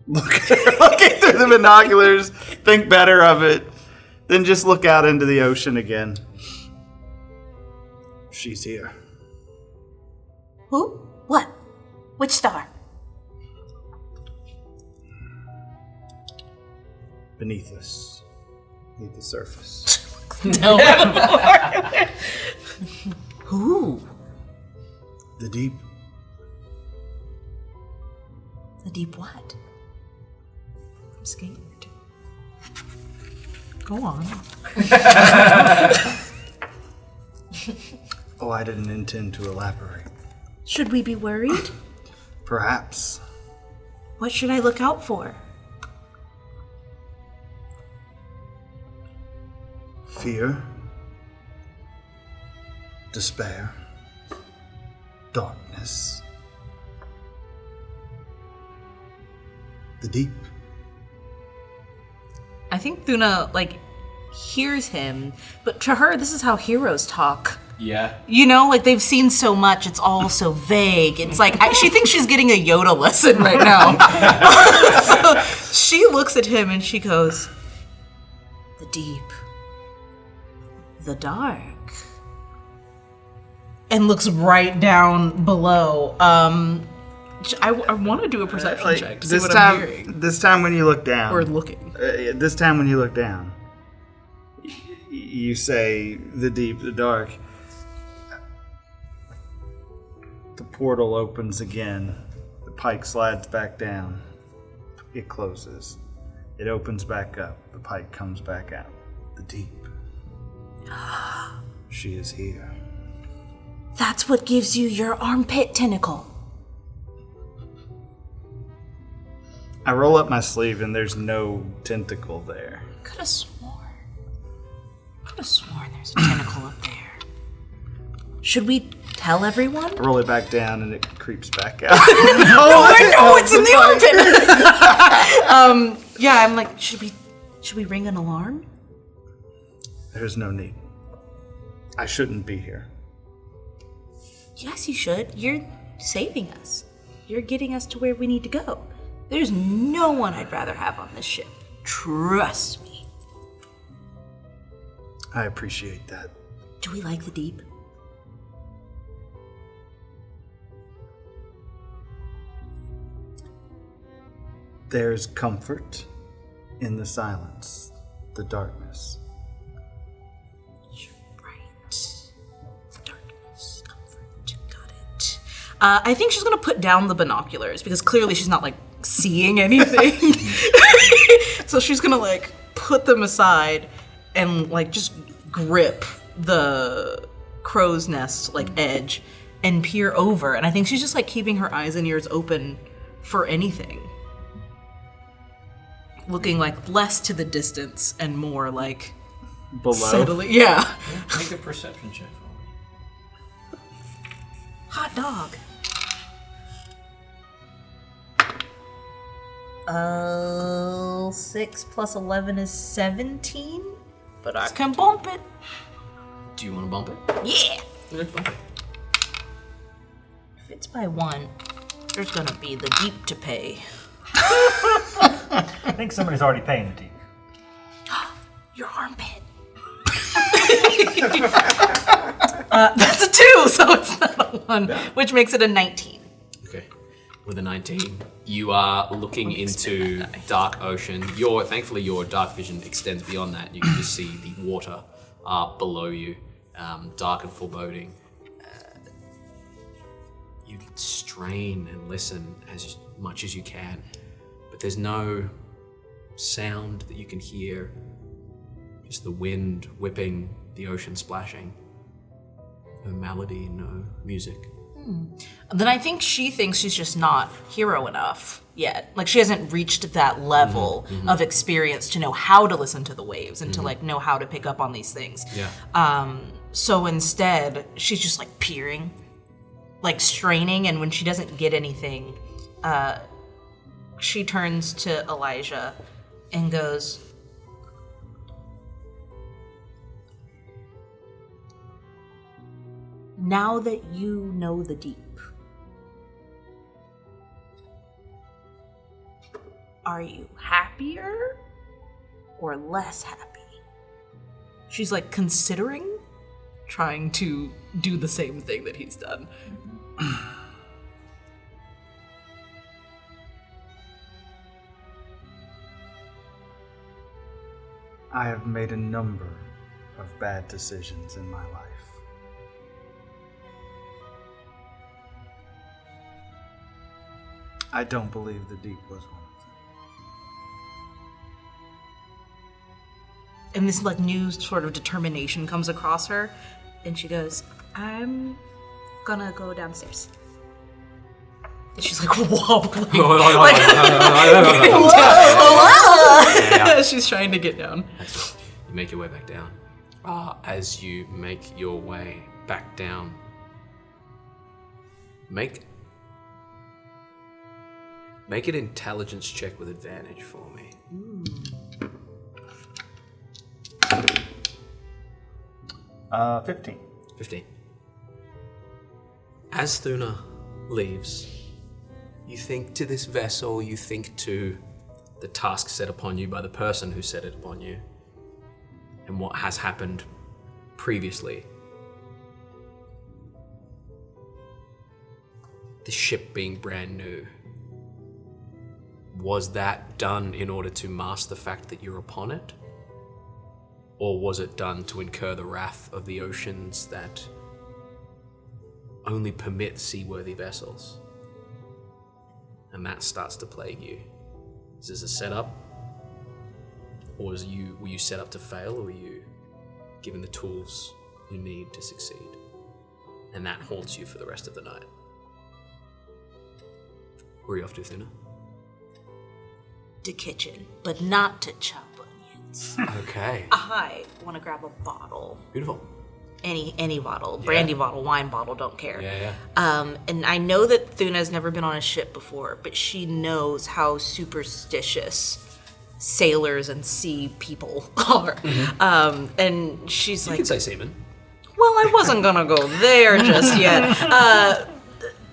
looking through the binoculars, think better of it, then just look out into the ocean again. She's here. Who? What? Which star? Beneath us. Beneath the surface. Who? The deep. The deep what? I'm scared. Go on. Oh, I didn't intend to elaborate. Should we be worried? Perhaps. What should I look out for? Fear. Despair. Darkness. The deep. I think Thuna, hears him, but to her, this is how heroes talk. Yeah. You know, they've seen so much, it's all so vague. It's she thinks she's getting a Yoda lesson right now. So she looks at him and she goes, the deep, the dark, and looks right down below. I want to do a perception check to see what I'm hearing. This time when you look down. Or looking. This time when you look down, you say the deep, the dark. The portal opens again. The pike slides back down. It closes. It opens back up. The pike comes back out. The deep. She is here. That's what gives you your armpit tentacle. I roll up my sleeve and there's no tentacle there. Could have sworn there's a tentacle up there. Should we tell everyone? I roll it back down and it creeps back out. I know it's in the armpit. Yeah, I'm like, should we ring an alarm? There's no need. I shouldn't be here. Yes, you should. You're saving us. You're getting us to where we need to go. There's no one I'd rather have on this ship. Trust me. I appreciate that. Do we like the deep? There's comfort in the silence, the darkness. You're right. The I think she's gonna put down the binoculars because clearly she's not like seeing anything. So she's gonna like put them aside and like just grip the crow's nest like edge and peer over. And I think she's just like keeping her eyes and ears open for anything. Looking like less to the distance and more like Below. settling. Yeah. Make a perception check for me. Hot dog. 6 plus 11 is 17, but I can bump it. Do you want to bump it? Yeah. Yeah, bump it. If it's by 1, there's gonna be the deep to pay. I think somebody's already paying the deep. Your armpit. That's a 2, so it's not a 1, which makes it a 19. Okay. With a 19, you are looking into dark ocean. Thankfully, your dark vision extends beyond that. You can just see the water below you, dark and foreboding. You strain and listen as much as you can, but there's no sound that you can hear. Just the wind whipping, the ocean splashing. No melody, no music. Then I think she thinks she's just not hero enough yet. Like she hasn't reached that level of experience to know how to listen to the waves and to like know how to pick up on these things. Yeah. So instead, she's just like peering, like straining, and when she doesn't get anything, she turns to Elijah and goes, "Now that you know the deep, are you happier or less happy?" She's like considering trying to do the same thing that he's done. I have made a number of bad decisions in my life. I don't believe the deep was one of them. And this like new sort of determination comes across her, and she goes, "I'm gonna go downstairs." And she's like wobbling. She's trying to get down. You make your way back down. As you make your way back down, make an intelligence check with advantage for me. 15. 15. As Thuna leaves, you think to this vessel, you think to the task set upon you by the person who set it upon you, and what has happened previously. The ship being brand new. Was that done in order to mask the fact that you're upon it? Or was it done to incur the wrath of the oceans that only permit seaworthy vessels? And that starts to plague you. Is this a setup? Or were you set up to fail, or were you given the tools you need to succeed? And that haunts you for the rest of the night. Where are you off to, Thuna? The kitchen, but not to chop onions. Okay. I want to grab a bottle. Beautiful. Any bottle, brandy bottle, wine bottle, don't care. Yeah. And I know that Thuna's never been on a ship before, but she knows how superstitious sailors and sea people are. And she's You like, can say seaman. well, I wasn't gonna go there just yet.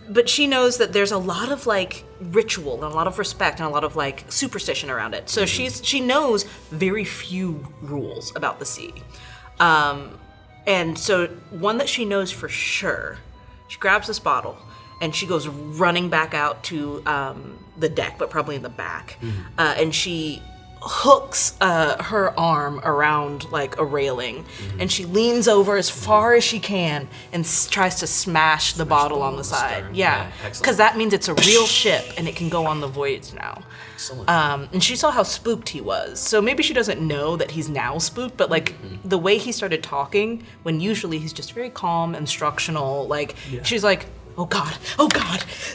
But she knows that there's a lot of like ritual and a lot of respect and a lot of like superstition around it. So she knows very few rules about the sea. And so one that she knows for sure, she grabs this bottle and she goes running back out to the deck, but probably in the back. And she hooks her arm around like a railing, and she leans over as far as she can and tries to smash the bottle on the side. stern. Yeah, Excellent. because that means it's a real ship and it can go on the voyage now. Excellent. And she saw how spooked he was, so maybe she doesn't know that he's now spooked. But like the way he started talking, when usually he's just very calm, instructional. Like she's like, oh god,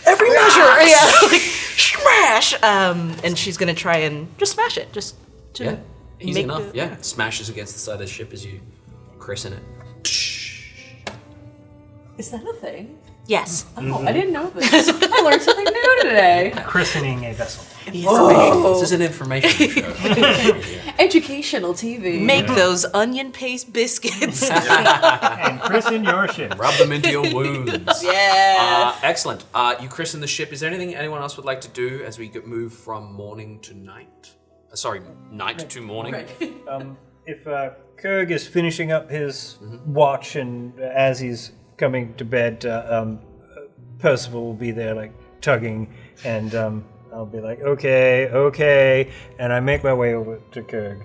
every measure, yeah, like smash. And she's gonna try and just smash it, just to Easy make enough. the- Yeah. Smashes against the side of the ship as you christen it. Is that a thing? Yes. Oh, I didn't know this. I learned something new today. Christening a vessel. This is an information show. Educational TV. Make those onion paste biscuits. And christen your ship. Rub them into your wounds. Yeah. Excellent. You christen the ship. Is there anything anyone else would like to do as we move from morning to night? Night to morning. If Krirg is finishing up his watch and as he's coming to bed, Percival will be there like tugging, and I'll be like, okay, and I make my way over to Krirg.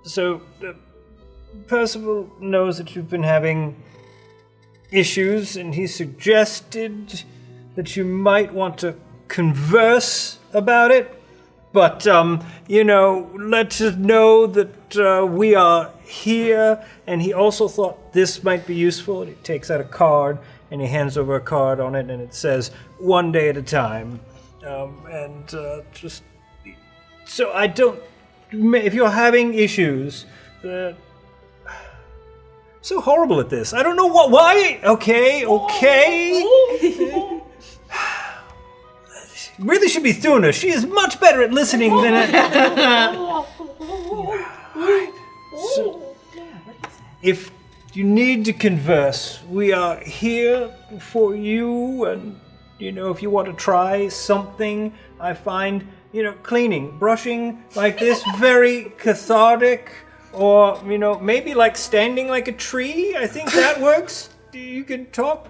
So Percival knows that you've been having issues, and he suggested that you might want to converse about it. But, let us know that we are here. And he also thought this might be useful. And he takes out a card and he hands over a card on it, and it says, 1 day at a time. So I don't, if you're having issues, so horrible at this. I don't know why. Okay. Really should be Thuna. She is much better at listening than So, if you need to converse, we are here for you. And, if you want to try something, I find, cleaning, brushing like this very cathartic. Or, maybe like standing like a tree. I think that works. You can talk.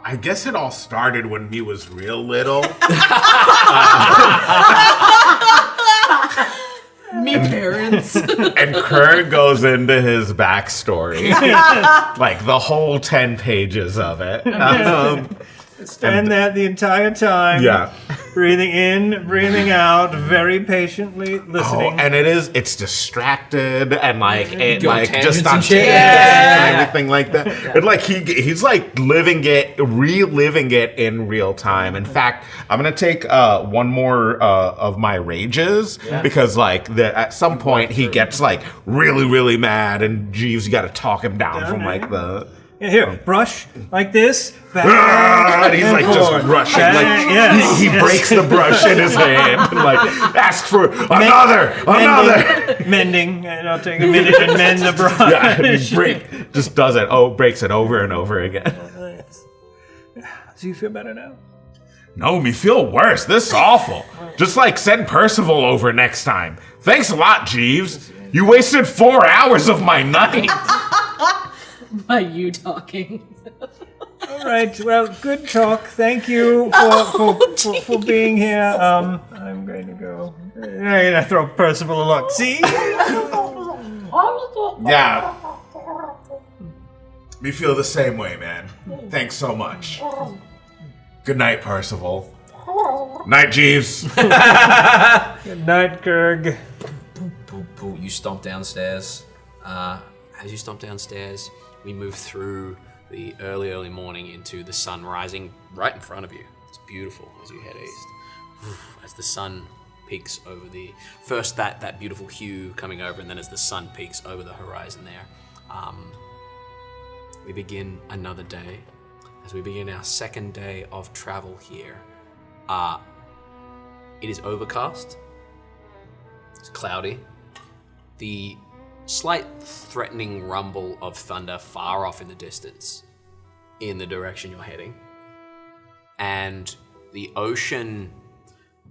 I guess it all started when he was real little. Me parents. And Krirg goes into his backstory. Like the whole 10 pages of it. Stand there the entire time. Yeah. Breathing in, breathing out, very patiently listening. And it's distracted and Go on just tangents on and shit. tangents and everything like that. And he's like reliving it in real time. In fact, I'm gonna take one more of my rages because at some point he gets like really, really mad, and Jeeves, you got to talk him down from like the. Here, brush like this. And he's like just brushing, like he breaks the brush in his hand and like ask for another. Mending, and I'll take a minute and mend the brush. Yeah, and he just does it. Breaks it over and over again. Do you feel better now? No, me feel worse. This is awful. Just send Percival over next time. Thanks a lot, Jeeves. You wasted 4 hours of my night. By you talking. All right. Well, good talk. Thank you for being here. I'm going to go. I'm going to throw Percival a look. See? Yeah. Me feel the same way, man. Thanks so much. Good night, Percival. Night, Jeeves. Good night, Krirg. You stomp downstairs. As you stomp downstairs, we move through the early morning into the sun rising right in front of you. It's beautiful as you head east. As the sun peaks over first that beautiful hue coming over, and then as the sun peaks over the horizon there, we begin another day. As we begin our second day of travel here, it is overcast. It's cloudy. The slight threatening rumble of thunder far off in the distance in the direction you're heading. And the ocean,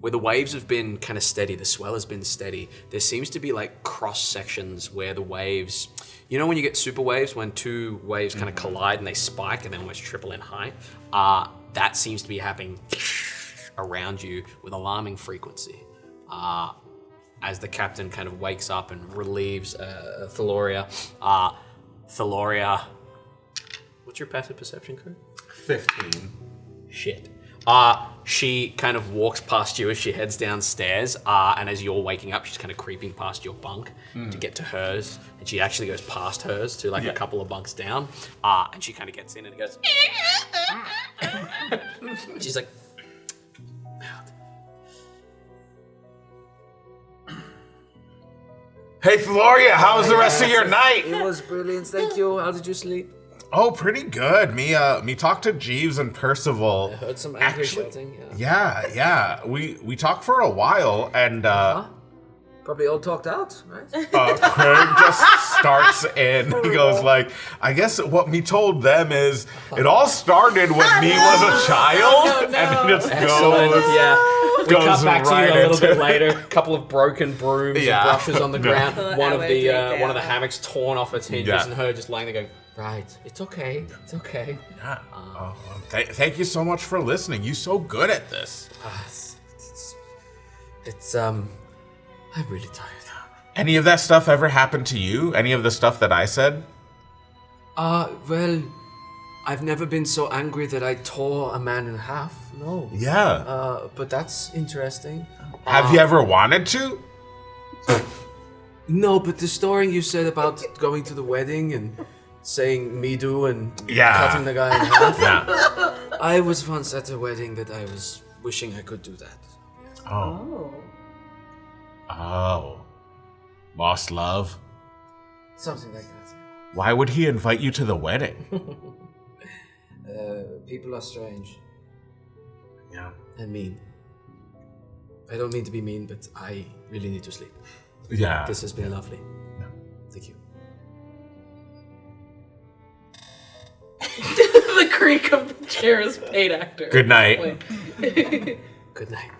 where the waves have been kind of steady, the swell has been steady, there seems to be like cross sections where the waves, when you get super waves, when two waves kind of collide and they spike and then almost triple in height, that seems to be happening around you with alarming frequency. As the captain kind of wakes up and relieves Thaloria. Thaloria, what's your passive perception, Crew? 15. Shit. She kind of walks past you as she heads downstairs, and as you're waking up, she's kind of creeping past your bunk to get to hers, and she actually goes past hers to like a couple of bunks down, and she kind of gets in and goes. She's like. Hey, Floria, how was the rest of your night? It was brilliant, thank you. How did you sleep? Oh, pretty good. Me talked to Jeeves and Percival. I heard some angry shouting. Yeah. We talked for a while, and Probably all talked out, right? Krirg just starts in. He goes like, I guess what me told them is it all started when me was a child, and it just goes. Yeah. We cut back to right you a little bit into- later. A couple of broken brooms and brushes on the ground. One of the down. one of the hammocks torn off its hinges, Yeah. and her just lying there going, "Right, it's okay, it's okay." Yeah. Thank you so much for listening. You're so good at this. It's I'm really tired. Any of that stuff ever happened to you? Any of the stuff that I said? Well, I've never been so angry that I tore a man in half. No. Yeah. But that's interesting. Have you ever wanted to? No, but the story you said about going to the wedding and saying me do and Yeah. cutting the guy in half. Yeah. I was once at a wedding that I was wishing I could do that. Oh. Lost love? Something like that. Why would he invite you to the wedding? People are strange Yeah. and mean. I don't mean to be mean, but I really need to sleep. Yeah. This has been lovely. Thank you. The creak of the chair is paid actor. Good night. Good night.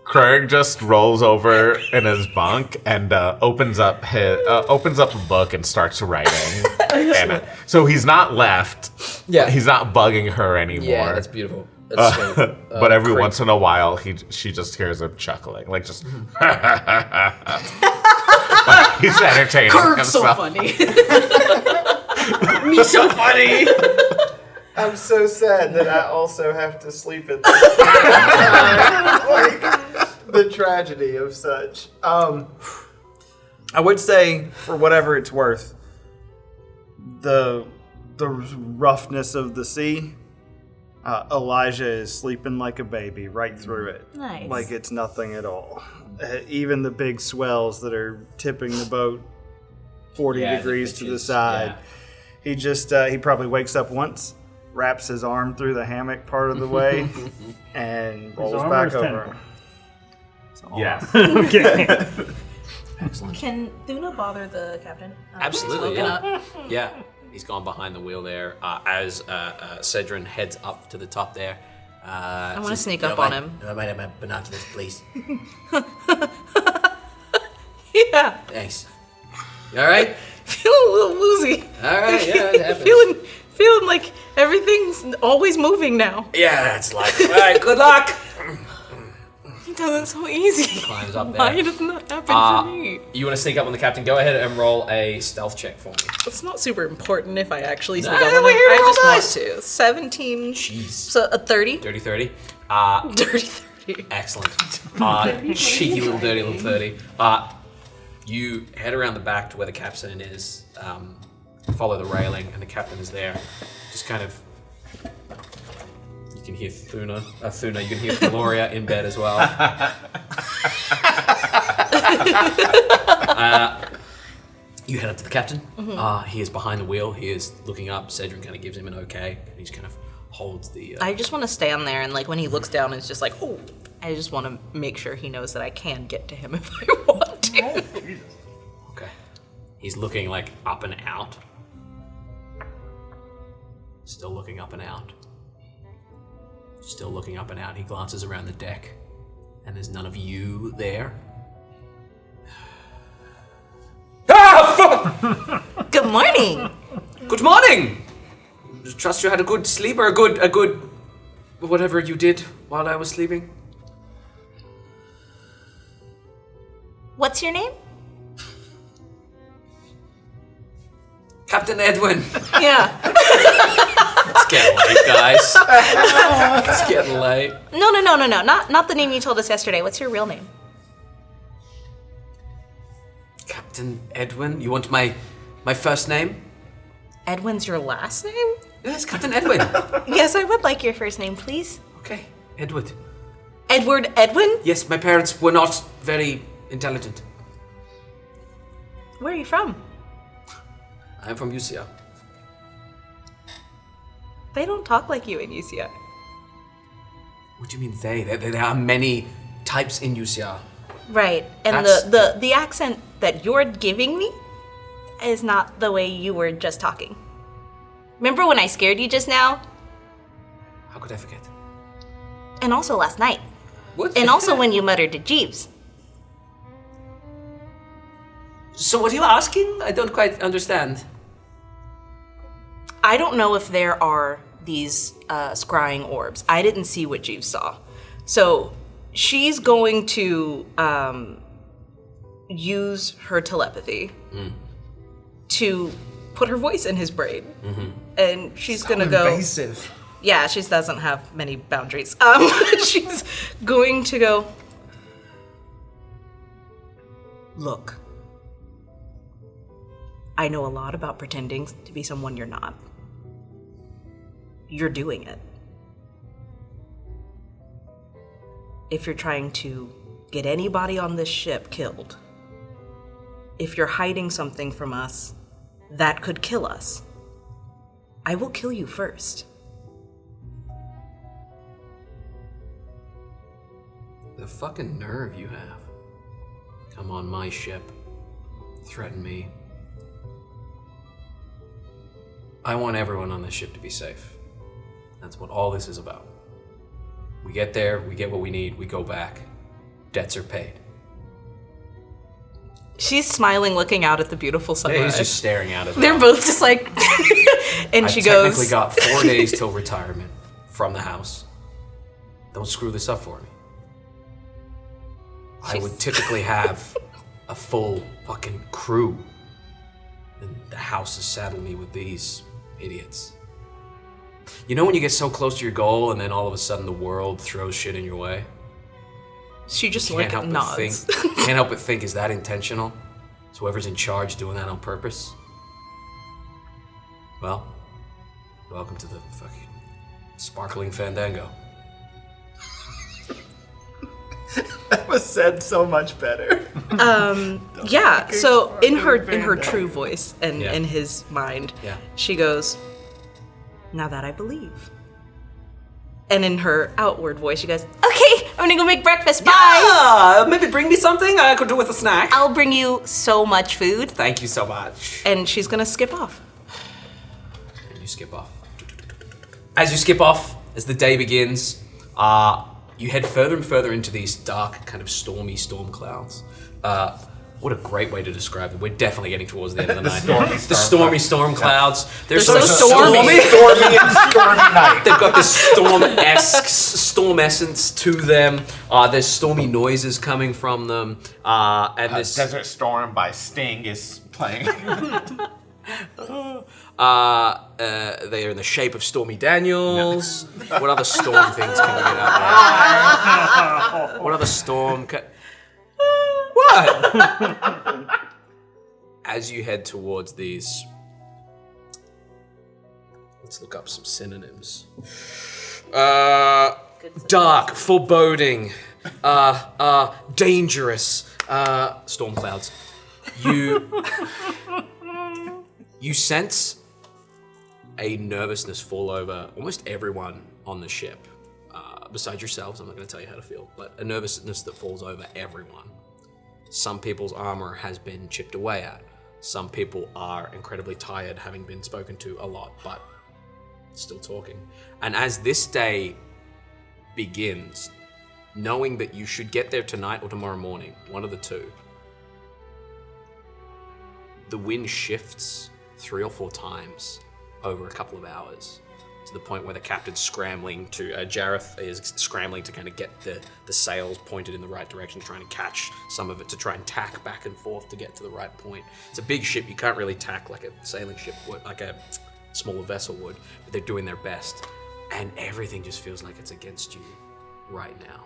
Krirg just rolls over in his bunk and opens up a book and starts writing. And, so he's not left. Yeah. He's not bugging her anymore. Yeah, that's beautiful. That's sweet. But every once in a while, she just hears him chuckling, like just. He's entertaining Kirk's so himself. funny. Me so funny. I'm so sad that I also have to sleep at this time. Like, the tragedy of such. I would say, for whatever it's worth, the roughness of the sea, Elijah is sleeping like a baby right through it. Nice. Like it's nothing at all. Even the big swells that are tipping the boat 40 degrees to the side. He just, he probably wakes up once, wraps his arm through the hammock part of the way, and rolls arm or back his over. Yes. Okay. Excellent. Can Thuna bother the captain? Absolutely, Woken yeah. up. Yeah, he's gone behind the wheel there. As Cedrin heads up to the top there. I want to sneak up on him. I might have my binoculars, please. Yeah. Thanks. You all right? Feeling a little woozy. All right, yeah, it happens. feeling like everything's always moving now. Yeah, that's life. All right, good luck. It doesn't so easy. Climbs up there. Why does not happen for me? You want to sneak up on the captain? Go ahead and roll a stealth check for me. It's not super important if I actually No, sneak up on we're him. here to I roll just want to. 17. Jeez. So a 30. Dirty 30. Dirty 30. Excellent. Cheeky little dirty little 30. You head around the back to where the captain is, follow the railing, and the captain is there. Just kind of... You can hear Thuna, you can hear Floria in bed as well. You head up to the captain. He is behind the wheel. He is looking up. Cedrin kind of gives him an okay. And he just kind of holds the... I just want to stand there and like when he looks down, it's just like, oh, I just want to make sure he knows that I can get to him if I want to. Okay. He's looking like up and out. Still looking up and out. Still looking up and out. He glances around the deck, and there's none of you there. Ah, fuck! Good morning. Good morning! trust you had a good sleep or a good whatever you did while I was sleeping. What's your name? Captain Edwin. Yeah. It's getting late, guys. It's getting late. No. Not the name you told us yesterday. What's your real name? Captain Edwin? You want my first name? Edwin's your last name? Yes, Captain Edwin. Yes, I would like your first name, please. Okay, Edward. Edward Edwin? Yes, my parents were not very intelligent. Where are you from? I'm from Uciar. They don't talk like you in Uciar. What do you mean they? There are many types in Uciar. Right, and That's- the accent that you're giving me is not the way you were just talking. Remember when I scared you just now? How could I forget? And also last night. What? And also when you muttered to Jeeves. So what are you asking? I don't quite understand. I don't know if there are these scrying orbs. I didn't see what Jeeves saw. So she's going to use her telepathy to put her voice in his brain. And she's going to go... invasive. Yeah, she doesn't have many boundaries. She's going to go... Look, I know a lot about pretending to be someone you're not. You're doing it. If you're trying to get anybody on this ship killed, if you're hiding something from us that could kill us, I will kill you first. The fucking nerve you have. Come on my ship. Threaten me. I want everyone on this ship to be safe. That's what all this is about. We get there, we get what we need, we go back. Debts are paid. She's smiling, looking out at the beautiful sunrise. Yeah, he's just staring at us. They're both just like... and she I've goes... technically got 4 days till retirement from the house. Don't screw this up for me. I would typically have a full fucking crew. And the house has saddled me with these idiots. You know when you get so close to your goal and then all of a sudden the world throws shit in your way? She just You like can't nods. can't help but think, is that intentional? Is whoever's in charge doing that on purpose? Well, welcome to the fucking sparkling fandango. That was said so much better. Yeah, so in her true voice and Yeah. in his mind, Yeah. she goes, now that I believe. And in her outward voice, she goes, okay, I'm gonna go make breakfast, bye! Maybe bring me something I could do with a snack. I'll bring you so much food. Thank you so much. And she's gonna skip off. And you skip off. As you skip off, as the day begins, you head further and further into these dark, kind of stormy storm clouds. What a great way to describe them. We're definitely getting towards the end of the night. The stormy storm clouds. They're so stormy. Stormy and stormy night. They've got this storm essence to them. There's stormy noises coming from them. And this Desert Storm by Sting is playing. they are in the shape of Stormy Daniels. What other storm things can we get out there? What other storm? What? As you head towards these, let's look up some synonyms. Dark, foreboding, dangerous, storm clouds. You sense a nervousness fall over almost everyone on the ship. Besides yourselves, I'm not going to tell you how to feel, but a nervousness that falls over everyone. Some people's armor has been chipped away at. Some people are incredibly tired, having been spoken to a lot, but still talking. And as this day begins, knowing that you should get there tonight or tomorrow morning, one of the two, the wind shifts 3 or 4 times over a couple of hours, to the point where the captain's scrambling to, Jareth is scrambling to kind of get the sails pointed in the right direction, trying to catch some of it to try and tack back and forth to get to the right point. It's a big ship, you can't really tack like a sailing ship would, like a smaller vessel would, but they're doing their best. And everything just feels like it's against you right now.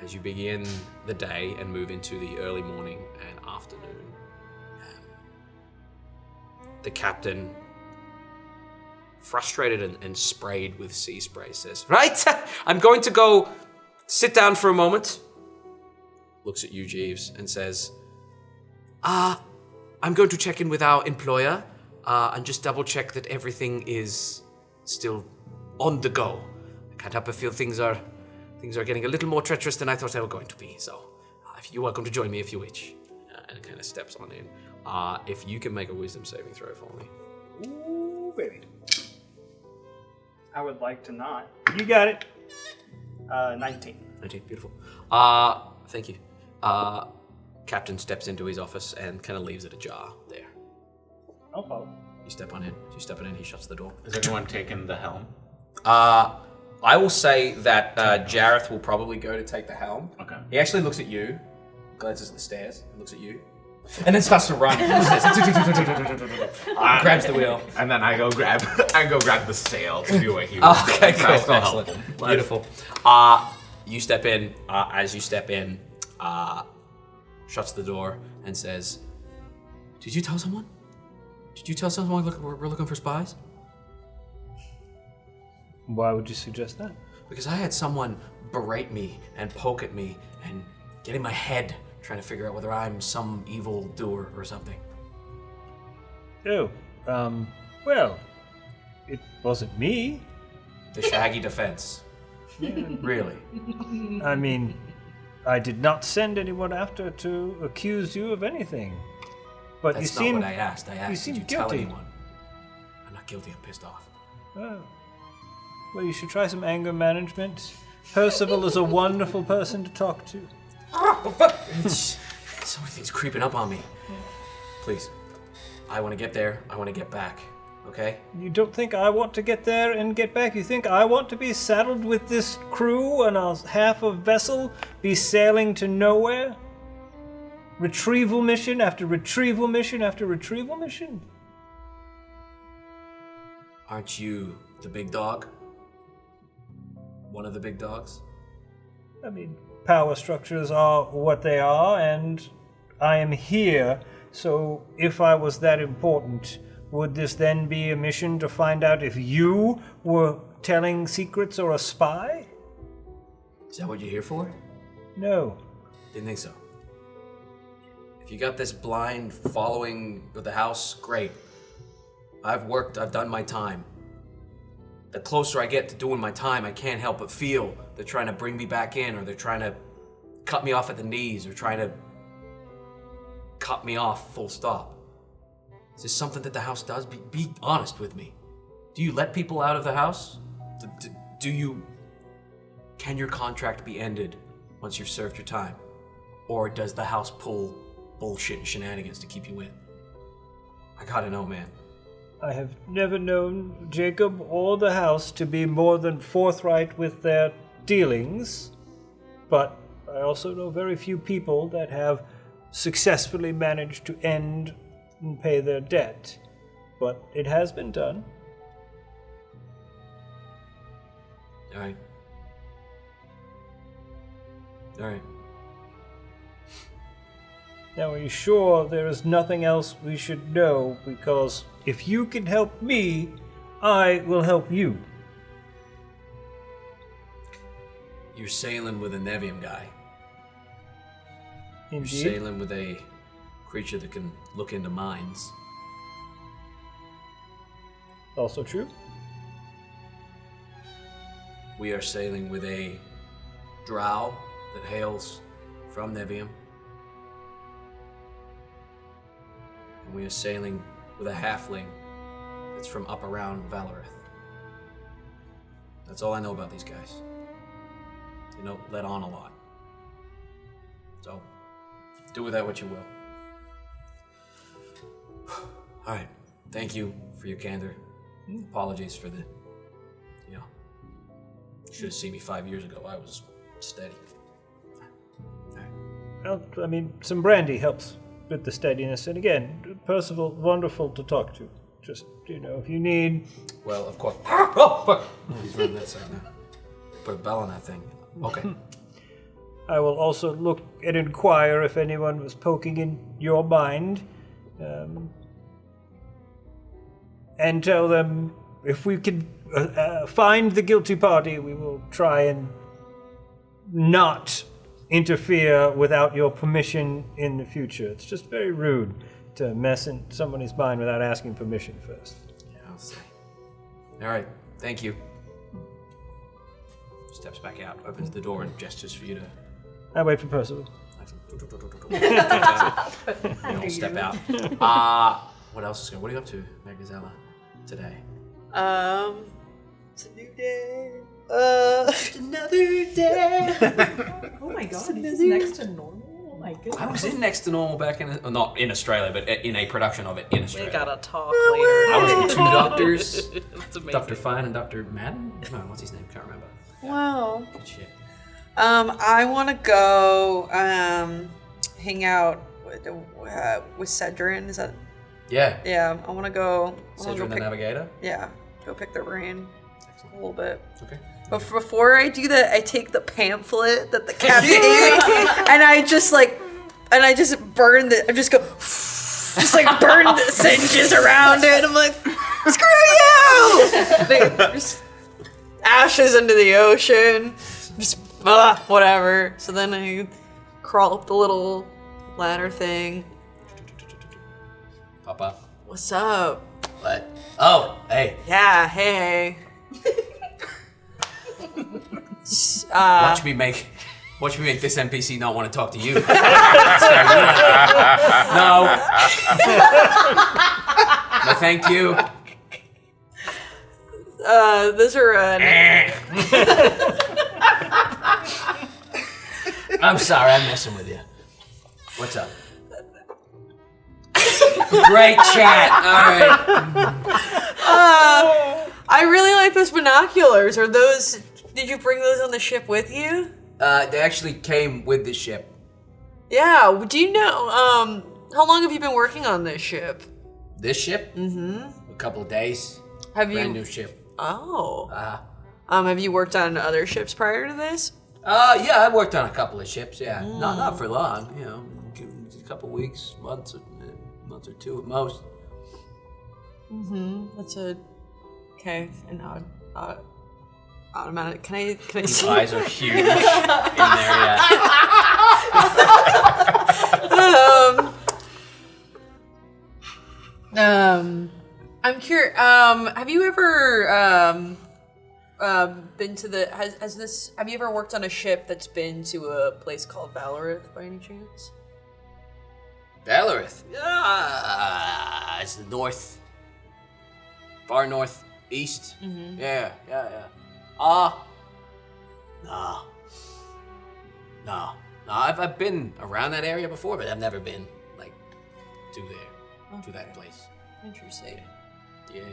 As you begin the day and move into the early morning and afternoon, the captain, frustrated and sprayed with sea spray, says, "Right, I'm going to go sit down for a moment." Looks at you, Jeeves, and says, I'm going to check in with our employer and just double check that everything is still on the go. I can't help but feel things are getting a little more treacherous than I thought they were going to be. So, if you're welcome to join me if you wish. And kind of steps on in. If you can make a wisdom saving throw for me. Ooh, baby. I would like to not. You got it. 19. 19, beautiful. Thank you. Captain steps into his office and kind of leaves it ajar there. I'll follow. You step on in. He shuts the door. Is anyone taking the helm? I will say that Jareth will probably go to take the helm. Okay. He actually looks at you, glances at the stairs, and looks at you, and then starts to run. Grabs the wheel. And then I go grab the sail to do what he Okay, cool. I still help Excellent. him. Beautiful. You step in. As you step in, shuts the door and says, "Did you tell someone? Did you tell someone we're looking for spies?" Why would you suggest that? Because I had someone berate me and poke at me and get in my head trying to figure out whether I'm some evil doer or something. Oh, well, it wasn't me. The shaggy defense. Really? I mean, I did not send anyone after to accuse you of anything. But That's you seem not what I asked. I asked, seem did you tell guilty. anyone? I'm not guilty, I'm pissed off. Oh. Well, you should try some anger management. Percival is a wonderful person to talk to. So many things creeping up on me. Please, I want to get there. I want to get back. Okay? You don't think I want to get there and get back? You think I want to be saddled with this crew and a half a vessel, be sailing to nowhere? Retrieval mission after retrieval mission after retrieval mission? Aren't you the big dog? One of the big dogs? I mean, power structures are what they are, and I am here, so if I was that important, would this then be a mission to find out if you were telling secrets or a spy? Is that what you're here for? No. Didn't think so. If you got this blind following of the house, great. I've done my time. The closer I get to doing my time, I can't help but feel they're trying to bring me back in, or they're trying to cut me off at the knees, or trying to cut me off full stop. Is this something that the house does? Be honest with me. Do you let people out of the house? Can your contract be ended once you've served your time? Or does the house pull bullshit and shenanigans to keep you in? I gotta know, man. I have never known Jacob or the house to be more than forthright with their dealings, but I also know very few people that have successfully managed to end and pay their debt. But it has been done. Alright. Alright. Now, are you sure there is nothing else we should know? Because if you can help me, I will help you. You're sailing with a Nevium guy. Indeed. You're sailing with a creature that can look into minds. Also true. We are sailing with a drow that hails from Nevium. And we are sailing with a halfling that's from up around Valorith. That's all I know about these guys. They don't let on a lot. So, do with that what you will. Alright, thank you for for your candor. Apologies for the, should have seen me 5 years ago. I was steady. Well, I mean, some brandy helps with the steadiness. And again, Percival, wonderful to talk to. Just, if you need... Well, of course. Oh, fuck! He's running that side now. Put a bell on that thing. Okay. I will also look and inquire if anyone was poking in your mind. And tell them if we can find the guilty party, we will try and not interfere without your permission in the future. It's just very rude to mess in somebody's mind without asking permission first. Yeah, I'll say. All right, thank you. Steps back out, opens the door, and gestures for you to... I wait for Percival. You all step out. What else is going? What are you up to, Magnazella, today? It's a new day. It's another day. Oh my god, he's next to normal? Oh my goodness. I was in Next to Normal back in, not in Australia, but in a production of it in Australia. We gotta talk later. I was with two doctors, It's amazing. Dr. Fine and Dr. Madden? No, what's his name? Can't remember. Wow. Good shit. I want to go hang out with Cedrin. Is that? Yeah. Yeah, I want to go. Cedric the Navigator? Yeah, go pick their brain a little bit. Okay. But before I do that, I take the pamphlet that the captain gave me, and I just burn the. I just go, just like burn the singes around it. I'm like, screw you! Just ashes into the ocean. Just whatever. So then I crawl up the little ladder thing. Pop up. What's up? What? Oh, hey. Yeah, hey. Watch me make this NPC not want to talk to you. No. No, thank you. Those are. I'm sorry, I'm messing with you. What's up? Great chat. All right. I really like those binoculars. Are those? Did you bring those on the ship with you? They actually came with the ship. Yeah. Do you know? How long have you been working on this ship? This ship? Mm-hmm. A couple of days. Brand new ship. Oh. Have you worked on other ships prior to this? Yeah, I worked on a couple of ships. Yeah, not for long. A couple weeks, month or two at most. Mm-hmm. That's okay. And automatic. Can I His see? eyes are huge in there. Yeah. I'm curious. Have you ever been to the? Have you ever worked on a ship that's been to a place called Valorith by any chance? Valorith. It's the north, far northeast. Mm-hmm. Yeah. No. I've been around that area before, but I've never been to that place. Interesting. Yeah.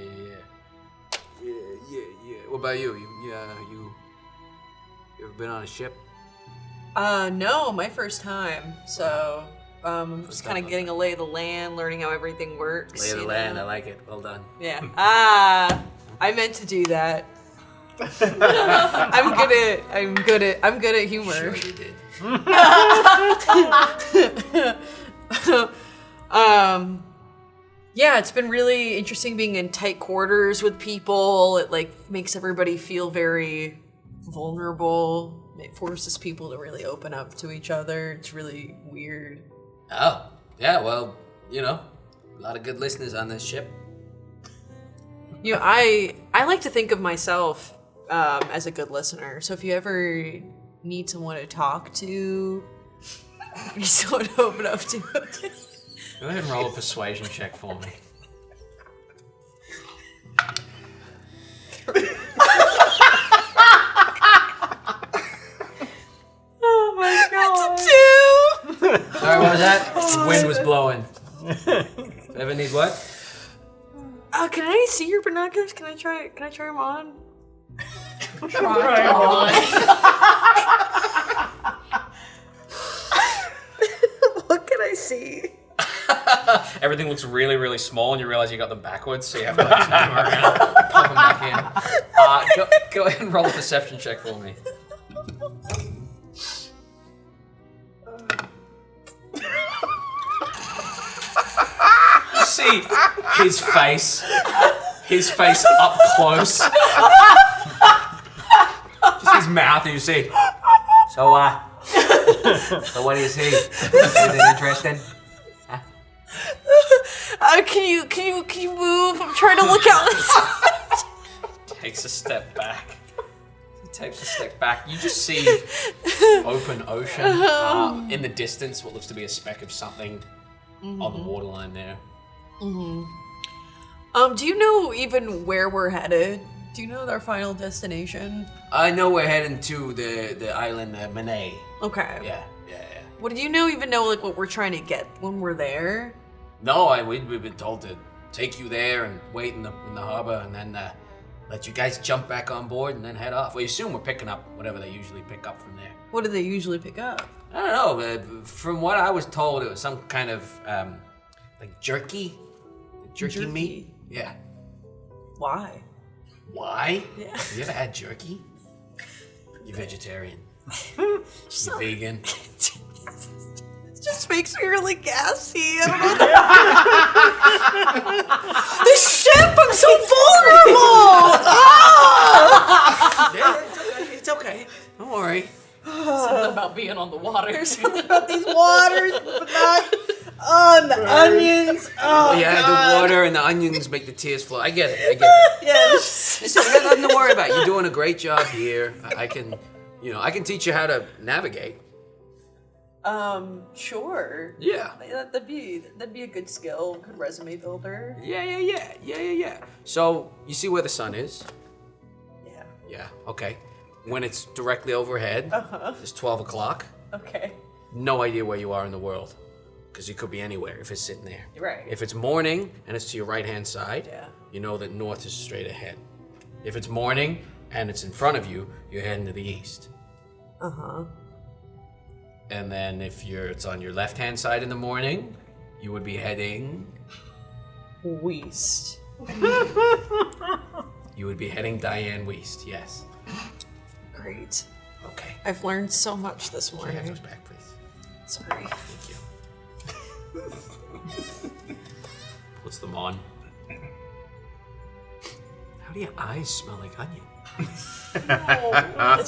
What about you? You ever been on a ship? No, my first time. So, I'm just kind of getting a lay of the land, learning how everything works. Lay of the land. I like it. Well done. Yeah. I memeant to do that. I'm good at humor. Sure you did. Yeah, it's been really interesting being in tight quarters with people. It makes everybody feel very vulnerable. It forces people to really open up to each other. It's really weird. Oh, yeah, well, a lot of good listeners on this ship. I like to think of myself as a good listener. So if you ever need someone to talk to, someone to open up to. Go ahead and roll a persuasion check for me. Oh my god. That's a 2! Sorry, what was that? The wind was blowing. Ever need what? Can I see your binoculars? Can I try them on? Try on. What can I see? Everything looks really, really small, and you realize you got them backwards, so you have to like, turn around, pop them back in. Go ahead and roll a deception check for me. You see his face up close. Just his mouth, and you see. So what do you see? Anything interesting? Can you move? I'm trying to look out. Takes a step back. He takes a step back. You just see open ocean. In the distance, what looks to be a speck of something on the waterline there. Do you know even where we're headed? Do you know our final destination? I know we're heading to the island Manet. Okay. Yeah. What do you even know like what we're trying to get when we're there? No, we've been told to take you there and wait in the harbor, and then let you guys jump back on board and then head off. We assume we're picking up whatever they usually pick up from there. What do they usually pick up? I don't know. From what I was told, it was some kind of like jerky meat. Yeah. Why? Why? Yeah. Have you ever had jerky? You vegetarian? You vegan? It just makes me really gassy. I don't know. The ship! I'm so vulnerable! It's okay. Don't worry. Something about being on the water. Something about these waters, but not on the onions. Oh, yeah, God. the water and the onions make the tears flow. I get it. Yes. Listen, you got nothing to worry about. You're doing a great job here. I can teach you how to navigate. Sure. Yeah. That'd be a good skill, good resume builder. Yeah. So, you see where the sun is? Yeah. Yeah, okay. When it's directly overhead, it's 12 o'clock. Okay. No idea where you are in the world, because you could be anywhere if it's sitting there. Right. If it's morning and it's to your right-hand side, Yeah. you know that north is straight ahead. If it's morning and it's in front of you, you're heading to the east. And then if it's on your left-hand side in the morning, you would be heading... West. You would be heading Diane West, yes. Great. Okay. I've learned so much this Can I morning. have those back, please? Sorry. Thank you. Puts them on. How do your eyes smell like onion? It's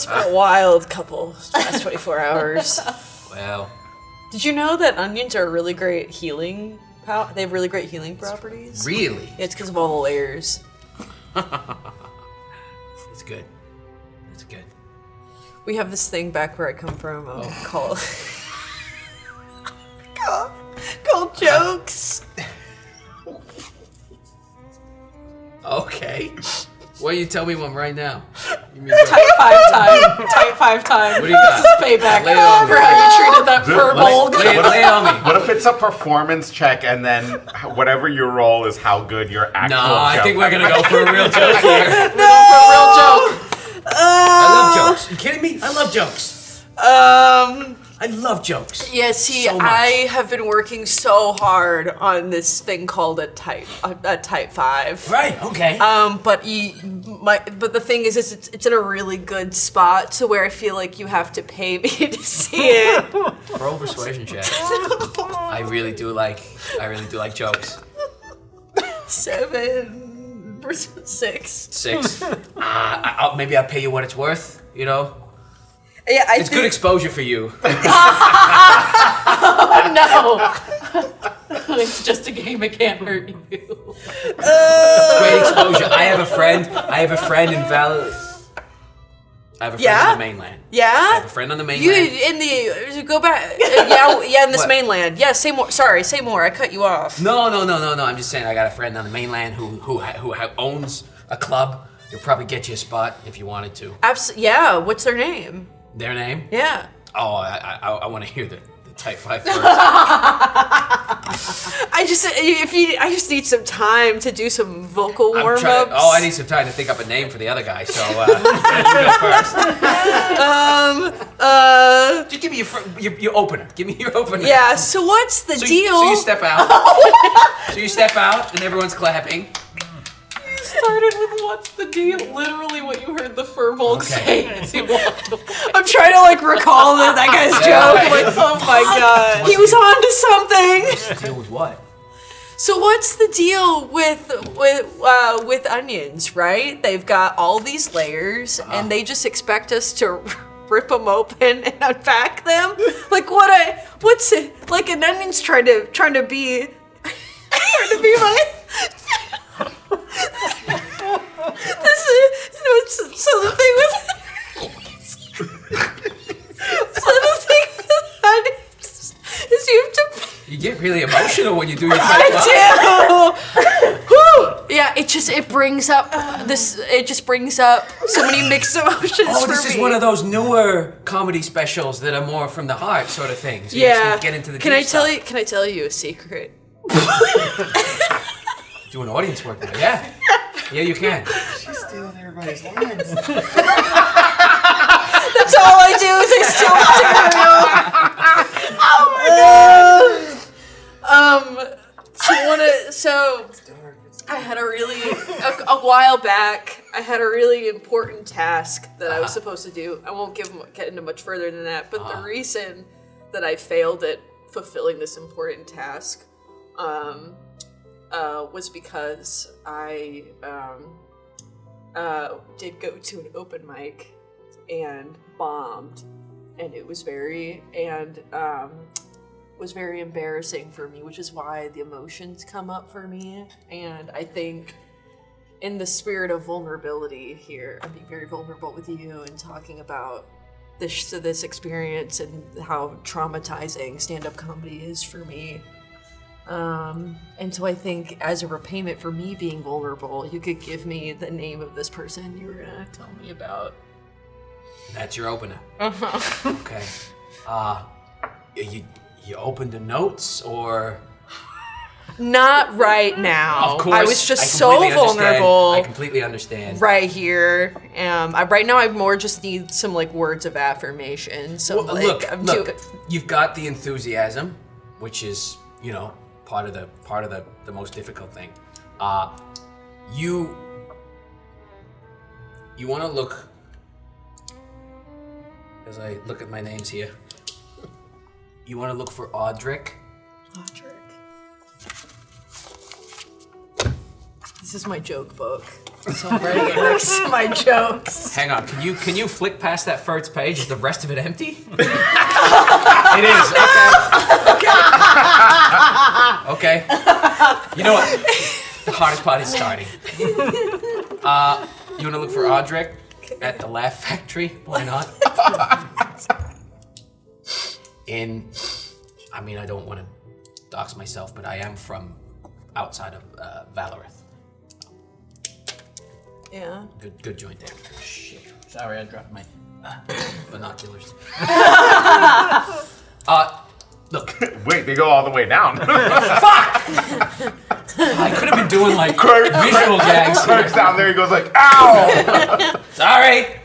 been a wild last 24 hours. Well, Did you know that onions are really great healing? They have really great healing properties. really? Yeah, it's because of all the layers. It's good. It's good. We have this thing back where I come from called jokes. Okay. Why don't you tell me one right now? Type 5 time. What do you got? This is payback Lay it on for me. how you treated that furball. Lay it on me. What if it's a performance check and then whatever you roll is how good your actual No, joke I think we're is? gonna go for a real joke here. Real joke. I love jokes. You kidding me? I love jokes. I love jokes. Yeah, see, So much. I have been working so hard on this thing called a type 5. Right. Okay. But the thing is it's in a really good spot to where I feel like you have to pay me to see it. Roll persuasion check. I really do like jokes. 7 versus 6. 6. Maybe I'll pay you what it's worth. You know, Yeah, it's good exposure for you. No. It's just a game. It can't hurt you. Great exposure. I have a friend in Val. I have a friend on the mainland. Yeah? I have a friend on the mainland. Go back. In this What? mainland. Yeah, say more. Sorry, say more. I cut you off. No. I'm just saying I got a friend on the mainland who owns a club. He'll probably get you a spot if you wanted to. Yeah. What's their name? Their name? Yeah. Oh, I want to hear the Type 5 first. I just need some time to do some vocal warm-ups. I need some time to think up a name for the other guy, so you go first. Just give me your opener. Give me your opener. Yeah, so what's the deal? So you step out. And everyone's clapping. Started with what's the deal? Literally what you heard the Furbolg say as he walked away. I'm trying to like recall that guy's joke. I'm like, oh my god, he was on to something. Deal with what? So what's the deal with onions? Right? They've got all these layers, and they just expect us to rip them open and unpack them. Like what's it? Like an onion's trying to be my. So the thing with onions is you have to. You get really emotional when you do your I do. Yeah, it brings up It just brings up so many mixed emotions. Oh, this is one of those newer comedy specials that are more from the heart sort of things. You just need to get into the. Can I tell you a secret? Doing audience work now, yeah. Yeah, you can. She's stealing everybody's lines. That's all I do is I steal material. I had a a while back, I had a really important task that I was supposed to do. I won't get into much further than that, but the reason that I failed at fulfilling this important task was because I did go to an open mic and bombed, and it was very embarrassing for me, which is why the emotions come up for me. And I think in the spirit of vulnerability here, I'm being very vulnerable with you and talking about this experience and how traumatizing stand-up comedy is for me. And so I think as a repayment for me being vulnerable, you could give me the name of this person you were gonna tell me about. That's your opener. Okay. You opened the notes or? Not right now. Of course. I was just so vulnerable. I completely understand. Right here. Right now I more just need some like words of affirmation. So well, like look, you've got the enthusiasm, which is, part of the most difficult thing. You want to look, as I look at my names here, you want to look for Audric. This is my joke book. So I'm writing it next to my jokes. Hang on, can you flick past that first page? Is the rest of it empty? It is. Okay. You know what? The hardest part is starting. You want to look for Audric at the Laugh Factory? Why not? I don't want to dox myself, but I am from outside of Valorith. Yeah. Good joint there. Shit. Sorry, I dropped my binoculars. Look. Wait, they go all the way down. Fuck! I could have been doing like visual gags. Krirg's down there, he goes like, ow! Sorry.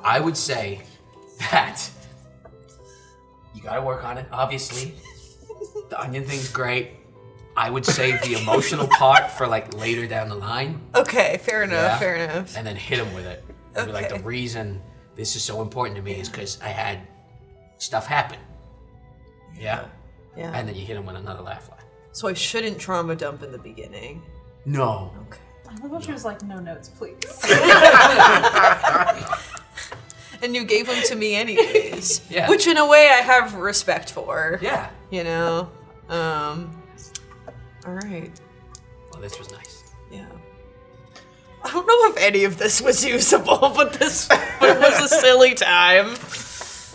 I would say that you gotta work on it, obviously. The onion thing's great. I would save the emotional part for like later down the line. Okay, fair enough. And then hit him with it. Okay. Be like, the reason this is so important to me is because I had stuff happen. Yeah? Yeah. And then you hit him with another laugh line. So I shouldn't trauma dump in the beginning. No. Okay. I love how she was like, no notes, please. And you gave them to me anyways. Yeah. Which in a way I have respect for. Yeah. All right. Well, this was nice. Yeah. I don't know if any of this was usable, but this was a silly time.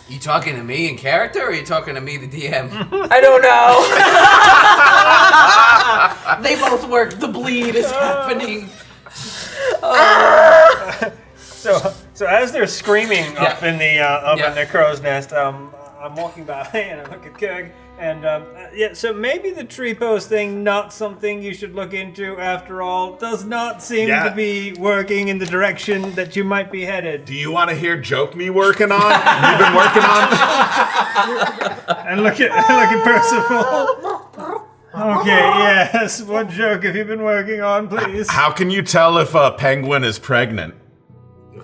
You talking to me in character, or are you talking to me, the DM? I don't know. They both work. The bleed is happening. So as they're screaming up in the crow's nest, I'm walking by and I look at Krirg, and yeah, so maybe the tree post thing, not something you should look into after all. Does not seem to be working in the direction that you might be headed. Do you want to hear joke me working on? You've been working on? And look at Percival. Okay, yes. What joke have you been working on, please? How can you tell if a penguin is pregnant?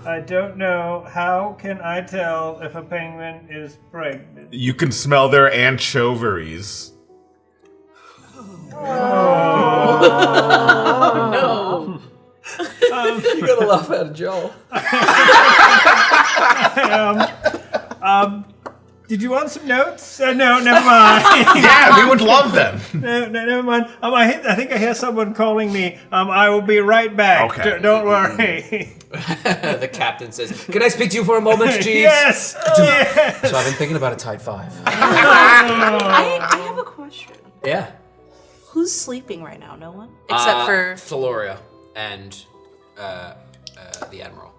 I don't know. How can I tell if a penguin is pregnant? You can smell their anchovies. No. You gotta laugh at Joel. Did you want some notes? No, never mind. Yeah, we would love them. No, never mind. I think I hear someone calling me. I will be right back. Okay. Don't worry. The captain says, "Can I speak to you for a moment, Jeeves?" Yes. Yes. So I've been thinking about a tight 5. I have a question. Yeah. Who's sleeping right now? No one? Except for... Thaloria and the Admiral.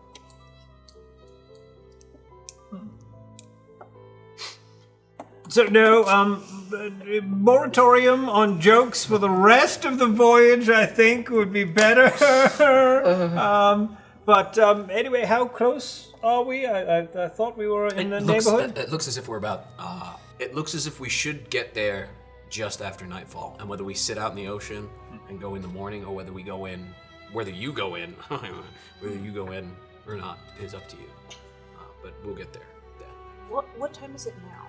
So no, moratorium on jokes for the rest of the voyage, I think, would be better. But anyway, how close are we? I thought we were in the neighborhood. It looks as if we're about. It looks as if we should get there just after nightfall, and whether we sit out in the ocean and go in the morning, or whether we go in, whether you go in or not is up to you. But we'll get there then. What time is it now?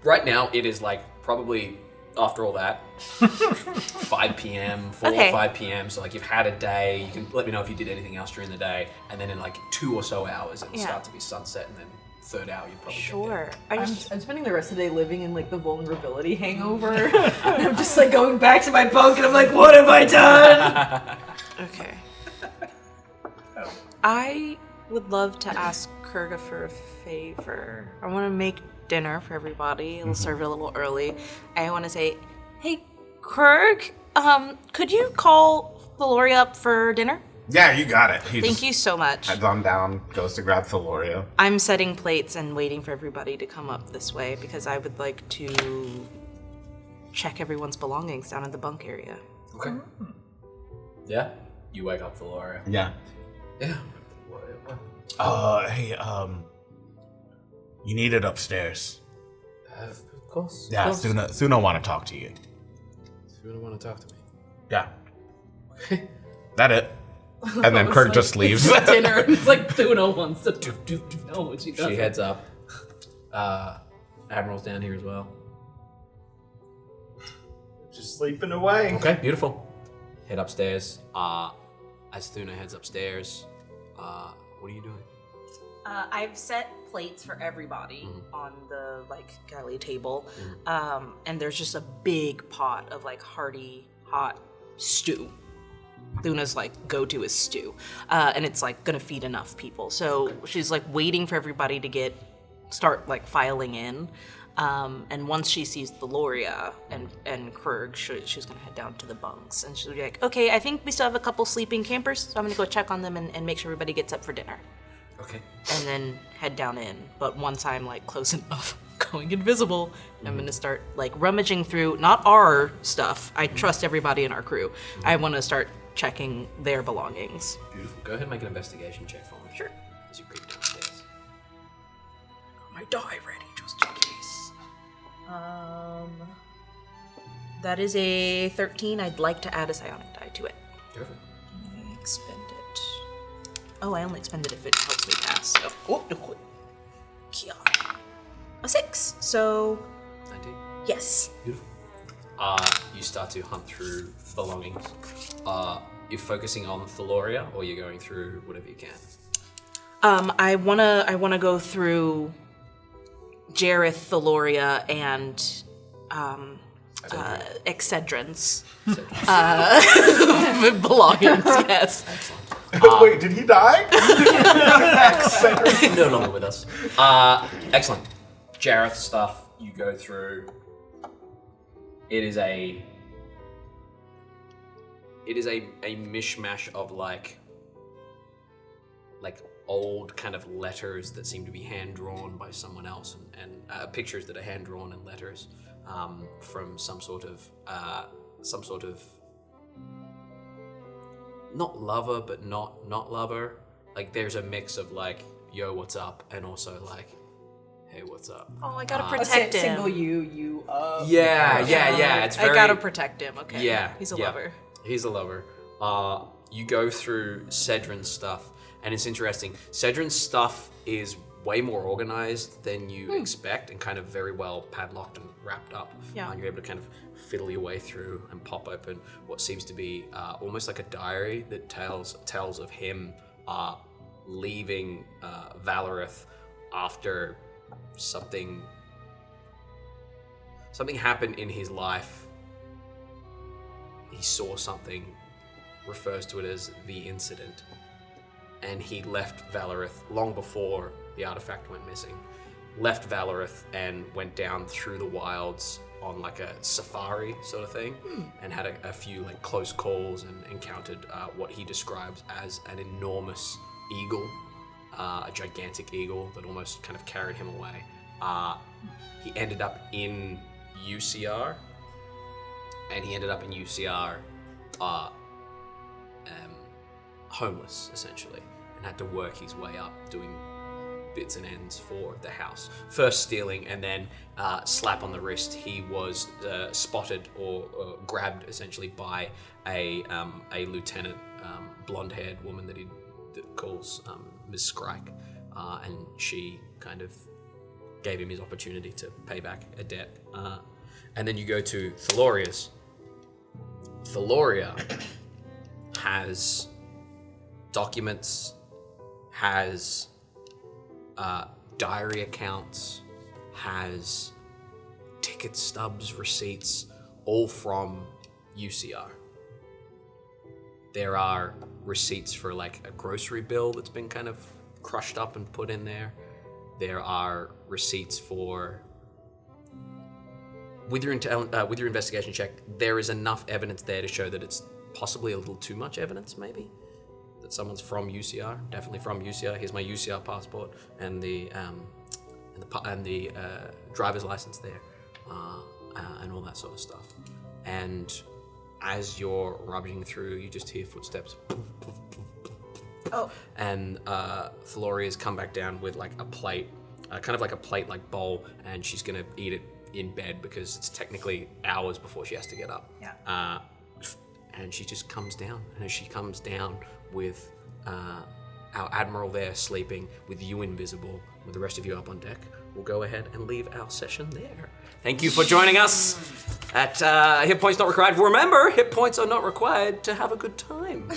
Right now, it is like probably after all that, 5 p.m., 4 or 5 p.m. So like you've had a day. You can let me know if you did anything else during the day, and then in like 2 or so hours, it'll start to be sunset, and then third hour you probably Sure. I'm spending the rest of the day living in like the vulnerability hangover. And I'm just like going back to my bunk, and I'm like, what have I done? Okay. I would love to ask Krirg for a favor. I want to make dinner for everybody. We'll serve it a little early. I want to say, hey, Krirg, could you call Thaloria up for dinner? Yeah, you got it. Thank you so much. Heads on down, goes to grab Thaloria. I'm setting plates and waiting for everybody to come up this way because I would like to check everyone's belongings down in the bunk area. Okay. Yeah. You wake up Thaloria. Yeah. Yeah. Hey, you need it upstairs. Of course. Yeah, Thuna want to talk to you. Thuna want to talk to me. Yeah. That it. And then Krirg just leaves. Dinner. It's like Thuna wants to know what she does. She heads up. Admiral's down here as well. Just sleeping away. Okay, beautiful. Head upstairs. As Thuna heads upstairs, what are you doing? I've set plates for everybody on the galley table, and there's just a big pot of hearty hot stew. Thuna's go-to is stew, and it's gonna feed enough people. So she's waiting for everybody to start filing in, and once she sees Thaloria and Krirg, she's gonna head down to the bunks, and she'll be like, okay, I think we still have a couple sleeping campers, so I'm gonna go check on them and make sure everybody gets up for dinner. Okay. And then head down in. But once I'm close enough, going invisible, I'm gonna start rummaging through not our stuff. I trust everybody in our crew. I want to start checking their belongings. Beautiful. Go ahead and make an investigation check for me. Sure. As you creep downstairs. Got my die ready just in case. That is a 13. I'd like to add a psionic die to it. Perfect. Expend it. Oh, I only expend it if it helps me pass. So. A 6. So. 19. Yes. Beautiful. You start to hunt through belongings. You're focusing on Thaloria, or you're going through whatever you can? I wanna go through Jareth, Thaloria, and Excedrin's belongings. Yes. Excellent. Wait, did he die? No longer with us. Excellent. Jareth stuff you go through. It is a mishmash of old kind of letters that seem to be hand-drawn by someone else, and pictures that are hand-drawn in letters from some sort of not lover, but not lover. Like there's a mix of like, yo, what's up, and also like, hey, what's up? Oh, I gotta Let's protect him. single you up. Yeah. It's very. I gotta protect him. Okay. Yeah, He's a yeah. lover. He's a lover. You go through Cedrin's stuff, and it's interesting. Cedrin's stuff is way more organized than you expect, and kind of very well padlocked and wrapped up. Yeah. And you're able to kind of fiddle your way through and pop open what seems to be almost like a diary that tells of him leaving Valorith after something happened in his life. He saw something, refers to it as the incident, and he left Valorith long before the artifact went missing. Left Valorith and went down through the wilds on like a safari sort of thing, and had a few like close calls and encountered what he describes as an enormous eagle, a gigantic eagle that almost kind of carried him away. He ended up in Uciar, and he ended up in Uciar homeless, essentially, and had to work his way up doing bits and ends for the house. First stealing, and then slap on the wrist. He was spotted or grabbed, essentially, by a lieutenant, blonde-haired woman that he calls Ms. Scrike, and she kind of gave him his opportunity to pay back a debt. And then you go to Thaloria's. Thaloria has documents, has diary accounts, has ticket stubs, receipts, all from Uciar. There are receipts for like a grocery bill that's been kind of crushed up and put in there. There are receipts for... With your investigation check, there is enough evidence there to show that it's possibly a little too much evidence, maybe, that someone's from UCR, definitely from UCR. Here's my UCR passport and the driver's license there, and all that sort of stuff. And as you're rummaging through, you just hear footsteps. Oh. And Thaloria's come back down with like a plate, kind of like a plate like bowl, and she's gonna eat it in bed because it's technically hours before she has to get up. Yeah. And she just comes down, and as she comes down with our admiral there sleeping, with you invisible, with the rest of you up on deck, we'll go ahead and leave our session there. Thank you for joining us at Hit Points Not Required. Remember, hit points are not required to have a good time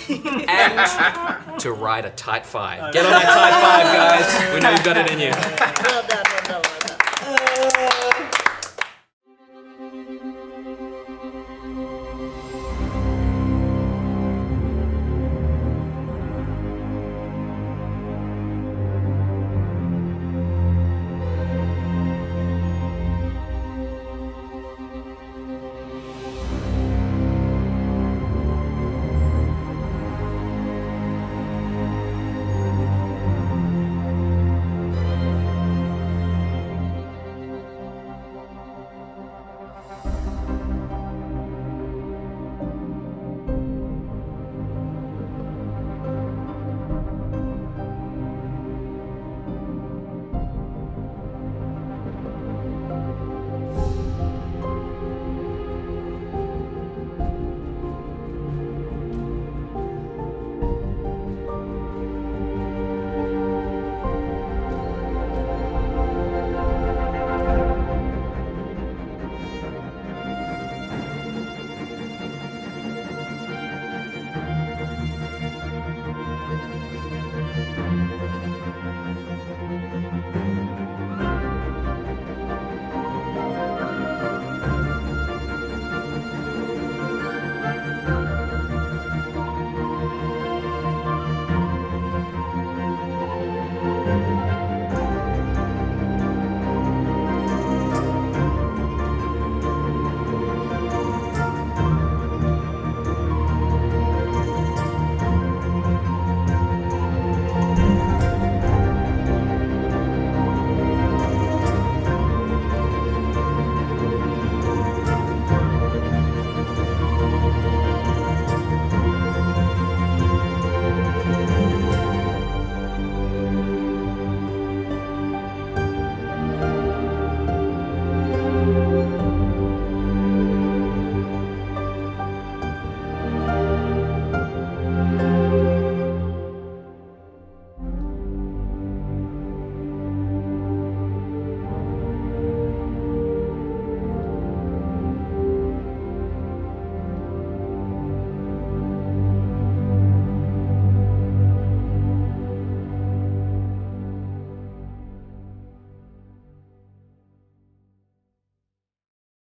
and to ride a tight five. Get on that tight five, guys. We know you've got it in you. Well done.